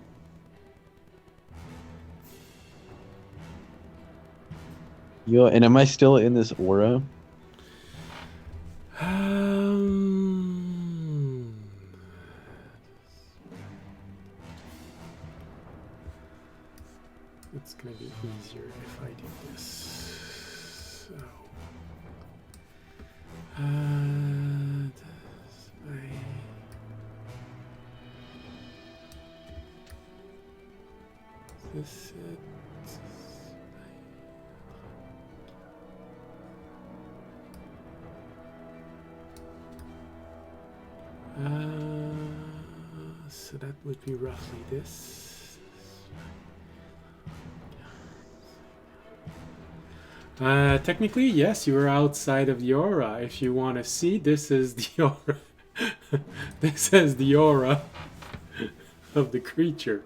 Yo, and am I still in this aura? It's gonna be easier if I do this. So, that's this it? So that would be roughly this. Technically, yes, you are outside of the aura. If you want to see, this is the aura. This is the aura of the creature.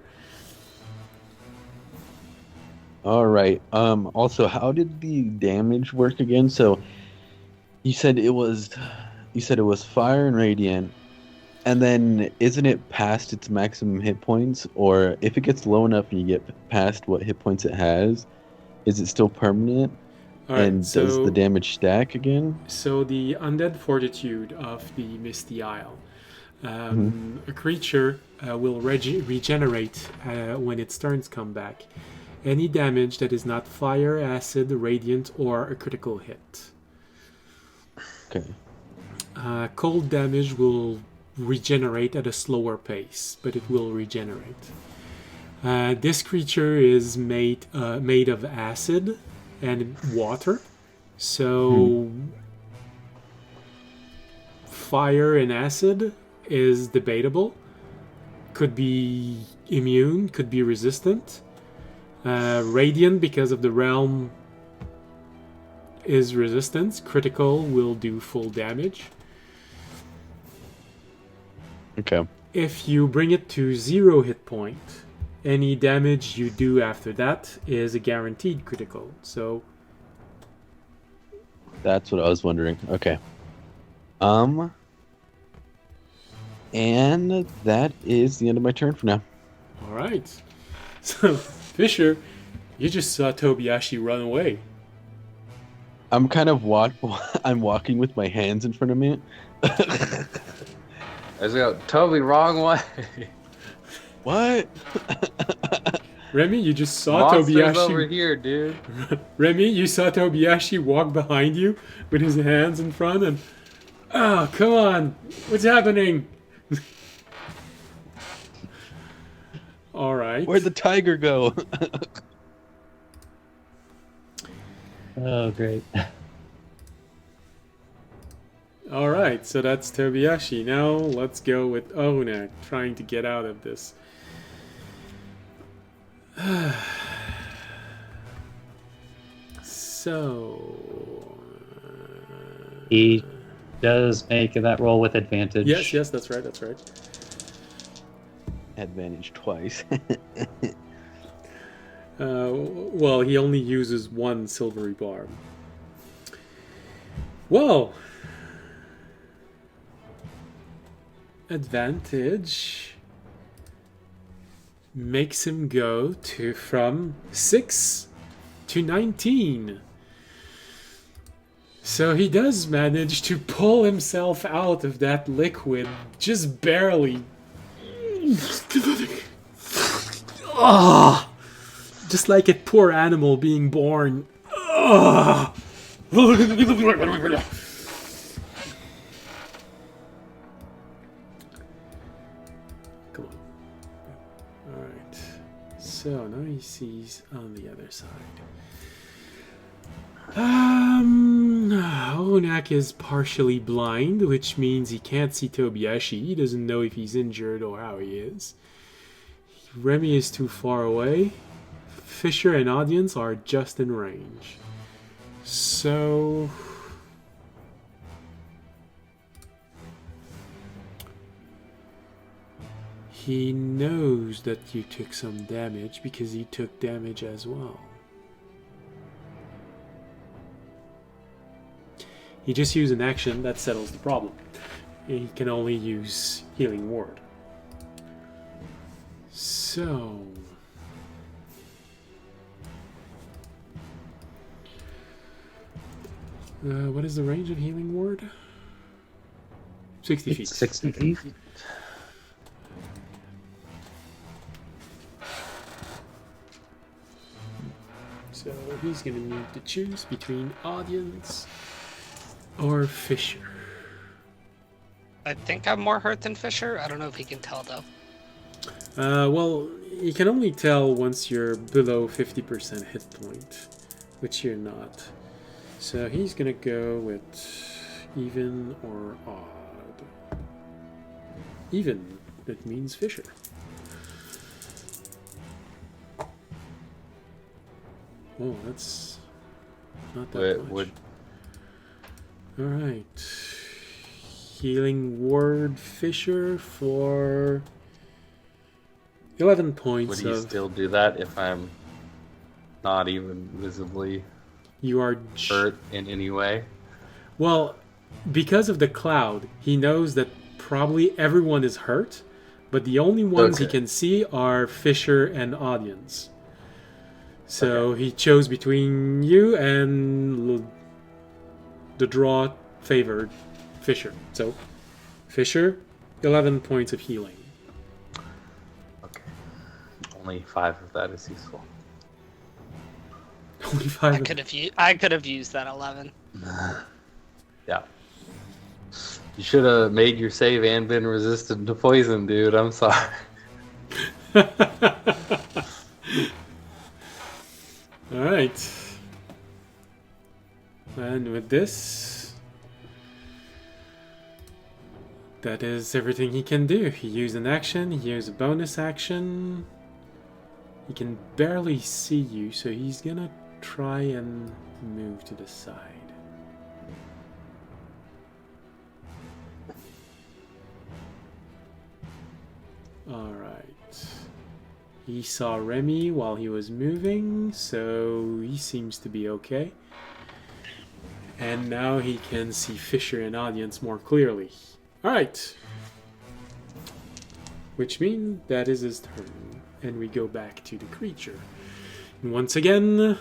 All right. Also, how did the damage work again? So, you said it was fire and radiant, and then isn't it past its maximum hit points? Or if it gets low enough and you get past what hit points it has, is it still permanent? All right, And does the damage stack again? So the undead fortitude of the Misty Isle. A creature will regenerate when its turns come back. Any damage that is not fire, acid, radiant, or a critical hit. Okay. Cold damage will regenerate at a slower pace, but it will regenerate. This creature is made of acid and water, so fire and acid is debatable. Could be immune, could be resistant. Radiant, because of the realm, is resistance. Critical will do full damage. Okay. If you bring it to 0 hit point, any damage you do after that is a guaranteed critical. So That's what I was wondering. Okay. And that is the end of my turn for now. all right. So Fisher, you just saw Tobiyashi run away. I'm kind of I'm walking with my hands in front of me. I just go, Toby, wrong way. What? Remy, you just saw Monsters over Tobiyashi. here, dude. Remy, you saw Tobiyashi walk behind you with his hands in front, and oh, come on, what's happening? All right. Where'd the tiger go? Oh, great. All right, so that's Tobiyashi. Now let's go with Onak, trying to get out of this. So. He does make that roll with advantage. Yes, that's right, that's right. Advantage twice. Well, he only uses one silvery barb. Well, advantage makes him go from 6 to 19. So he does manage to pull himself out of that liquid, just barely. Ah! Just like a poor animal being born. Ah! Come on. Alright. So now he sees on the other side. Onak is partially blind, which means he can't see Tobiyashi. He doesn't know if he's injured or how he is. Remy is too far away. Fisher and audience are just in range. So... he knows that you took some damage because he took damage as well. He just used an action that settles the problem. He can only use Healing Word. So... what is the range of Healing Word? 60 feet. 60 feet. So he's going to need to choose between audience or Fisher. I think I'm more hurt than Fisher. I don't know if he can tell though. Well, you can only tell once you're below 50% hit point, which you're not. So he's gonna go with even or odd. Even, that means Fisher. Oh, that's not that much. Alright. Healing Word Fisher for 11 points. Would he still do that if I'm not even visibly you are hurt in any way? Well, because of the cloud, he knows that probably everyone is hurt, but the only ones he can see are Fisher and audience. So he chose between you and the draw favored Fisher. So Fisher, 11 points of healing. Okay. Only 5 of that is useful. Only 5. I could have used that 11. Yeah. You should have made your save and been resistant to poison, dude. I'm sorry. Alright. And with this, that is everything he can do. He used an action, he used a bonus action. He can barely see you, so he's gonna try and move to the side. Alright. He saw Remy while he was moving, so he seems to be okay. And now he can see Fisher and audience more clearly. Alright. Which means that is his turn. And we go back to the creature. And once again,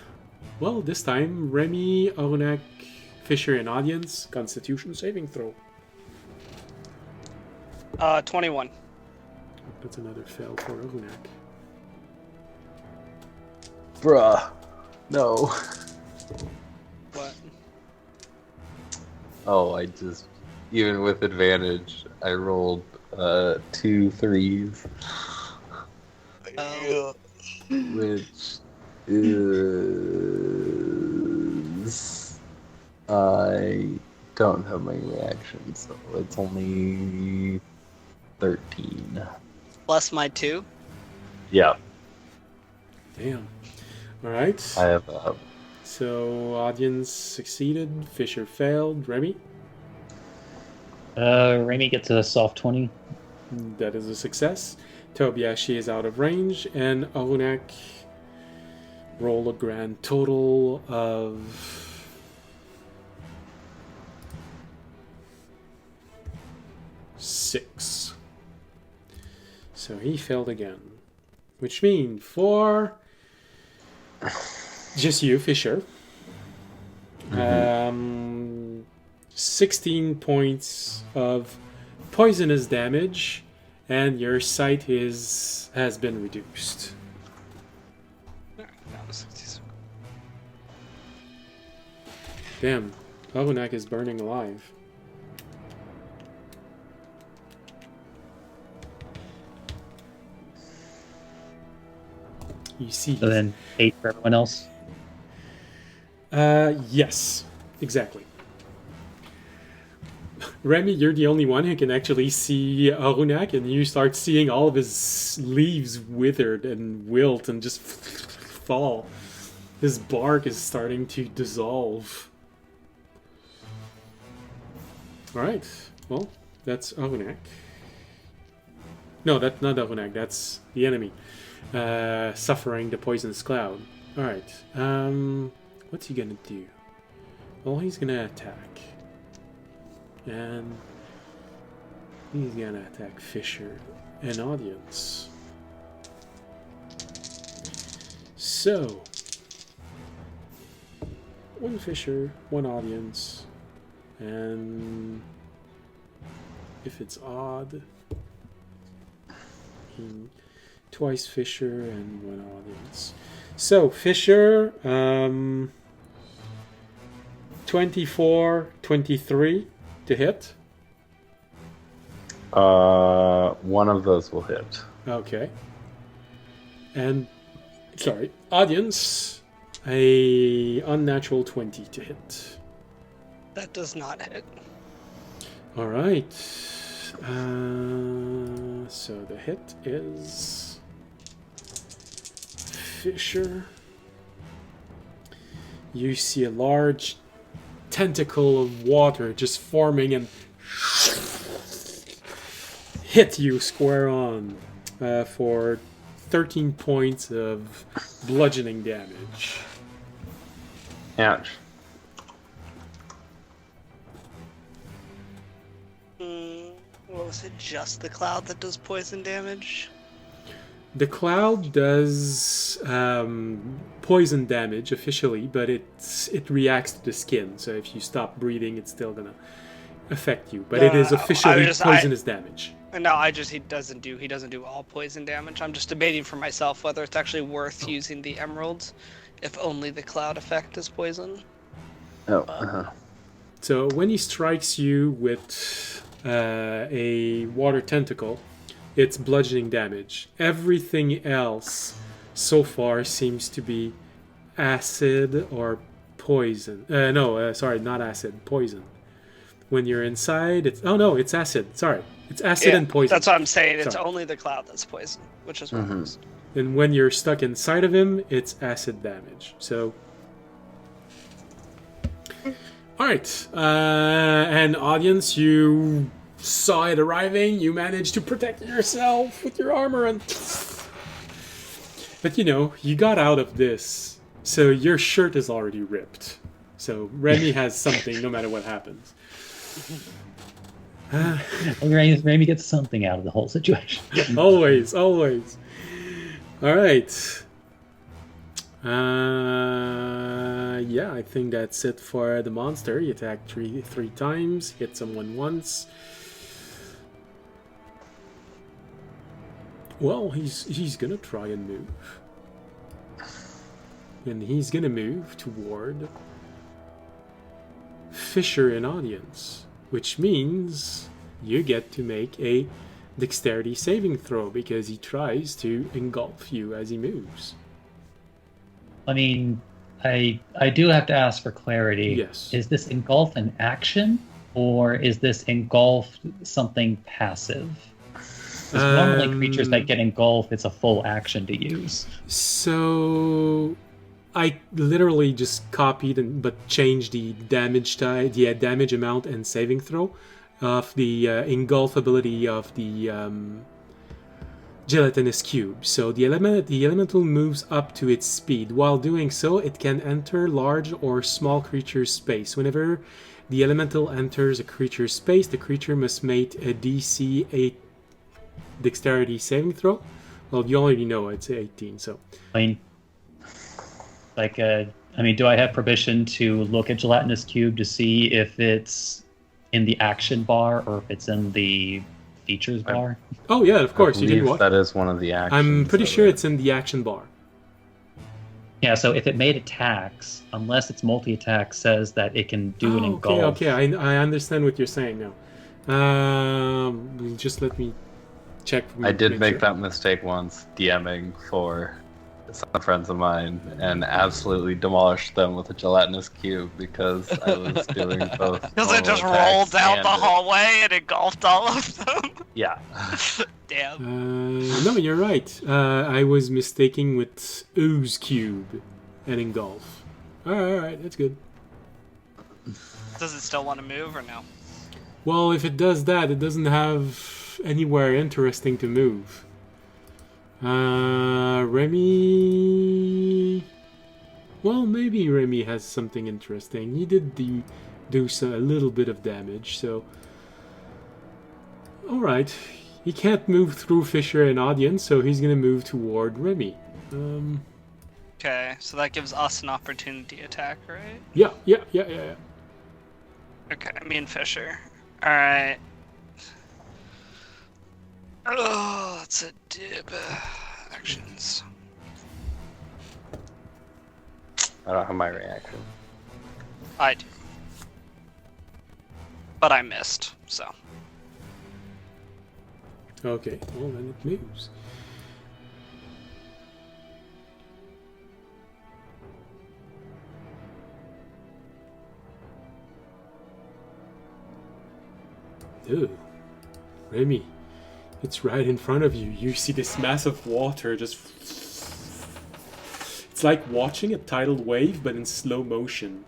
well, this time, Remy, Onak, Fisher, and audience, Constitution saving throw. 21. That's another fail for Onak. Bruh. No. What? Oh, I just... Even with advantage, I rolled 2 3s. Oh. Which is don't have my reactions, so it's only 13. Plus my 2. Yeah, Damn. All right. I have So audience succeeded. Fisher failed. Remy, Remy gets a soft 20. that is a success. Tobiashi is out of range, and Arunak roll a grand total of 6. So he failed again, which means for just you, Fisher, 16 points of poisonous damage, and your sight has been reduced. Damn, Arunak is burning alive. You see. So then 8 for everyone else. Yes, exactly. Remy, you're the only one who can actually see Arunak, and you start seeing all of his leaves withered and wilt and just fall. His bark is starting to dissolve. Alright, well, that's Arunak. No, that's not Arunak, that's the enemy. Suffering the poisonous cloud. Alright, what's he gonna do? Well, he's gonna attack. And he's gonna attack Fisher and audience. So, one Fisher, one audience, and if it's odd, twice Fisher and one audience. So, Fisher, 24, 23 to hit. one of those will hit. Okay. And, sorry, audience, a unnatural 20 to hit. That does not hit. All right. So the hit is Fisher. You see a large tentacle of water just forming and hit you square on for 13 points of bludgeoning damage. Ouch. What was it? Just the cloud that does poison damage? The cloud does poison damage officially, but it reacts to the skin. So if you stop breathing, it's still gonna affect you. But it is officially poisonous damage. No, he doesn't do all poison damage. I'm just debating for myself whether it's actually worth using the emeralds, if only the cloud effect is poison. Oh. So when he strikes you with a water tentacle, it's bludgeoning damage. Everything else so far seems to be acid or poison. Sorry, not acid, poison. When you're inside, it's acid. Sorry, it's acid and poison. That's what I'm saying. It's Sorry. only the cloud that's poison, which is what it is. And when you're stuck inside of him, it's acid damage. So, all right. And audience, you saw it arriving. You managed to protect yourself with your armor, but you got out of this. So your shirt is already ripped. So Remy has something, no matter what happens. Remy gets something out of the whole situation. Always. All right. Yeah, I think that's it for the monster. He attacked three times, hit someone once. Well, he's gonna try and move. And he's gonna move toward Fisher in audience, which means you get to make a dexterity saving throw because he tries to engulf you as he moves. I mean, I do have to ask for clarity. Yes. Is this engulf an action, or is this engulf something passive? Because normally creatures that get engulfed, it's a full action to use. So I literally just copied but changed the damage the damage amount and saving throw of the engulf ability of the gelatinous cube. So the elemental moves up to its speed. While doing so, it can enter large or small creature's space. Whenever the elemental enters a creature's space, the creature must make a DC 8 dexterity saving throw. Well, you already know it's 18, so. I mean, do I have permission to look at gelatinous cube to see if it's in the action bar or if it's in the features bar? Oh yeah, of course. I You didn't believe watch. that is one of the actions. I'm pretty of sure it. it's in the action bar. Yeah, so if it made attacks, unless its multi-attack says that it can do an engulf. Okay. I understand what you're saying now. Just let me check. I did make sure. that mistake once, DMing for some friends of mine, and absolutely demolished them with a gelatinous cube because I was doing both. Because it just normal rolled attacks down and the it- hallway and engulfed all of them. Yeah. Damn. No, you're right. I was mistaking with ooze cube and engulf. All right, that's good. Does it still want to move or no? Well, if it does that, it doesn't have anywhere interesting to move. Remy. Well, maybe Remy has something interesting. He did do a little bit of damage, so. Alright. He can't move through Fisher and Audience, so he's gonna move toward Remy. Okay, so that gives us an opportunity attack, right? Yeah. Okay, me and Fisher. Alright. Oh, that's a dib. Actions. I don't have my reaction. I do. But I missed, so. Okay, well then it moves. Ew. Remy, it's right in front of you. You see this massive water just... It's like watching a tidal wave, but in slow motion.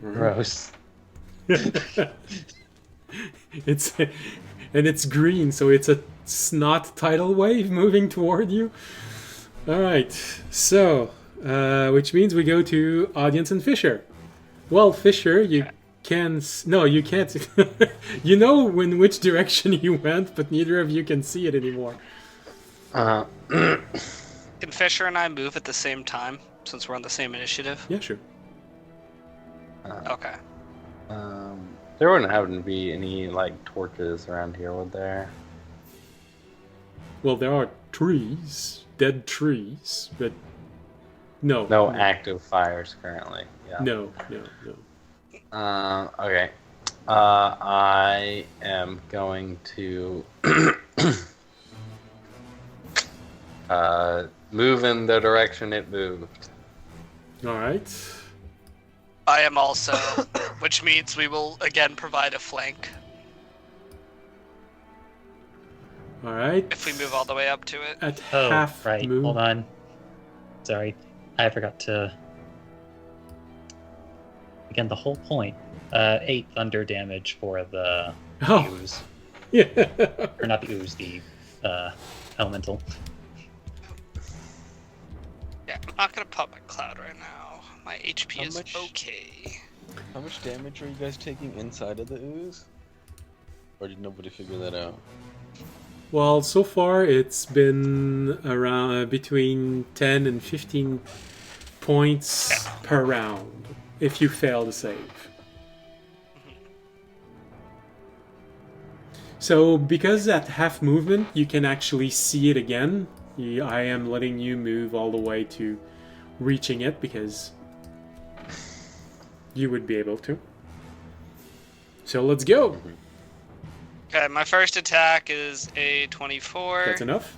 Gross. It's green, so it's a snot tidal wave moving toward you. All right, so which means we go to Audience and Fisher. Well, Fisher, you can no, you can't. You know in which direction you went, but neither of you can see it anymore. Can Fisher and I move at the same time, since we're on the same initiative? Yeah, sure. Okay. There wouldn't happen to be any like torches around here, would there? Well, there are trees, dead trees, but no. No active fires currently. Yeah. No. Okay. I am going to move in the direction it moved. All right. I am also, which means we will again provide a flank All right. if we move all the way up to it. At Oh, half right. move. Hold on. Sorry. I forgot to... Again, the whole point. 8 thunder damage for the Oh, ooze. yeah. Or not the ooze, the elemental. Yeah, I'm not gonna pop my cloud right now. My HP How is much- okay. How much damage are you guys taking inside of the ooze? Or did nobody figure that out? Well, so far it's been around between 10 and 15 points per round if you fail to save. So because at half movement you can actually see it again, I am letting you move all the way to reaching it because you would be able to. So let's go. Okay, my first attack is a 24. That's enough.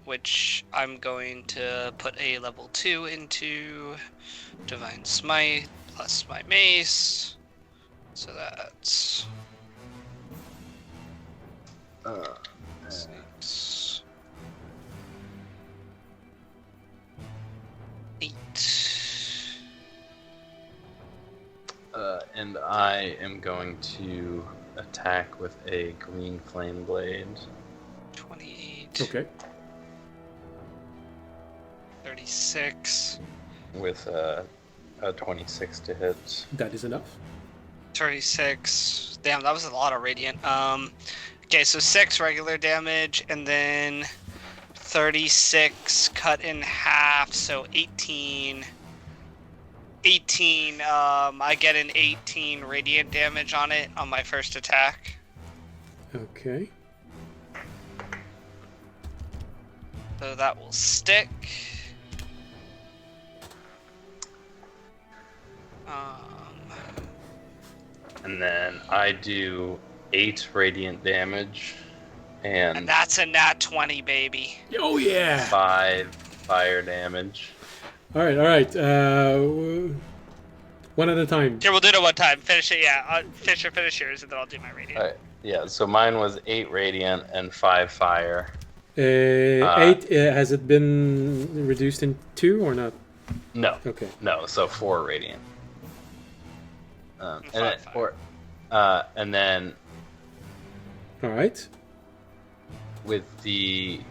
which I'm going to put a level 2 into Divine Smite plus my mace. So that's 6, 8. And I am going to attack with a green flame blade. 28. Okay. 36. With a 26 to hit. That is enough. 36. Damn, that was a lot of radiant. Okay, so 6 regular damage, and then 36 cut in half, so 18. 18, I get an 18 radiant damage on it on my first attack. Okay. So that will stick. And then I do 8 radiant damage And that's a nat 20, baby. Oh yeah! 5 fire damage. All right. One at a time. Here, we'll do it one time. Finish it, yeah. Finish yours, and then I'll do my radiant. Alright, yeah, so mine was 8 radiant and 5 fire. 8. Has it been reduced in 2 or not? No. Okay. No, so 4 radiant. And And, five then, and then All right. with the,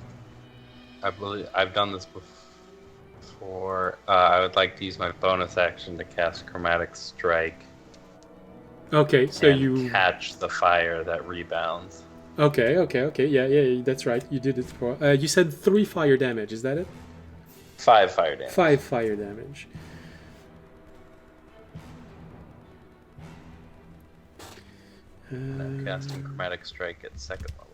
I believe I've done this before. I would like to use my bonus action to cast Chromatic Strike. Okay. So and you. catch the fire that rebounds. Okay. Yeah. That's right. You did it for. You said 3 fire damage. Is that it? 5 fire damage. 5 fire damage. I'm casting Chromatic Strike at 2nd level.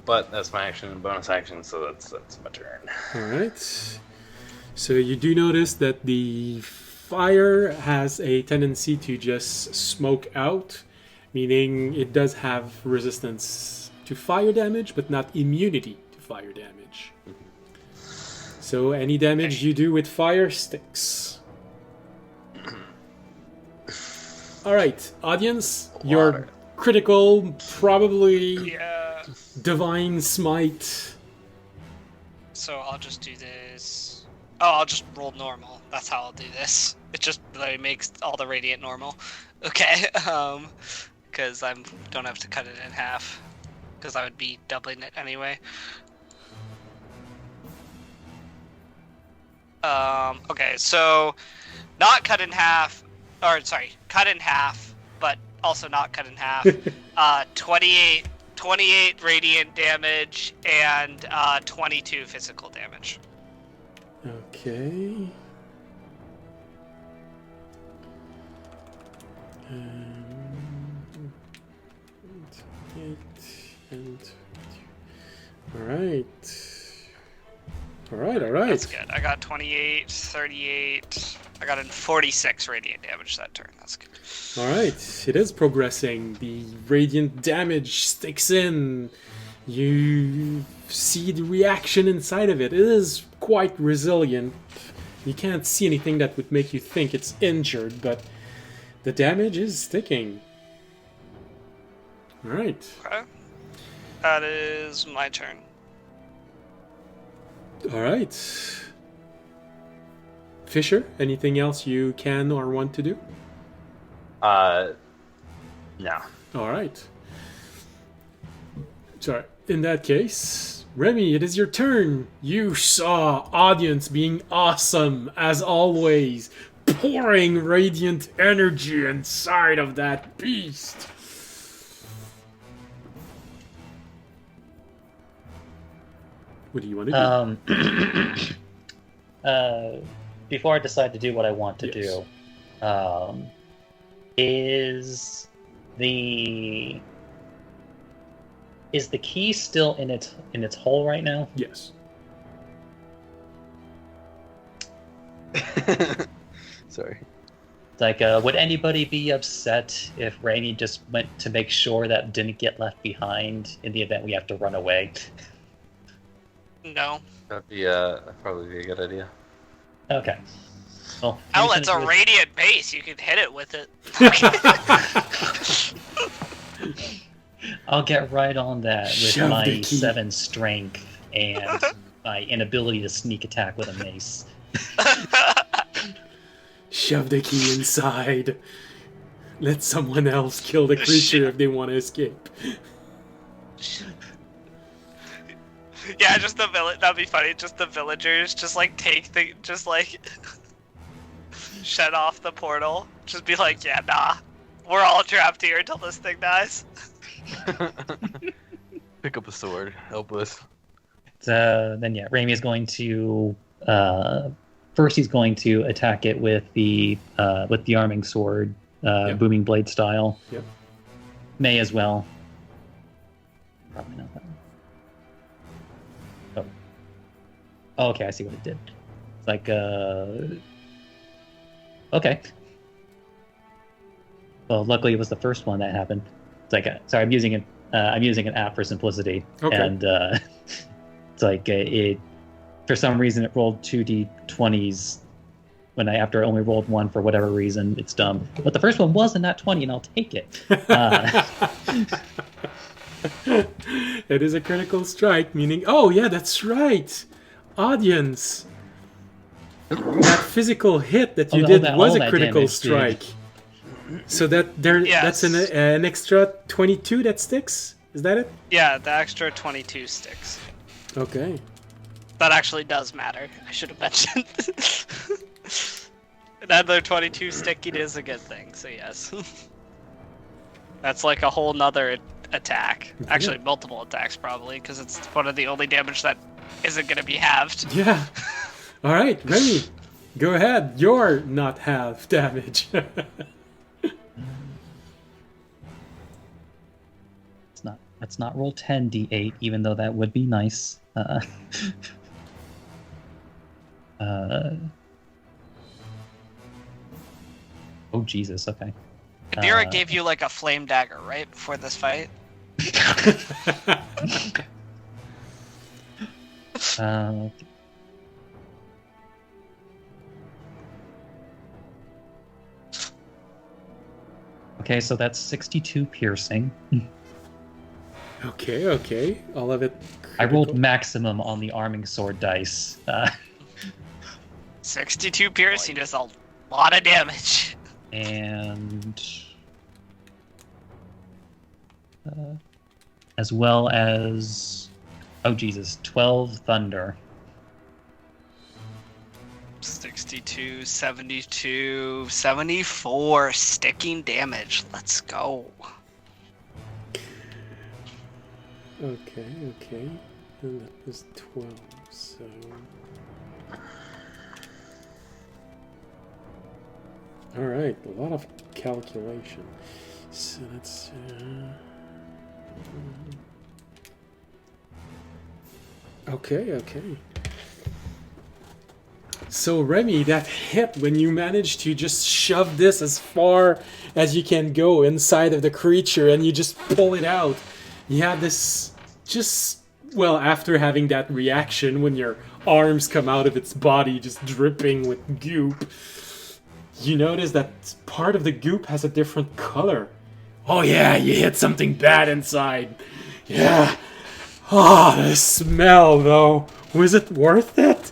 But that's my action and bonus action, so that's my turn. All right. So you do notice that the fire has a tendency to just smoke out, meaning it does have resistance to fire damage, but not immunity to fire damage. So any damage you do with fire sticks. All right, audience, your Water. critical, probably Yeah. divine smite. So I'll just do this. Oh, I'll just roll normal. That's how I'll do this. It just like, makes all the radiant normal. Okay. Because I don't have to cut it in half. Because I would be doubling it anyway. Okay, so not cut in half. Or sorry, cut in half, but also not cut in half. 28 radiant damage and 22 physical damage. Okay. All right. That's good. I got 28, 38. I got a 46 radiant damage that turn. That's good. All right. It is progressing. The radiant damage sticks in. You see the reaction inside of it. It is quite resilient. You can't see anything that would make you think it's injured, but the damage is sticking. All right. Okay. That is my turn. All right. Fisher, anything else you can or want to do? No. All right. Sorry. In that case, Remy, it is your turn. You saw audience being awesome as always, pouring radiant energy inside of that beast. What do you want to do? Before I decide to do what I want to Yes. do, is the key still in its hole right now? Yes. Sorry. Like, would anybody be upset if Rainey just went to make sure that didn't get left behind in the event we have to run away? No. That'd probably be a good idea. Okay. Well, Oh, here's it's a gonna do it. radiant base. You can hit it with it. I'll get right on that with Shove the my key. 7 strength and my inability to sneak attack with a mace. Shove the key inside. Let someone else kill the creature if they want to escape. Yeah, just the village. That'd be funny. Just the villagers, just like shut off the portal. Just be like, yeah, nah, we're all trapped here until this thing dies. Pick up a sword. Help us. Then yeah, Raimi is going to first he's going to attack it with the arming sword, Yep. booming blade style. Yep. May as well. Probably not that one. Oh, okay, I see what it did. It's like okay. Well, luckily it was the first one that happened. It's like sorry, I'm using it. I'm using an app for simplicity, Okay. and it's like it. For some reason, it rolled 2d20s when after I only rolled one for whatever reason. It's dumb, but the first one was a nat 20, and I'll take it. It is a critical strike, meaning, oh yeah, that's right. Audience. That physical hit that you Oh, did that- was all a that critical damage did. strike. So that's an extra 22 that sticks? Is that it? Yeah, the extra 22 sticks. Okay. That actually does matter. I should have mentioned. Another 22 sticking is a good thing, so yes. That's like a whole nother attack. Actually, multiple attacks probably, because it's one of the only damage that isn't going to be halved. Yeah. All right, Remy, go ahead. You're not half damage. Let's not roll 10d8, even though that would be nice. Oh Jesus! Okay. Kadira gave you like a flame dagger, right, before this fight? Uh, okay, so that's 62 piercing. Okay. All of it. I rolled critical. maximum on the arming sword dice. 62 piercing is a lot of damage. And as well as 12 thunder. 62, 72, 74 sticking damage. Let's go. Okay. And that was 12, so... Alright, a lot of calculation. So that's... Okay. So Remy, that hit when you managed to just shove this as far as you can go inside of the creature and you just pull it out. You had this well, after having that reaction when your arms come out of its body just dripping with goop, you notice that part of the goop has a different color. Oh yeah, you hit something bad inside. Yeah. Ah, the smell though. Was it worth it?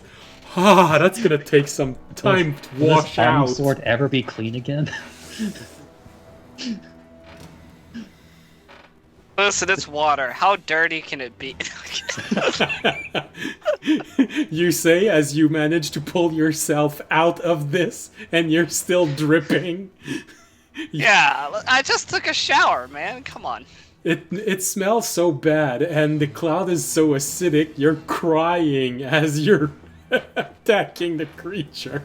Ah, that's gonna take some time to Will wash this arming out. sword ever be clean again? Listen, it's water. How dirty can it be? You say as you manage to pull yourself out of this and you're still dripping. Yeah, I just took a shower, man. Come on. It smells so bad and the cloud is so acidic you're crying as you're attacking the creature.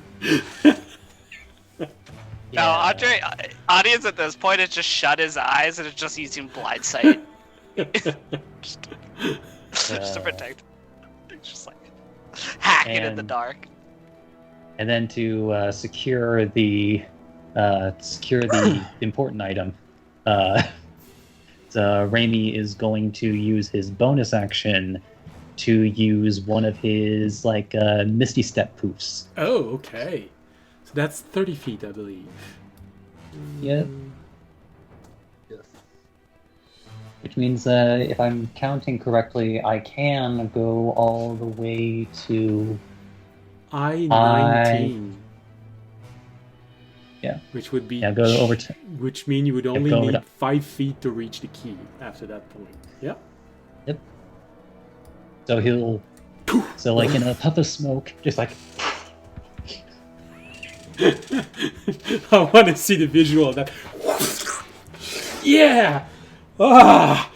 No, Andre, audience at this point has just shut his eyes and is just using blind sight. just to protect. Just like hacking in the And- dark. And then to secure the important item, Raimi is going to use his bonus action to use one of his Misty Step poofs. Oh, okay. So that's 30 feet, I believe. Yeah. Yes. Which means, if I'm counting correctly, I can go all the way to I-19. Yeah. Which would be... Yeah, go over to... Which mean you would only go over need to- 5 feet to reach the key after that point. Yeah. Yep. So he'll... So, like, in a puff of smoke, just like... I want to see the visual of that. Yeah! Ah!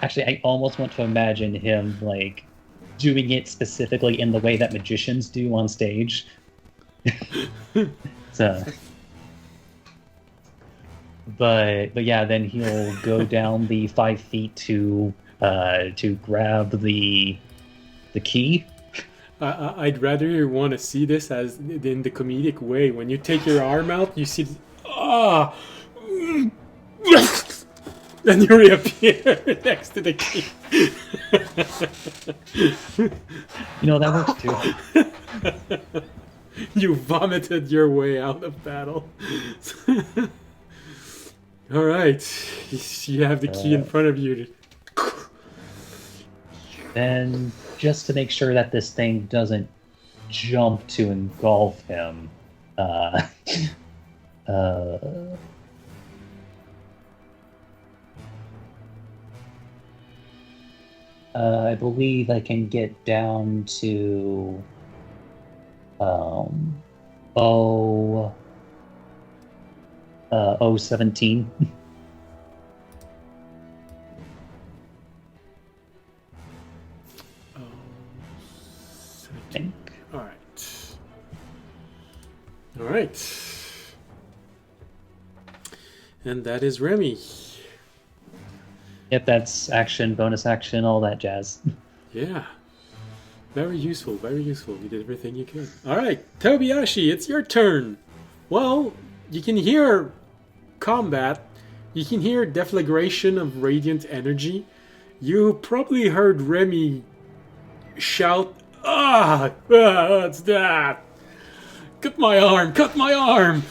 Actually, I almost want to imagine him, like, doing it specifically in the way that magicians do on stage. So... But yeah, then he'll go down the 5 feet to grab the key. I'd rather want to see this as in the comedic way. When you take your arm out, you see, then you reappear next to the key. That works too. You vomited your way out of battle. All right, you have the key in front of you. Then, just to make sure that this thing doesn't jump to engulf him, I believe I can get down to 017. I think. All right. And that is Remy. Yep, that's action, bonus action, all that jazz. Yeah. Very useful, very useful. You did everything you could. All right, Tobiyashi, it's your turn. Well, you can hear combat. You can hear deflagration of radiant energy. You probably heard Remy shout, what's that? Cut my arm, cut my arm!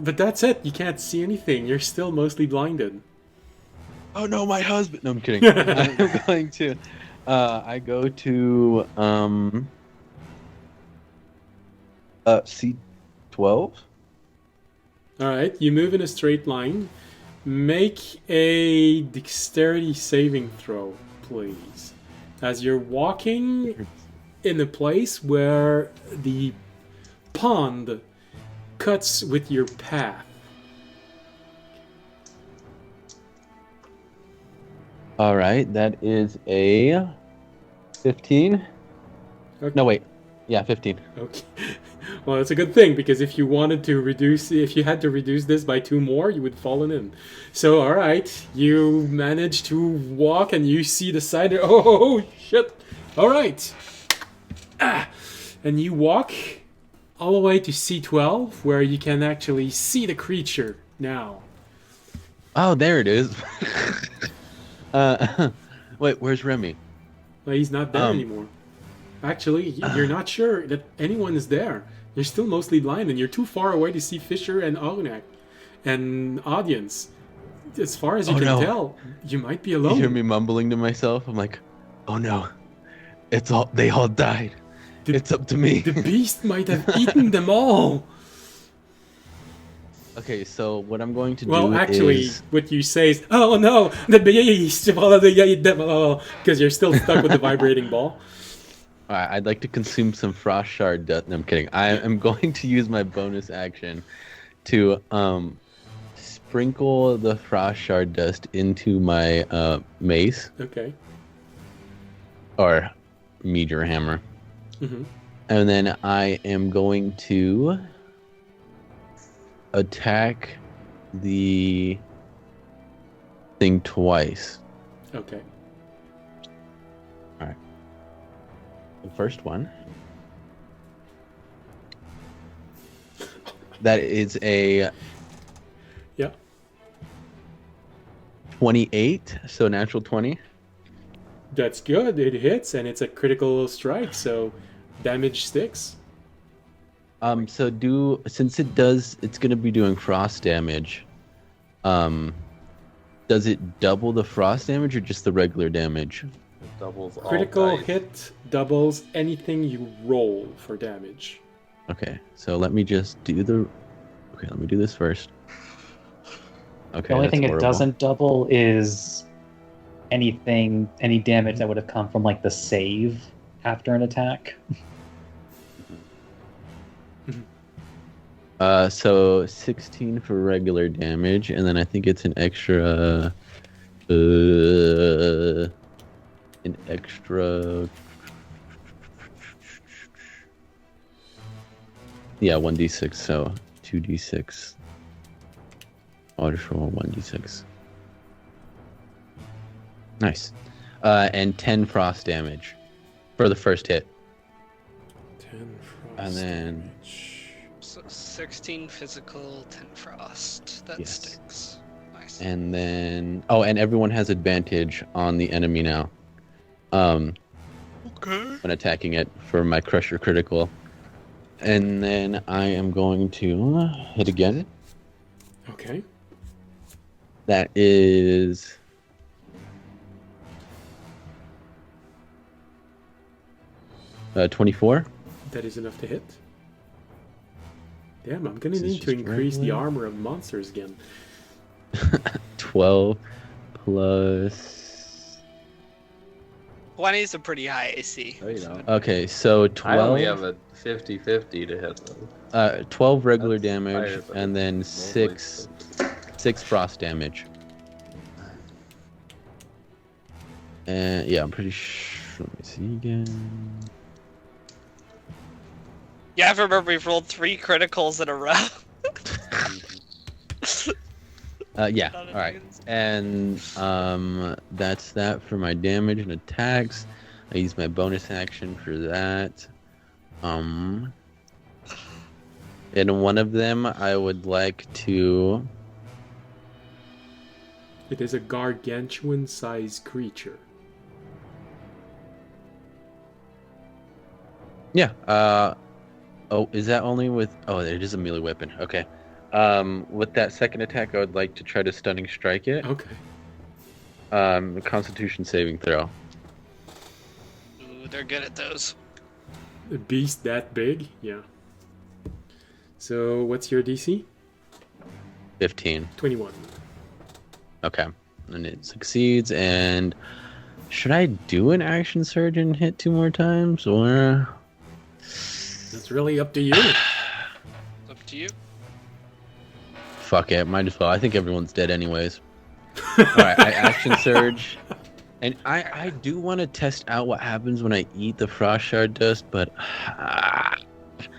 But that's it. You can't see anything. You're still mostly blinded. Oh no, my husband! No, I'm kidding. I'm going to. I go to C12. All right, you move in a straight line. Make a dexterity saving throw, please. As you're walking in a place where the pond cuts with your path. All right, that is a 15. Okay. No, wait. Yeah, 15. Okay. Well, that's a good thing, because if you had to reduce this by 2 more, you would fallen in. So, all right, you manage to walk and you see the side. Oh shit! All right, and you walk all the way to C12, where you can actually see the creature now. Oh, there it is. Wait, where's Remy? Well, he's not there anymore. Actually, you're not sure that anyone is there. You're still mostly blind, and you're too far away to see Fisher and Ognak and audience. As far as you can tell, you might be alone. You hear me mumbling to myself? I'm like, oh no, they all died. It's up to me. The beast might have eaten them all. Okay, so what I'm going to Well, do actually, is... what you say is, oh no, the beast, because you're still stuck with the vibrating ball. Alright, I'd like to consume some frost shard dust. No, I'm kidding. I am going to use my bonus action to sprinkle the frost shard dust into my mace. Okay. Or meteor hammer. Mm-hmm. And then I am going to attack the thing twice. Okay. Alright. The first one. That is a Yeah. 28, so natural 20. That's good. It hits, and it's a critical strike, so damage sticks. Since it's gonna be doing frost damage. Does it double the frost damage or just the regular damage? It doubles all Critical dice. hit doubles anything you roll for damage. Okay, so let me just do the. Okay, let me do this first. Okay, The only that's thing horrible. it doesn't double is any damage that would have come from like the save after an attack. So 16 for regular damage, and then I think it's an extra. Yeah, 1d6, so 2d6. I'll just roll 1d6. Nice. And 10 frost damage for the first hit. 10 frost And then- damage. So 16 physical, 10 frost. That Yes. sticks. Nice. And then... Oh, and everyone has advantage on the enemy now. Okay. When attacking it for my Crusher critical. And then I am going to hit again. Okay. That is... 24. That is enough to hit. Damn, I'm gonna This is need to just increase the regular. armor of monsters again. 12 plus... 20 is a pretty high AC. Oh, you know. Okay, so I only 12... have a 50-50 to hit them. 12 regular That's damage, higher than and then normal 6 frost damage. And yeah, I'm pretty sure. Let me see again. Yeah, I remember we rolled 3 criticals in a row. Yeah, Not a all right. chance. And that's that for my damage and attacks. I use my bonus action for that. In one of them, I would like to. It is a gargantuan-sized creature. Yeah. Oh, is that only with? Oh, it is a melee weapon. Okay. With that second attack, I would like to try to stunning strike it. Okay. Constitution saving throw. Ooh, they're good at those. A beast that big? Yeah. So, what's your DC? 15. 21. Okay. And it succeeds. And should I do an action surge and hit 2 more times, or? That's really up to you. Up to you. Fuck it, might as well. I think everyone's dead anyways. Alright, I action surge. And I do want to test out what happens when I eat the frost shard dust, but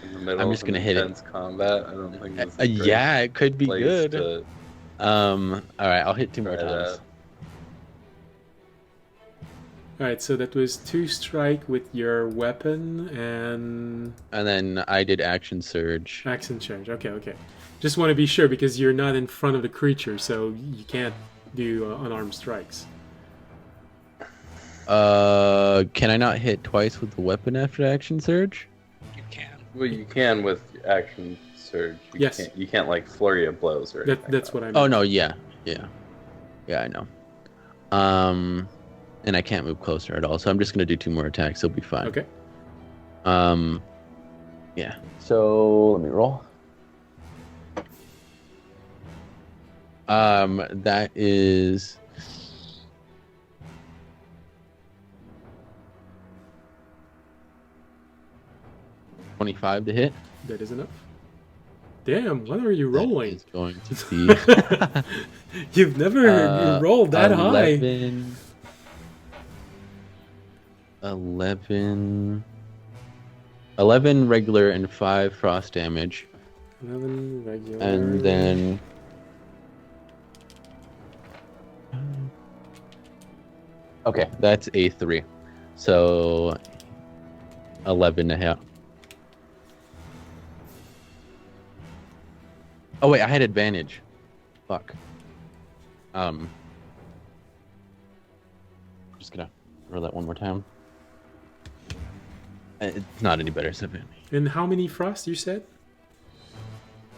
In the middle I'm just of gonna hit it. intense combat, I don't think this is a great yeah, it could be place good. to Alright, I'll hit 2 more try times. that. Alright, so that was 2 strike with your weapon and And then I did action surge. action change. Okay, okay. Just want to be sure because you're not in front of the creature, so you can't do unarmed strikes. Can I not hit twice with the weapon after action surge? You can. Well, you can with action surge. Yes. You can't like flurry of blows or anything. That's what I meant. Oh no, yeah, I know. And I can't move closer at all, so I'm just gonna do 2 more attacks. It'll be fine. Okay. Yeah. So let me roll. That is 25 to hit. That is enough. Damn, what are you rolling? That is going to be You've never rolled that high. 11 regular and 5 frost damage. 11 regular. And then okay, that's a 3. So 11 to hit. Oh wait, I had advantage. Fuck. roll that one more time. It's not any better, 7. And how many frost you said?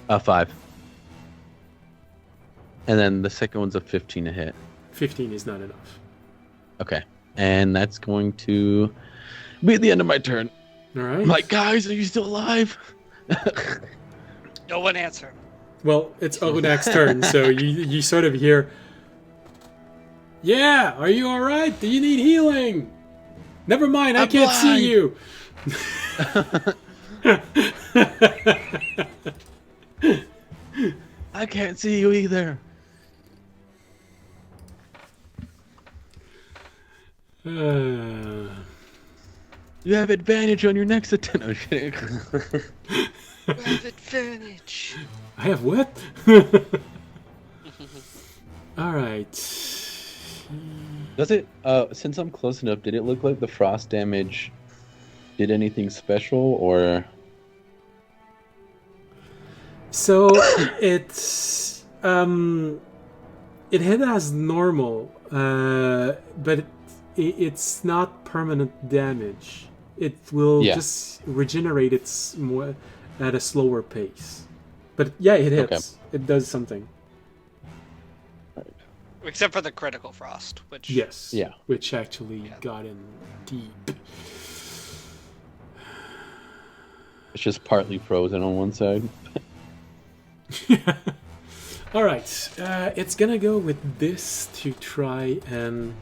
5. And then the second one's a 15 to hit. 15 is not enough. Okay. And that's going to be the end of my turn. All right. I'm like, guys, are you still alive? No one answer. Well, it's Ogunak's turn, so you sort of hear, yeah, are you all right? Do you need healing? Never mind, I I'm can't blind. see you. I can't see you either. Uh, You have advantage on your next attempt. No, just kidding. Have advantage. I have what? All right. Does it? Since I'm close enough, did it look like the frost damage did anything special, or? So it's it hit as normal, but it's not permanent damage. It will just regenerate its more at a slower pace. But yeah, it hits. Okay. It does something. Except for the critical frost, which Yes. Yeah. Which actually got in deep. It's just partly frozen on one side. All right. It's gonna go with this to try and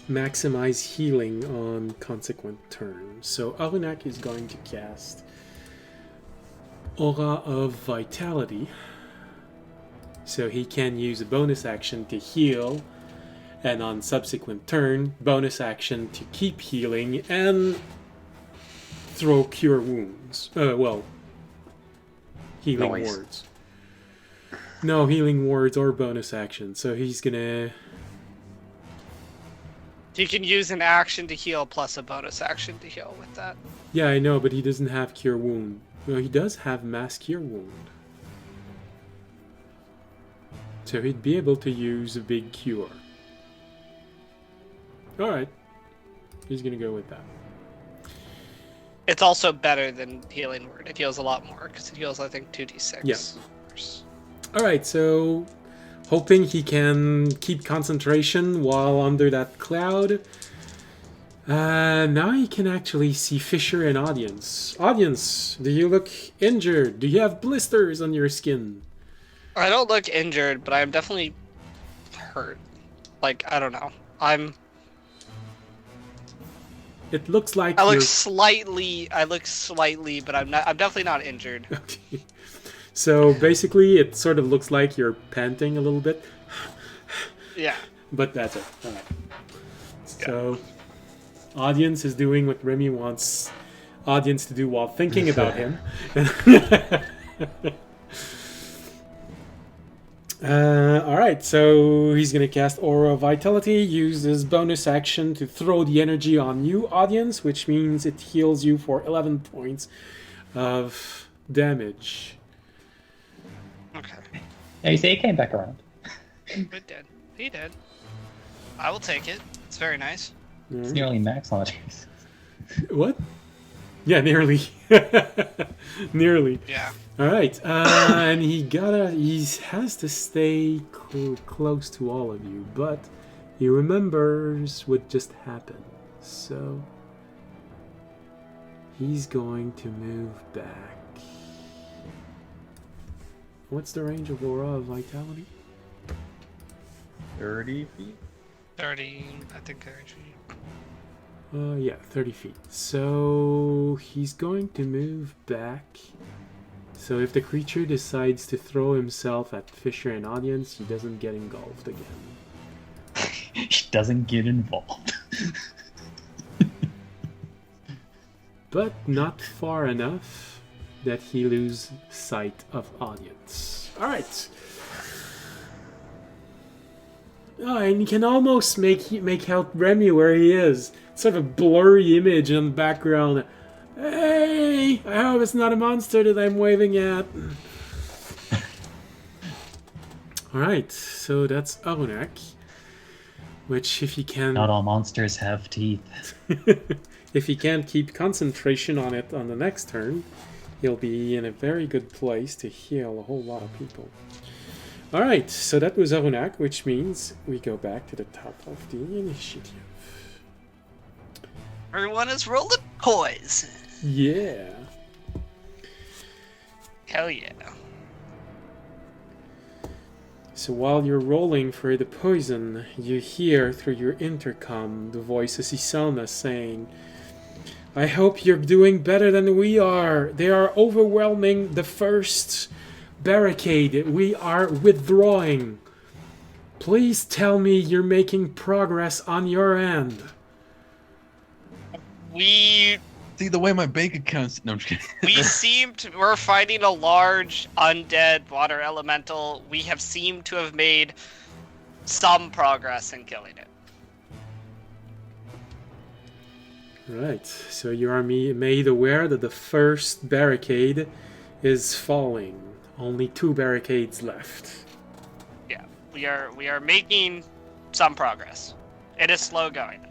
maximize healing on consequent turns. So Arunak is going to cast Aura of Vitality. So he can use a bonus action to heal, and on subsequent turn, bonus action to keep healing and throw Cure Wounds. Healing Nice. Words. No healing words or bonus action. So he's gonna. you can use an action to heal plus a bonus action to heal with that. Yeah, I know, but he doesn't have Cure Wound. No, he does have Mass Cure Wound. So he'd be able to use a big cure. Alright. He's gonna go with that. It's also better than healing word. It heals a lot more because it heals, I think, 2d6. Yes. Alright, so hoping he can keep concentration while under that cloud. Now he can actually see Fisher and Audience. Audience, do you look injured? Do you have blisters on your skin? I don't look injured, but I'm definitely hurt. Like, I don't know. It looks like I look you're... slightly, but I'm definitely not injured. Okay. So basically, it sort of looks like you're panting a little bit. Yeah. But that's it. All right. So, Audience is doing what Remy wants Audience to do while thinking about him. Alright, so he's going to cast Aura of Vitality, use his bonus action to throw the energy on you, Audience, which means it heals you for 11 points of damage. Okay. Yeah, you say he came back around. It did. He did. I will take it. It's very nice. It's nearly max launches. What? Yeah, nearly. Nearly. Yeah. All right, and he has to stay close to all of you, but he remembers what just happened, so he's going to move back. What's the range of Aura of Vitality? 30 feet? 30, I think, actually. Yeah, 30 feet. So he's going to move back. So if the creature decides to throw himself at Fisher and Audience, he doesn't get engulfed again. He doesn't get involved. But not far enough that he lose sight of Audience. Alright. Oh, and you can almost make out Remy where he is. It's sort of a blurry image in the background. Hey, I hope it's not a monster that I'm waving at. Alright, so that's Arunak. which if he can... Not all monsters have teeth. If he can't keep concentration on it on the next turn, he'll be in a very good place to heal a whole lot of people. Alright, so that was Arunak, which means we go back to the top of the initiative. Everyone is rolling poison. Yeah. Hell yeah. So while you're rolling for the poison, you hear through your intercom the voice of Iselna saying, I hope you're doing better than we are. They are overwhelming the first barricade. We are withdrawing. Please tell me you're making progress on your end. We See the way my bank account's. No, I'm just kidding. we're fighting a large undead water elemental. We have seemed to have made some progress in killing it. Right, so you are made aware that the first barricade is falling. Only 2 barricades left. Yeah, we are making some progress. It is slow going.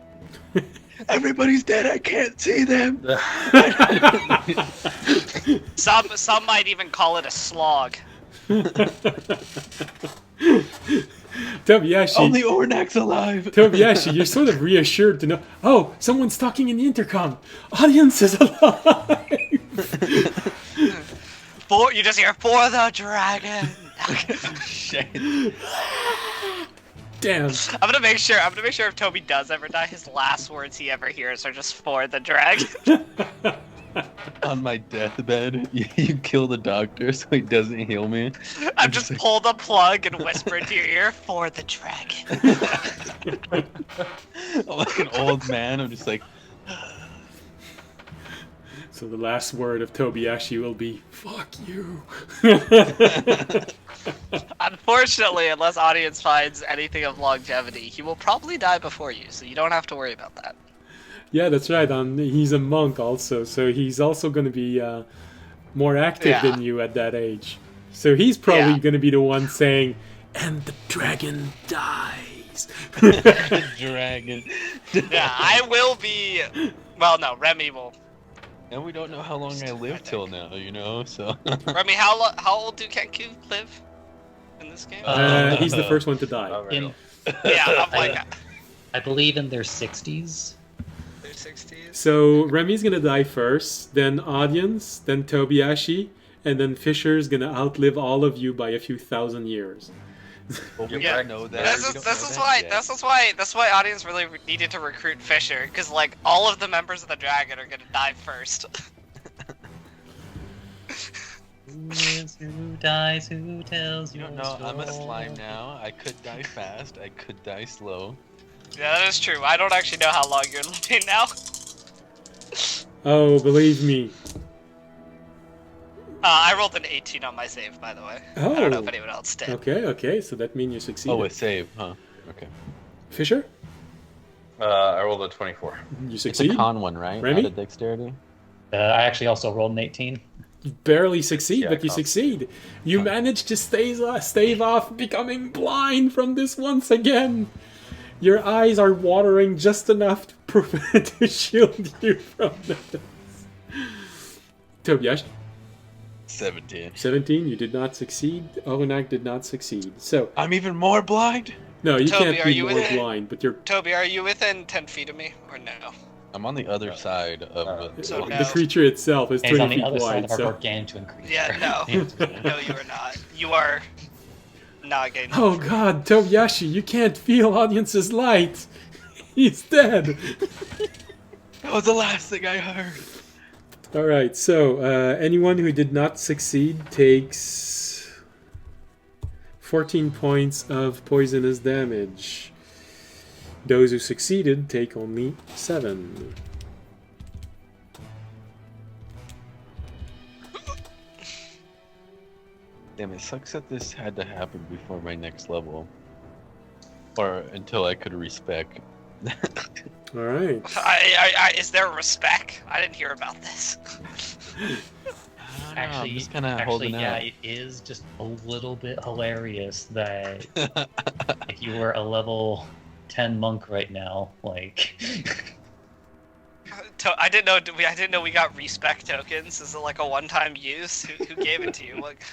Everybody's dead. I can't see them. Some might even call it a slog. Tobiyashi, Only Ornak's alive. Tobiyashi, you're sort of reassured to know, oh, someone's talking in the intercom. Audience is alive. You just hear, for the dragon. Shit. Damn. I'm gonna make sure if Toby does ever die, his last words he ever hears are just for the dragon. On my deathbed, you kill the doctor so he doesn't heal me. I've just pulled a plug and whispered to your ear, for the dragon. I'm like an old man. I'm just like. So the last word of Tobiyashi will be, fuck you. Unfortunately, unless audience finds anything of longevity, he will probably die before you, so you don't have to worry about that. Yeah, that's right. He's a monk also, so he's also going to be more active than you at that age. So he's probably going to be the one saying, and the dragon dies. The dragon. Yeah, I will be... Well, no, Remy will... And we don't know how long I live till now, you know, so... Remy, how old do Kenku live in this game? He's the first one to die. Yeah, I'm like... I believe in their 60s. Their 60s? So Remy's going to die first, then Audience, then Tobiyashi, and then Fisher's going to outlive all of you by a few thousand years. Yeah, know that. That's why audience really needed to recruit Fisher, because like all of the members of the dragon are gonna die first. Who lives, who dies, who tells You your don't know, I'm a story? slime now. I could die fast, I could die slow. Yeah, that is true. I don't actually know how long you're living now. Oh, believe me. I rolled an 18 on my save, by the way. I don't know if Oh. anyone else did. Okay, so that means you succeeded. Oh, a save, huh? Okay. Fisher, I rolled a 24. you It's succeed. a con one, right? Remy? Not a dexterity? I actually also rolled an 18. You barely succeed, Yeah, but you con. succeed. You managed to stave off becoming blind from this once again. Your eyes are watering just enough to shield you from this. Tobiyashi. 17. 17, you did not succeed. Arunak did not succeed. So, I'm even more blind? no, you Toby, can't are be you more with it? blind, but you're Toby, are you within 10 feet of me, or no? I'm on the other side of the... So the no. creature itself is He's 20 on the feet other side wide. of our So, gargantuan creature. Yeah, no. No, you are not. You are not getting... oh god, Tobiyashi, you can't feel audience's light. He's dead. That was the last thing I heard. All right, so anyone who did not succeed takes 14 points of poisonous damage. Those who succeeded take only 7. Damn, it sucks that this had to happen before my next level. Or until I could respec. All right. Is there respect? I didn't hear about this. Actually, I'm just kind of holding yeah, out. it is just a little bit hilarious that if you were a level 10 monk right now. Like, I didn't know we got respec tokens. Is it like a one-time use? Who gave it to you? Like,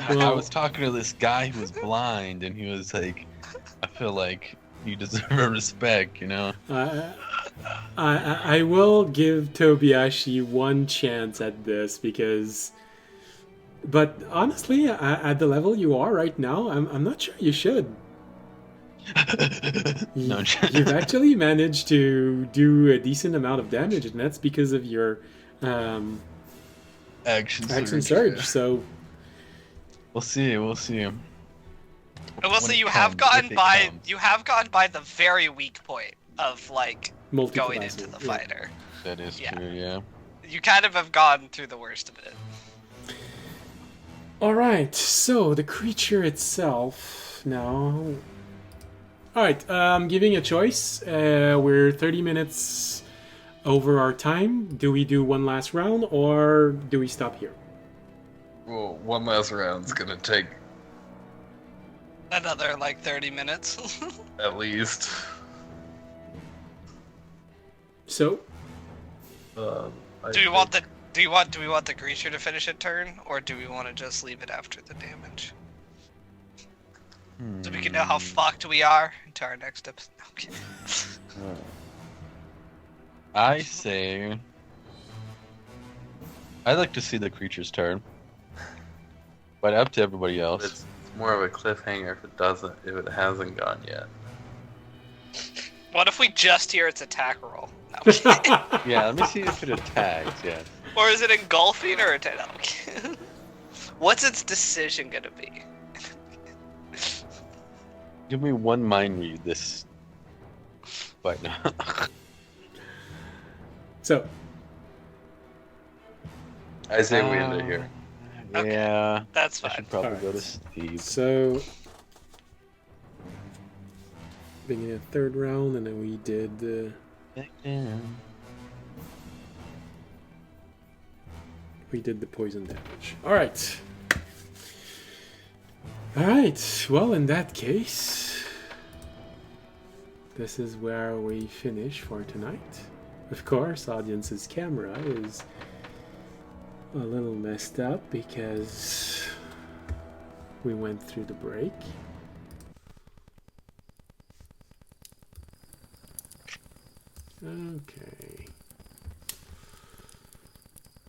I was talking to this guy who was blind, and he was like, "I feel like you deserve a respect, you know." I will give Tobiashi one chance at this because, but honestly, at the level you are right now, I'm not sure you should. No, You've actually managed to do a decent amount of damage, and that's because of your action surge. yeah. So we'll see. I will When say it you have comes, if it comes. gotten by the very weak point of like going multi-classing, into the yeah. fighter. That is Yeah. true. Yeah. You kind of have gone through the worst of it. All right, so the creature itself now. All right, giving a choice. We're 30 minutes over our time. Do we do one last round or do we stop here? Well, one last round's gonna take Another like 30 minutes. at least. So, Do we want the creature to finish a turn, or do we want to just leave it after the damage? So we can know how fucked we are into our next episode. No, I'm kidding. I say, I'd like to see the creature's turn, but up to everybody else. It's more of a cliffhanger if it hasn't gone yet. What if we just hear its attack roll? No, I'm kidding. Yeah, let me see if it attacks. Yeah. Or is it engulfing or attack? No, I'm kidding. What's its decision gonna be? Give me one mind read this. But no. so I say we end it here. Okay. Yeah. That's I fine. should probably Alright. go to Steve. So, beginning of third round, and then we did the poison damage. All right. All right. Well, in that case, this is where we finish for tonight. Of course, audience's camera is a little messed up because we went through the break. Okay.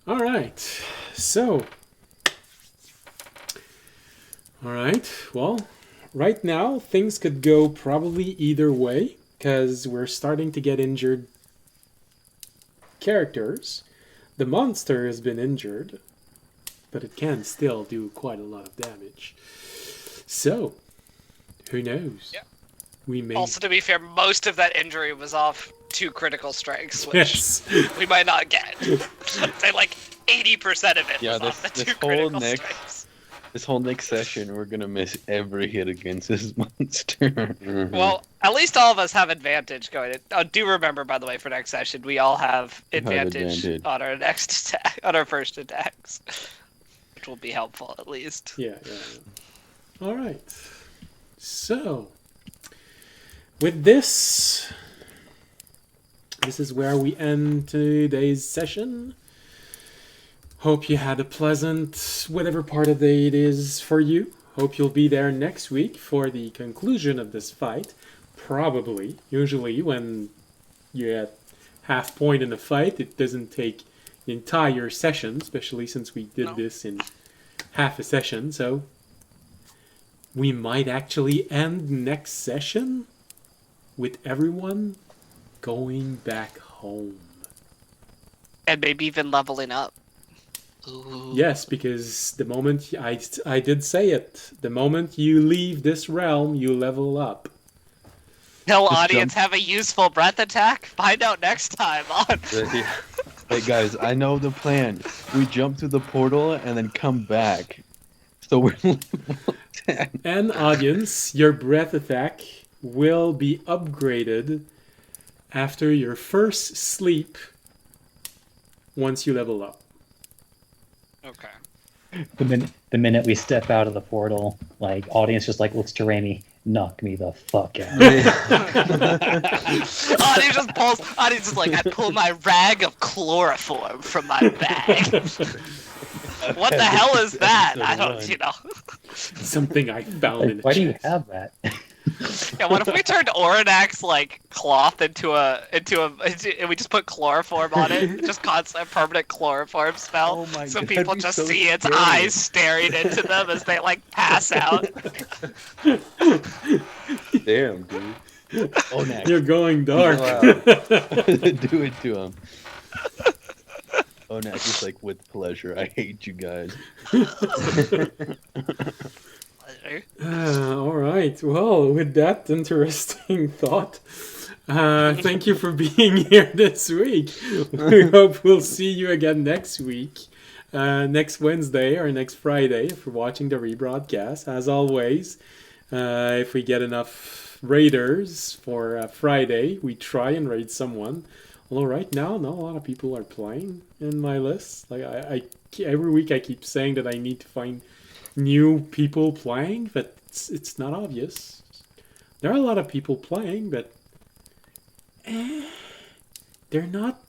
All right. So. All right. Well, right now things could go probably either way because we're starting to get injured characters. The monster has been injured, but it can still do quite a lot of damage. So, who knows? Yeah. We may. Also, to be fair, most of that injury was off 2 critical strikes, which Yes. we might not get. Say like 80% of it Yeah, was off the this 2 whole critical next- strikes. This whole next session, we're gonna miss every hit against this monster. Well, at least all of us have advantage going. Do remember, by the way, for next session, we all have advantage on our next attack, on our first attacks, which will be helpful at least. Yeah. All right. So, with this is where we end today's session. Hope you had a pleasant, whatever part of the day it is for you. Hope you'll be there next week for the conclusion of this fight. Probably. Usually when you're at half point in the fight, it doesn't take the entire session, especially since we did this in half a session. So we might actually end next session with everyone going back home. And maybe even leveling up. Ooh. Yes, because the moment I did say it, the moment you leave this realm, you level up. Will Just audience have a useful breath attack? Find out next time on. Hey guys, I know the plan. We jump through the portal and then come back. So we're level 10. And audience, your breath attack will be upgraded after your first sleep once you level up. Okay. the minute we step out of the portal, like audience just like looks to Raimi, knock me the fuck out. Adi just like, I pull my rag of chloroform from my bag. What the hell is that? I don't, Something I found in Like, a why do you chest. have that? Yeah, what if we turned Oranak's like cloth into and we just put chloroform on it? Just constant permanent chloroform spell. Oh my so God, people that'd be just so see its scary. eyes staring into them as they like pass out. Damn, dude. Oh, next. You're going dark. Wow. Do it to him. Oh, next. Just like with pleasure. I hate you guys. All right. Well, with that interesting thought, thank you for being here this week. We hope we'll see you again next week, next Wednesday or next Friday if you're watching the rebroadcast. As always, if we get enough raiders for Friday, we try and raid someone. Although right now, not a lot of people are playing in my list. Like I every week I keep saying that I need to find new people playing, but it's not obvious. There are a lot of people playing, but they're not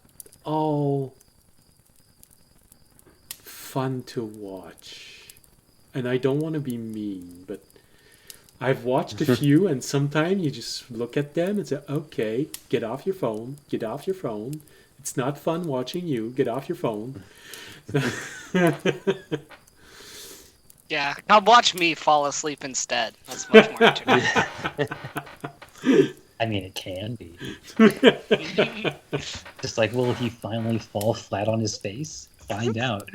all fun to watch. And I don't want to be mean, but I've watched a few, and sometimes you just look at them and say, okay, get off your phone, get off your phone. It's not fun watching you, get off your phone. Yeah, come watch me fall asleep instead. That's much more entertaining. I mean, it can be. Just like, will he finally fall flat on his face? Find out.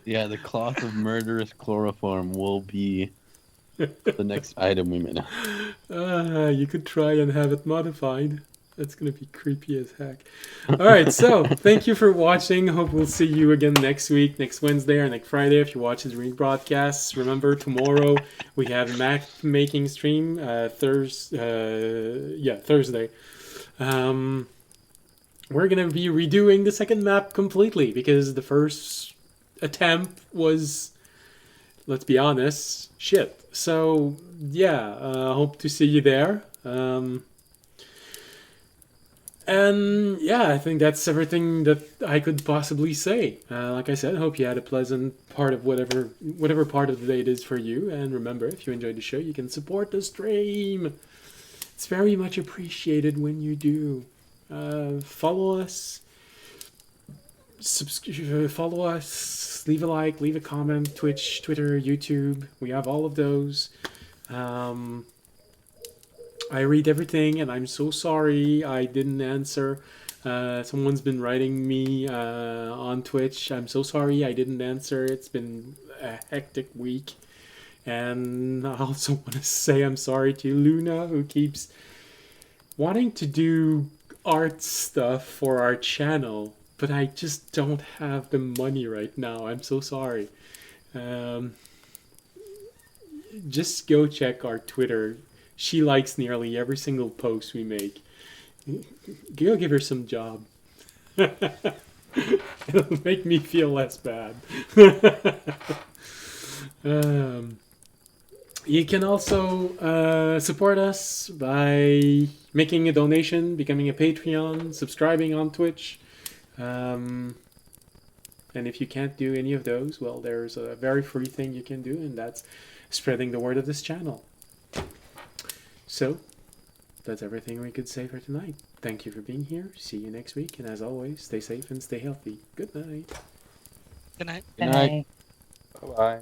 Yeah, the cloth of murderous chloroform will be the next item we made. You could try and have it modified. That's going to be creepy as heck. All right, so thank you for watching. Hope we'll see you again next week, next Wednesday or next Friday if you watch his rebroadcasts. Remember, tomorrow we have a map making stream, Thursday. We're going to be redoing the second map completely because the first attempt was, let's be honest, shit. So, yeah, hope to see you there. And yeah, I think that's everything that I could possibly say. Like I said, I hope you had a pleasant part of whatever part of the day it is for you. And remember, if you enjoyed the show, you can support the stream. It's very much appreciated when you do. Follow us. Follow us. Leave a like. Leave a comment. Twitch, Twitter, YouTube. We have all of those. I read everything, and I'm so sorry I didn't answer. Someone's been writing me on Twitch. I'm so sorry I didn't answer. It's been a hectic week. And I also want to say I'm sorry to Luna, who keeps wanting to do art stuff for our channel, but I just don't have the money right now. I'm so sorry. Just go check our Twitter. She likes nearly every single post we make. Go give her some job. It'll make me feel less bad. You can also support us by making a donation, becoming a Patreon, subscribing on Twitch. And if you can't do any of those, well, there's a very free thing you can do, and that's spreading the word of this channel. So, that's everything we could say for tonight. Thank you for being here. See you next week. And as always, stay safe and stay healthy. Good night. Good night. Good night. Bye-bye.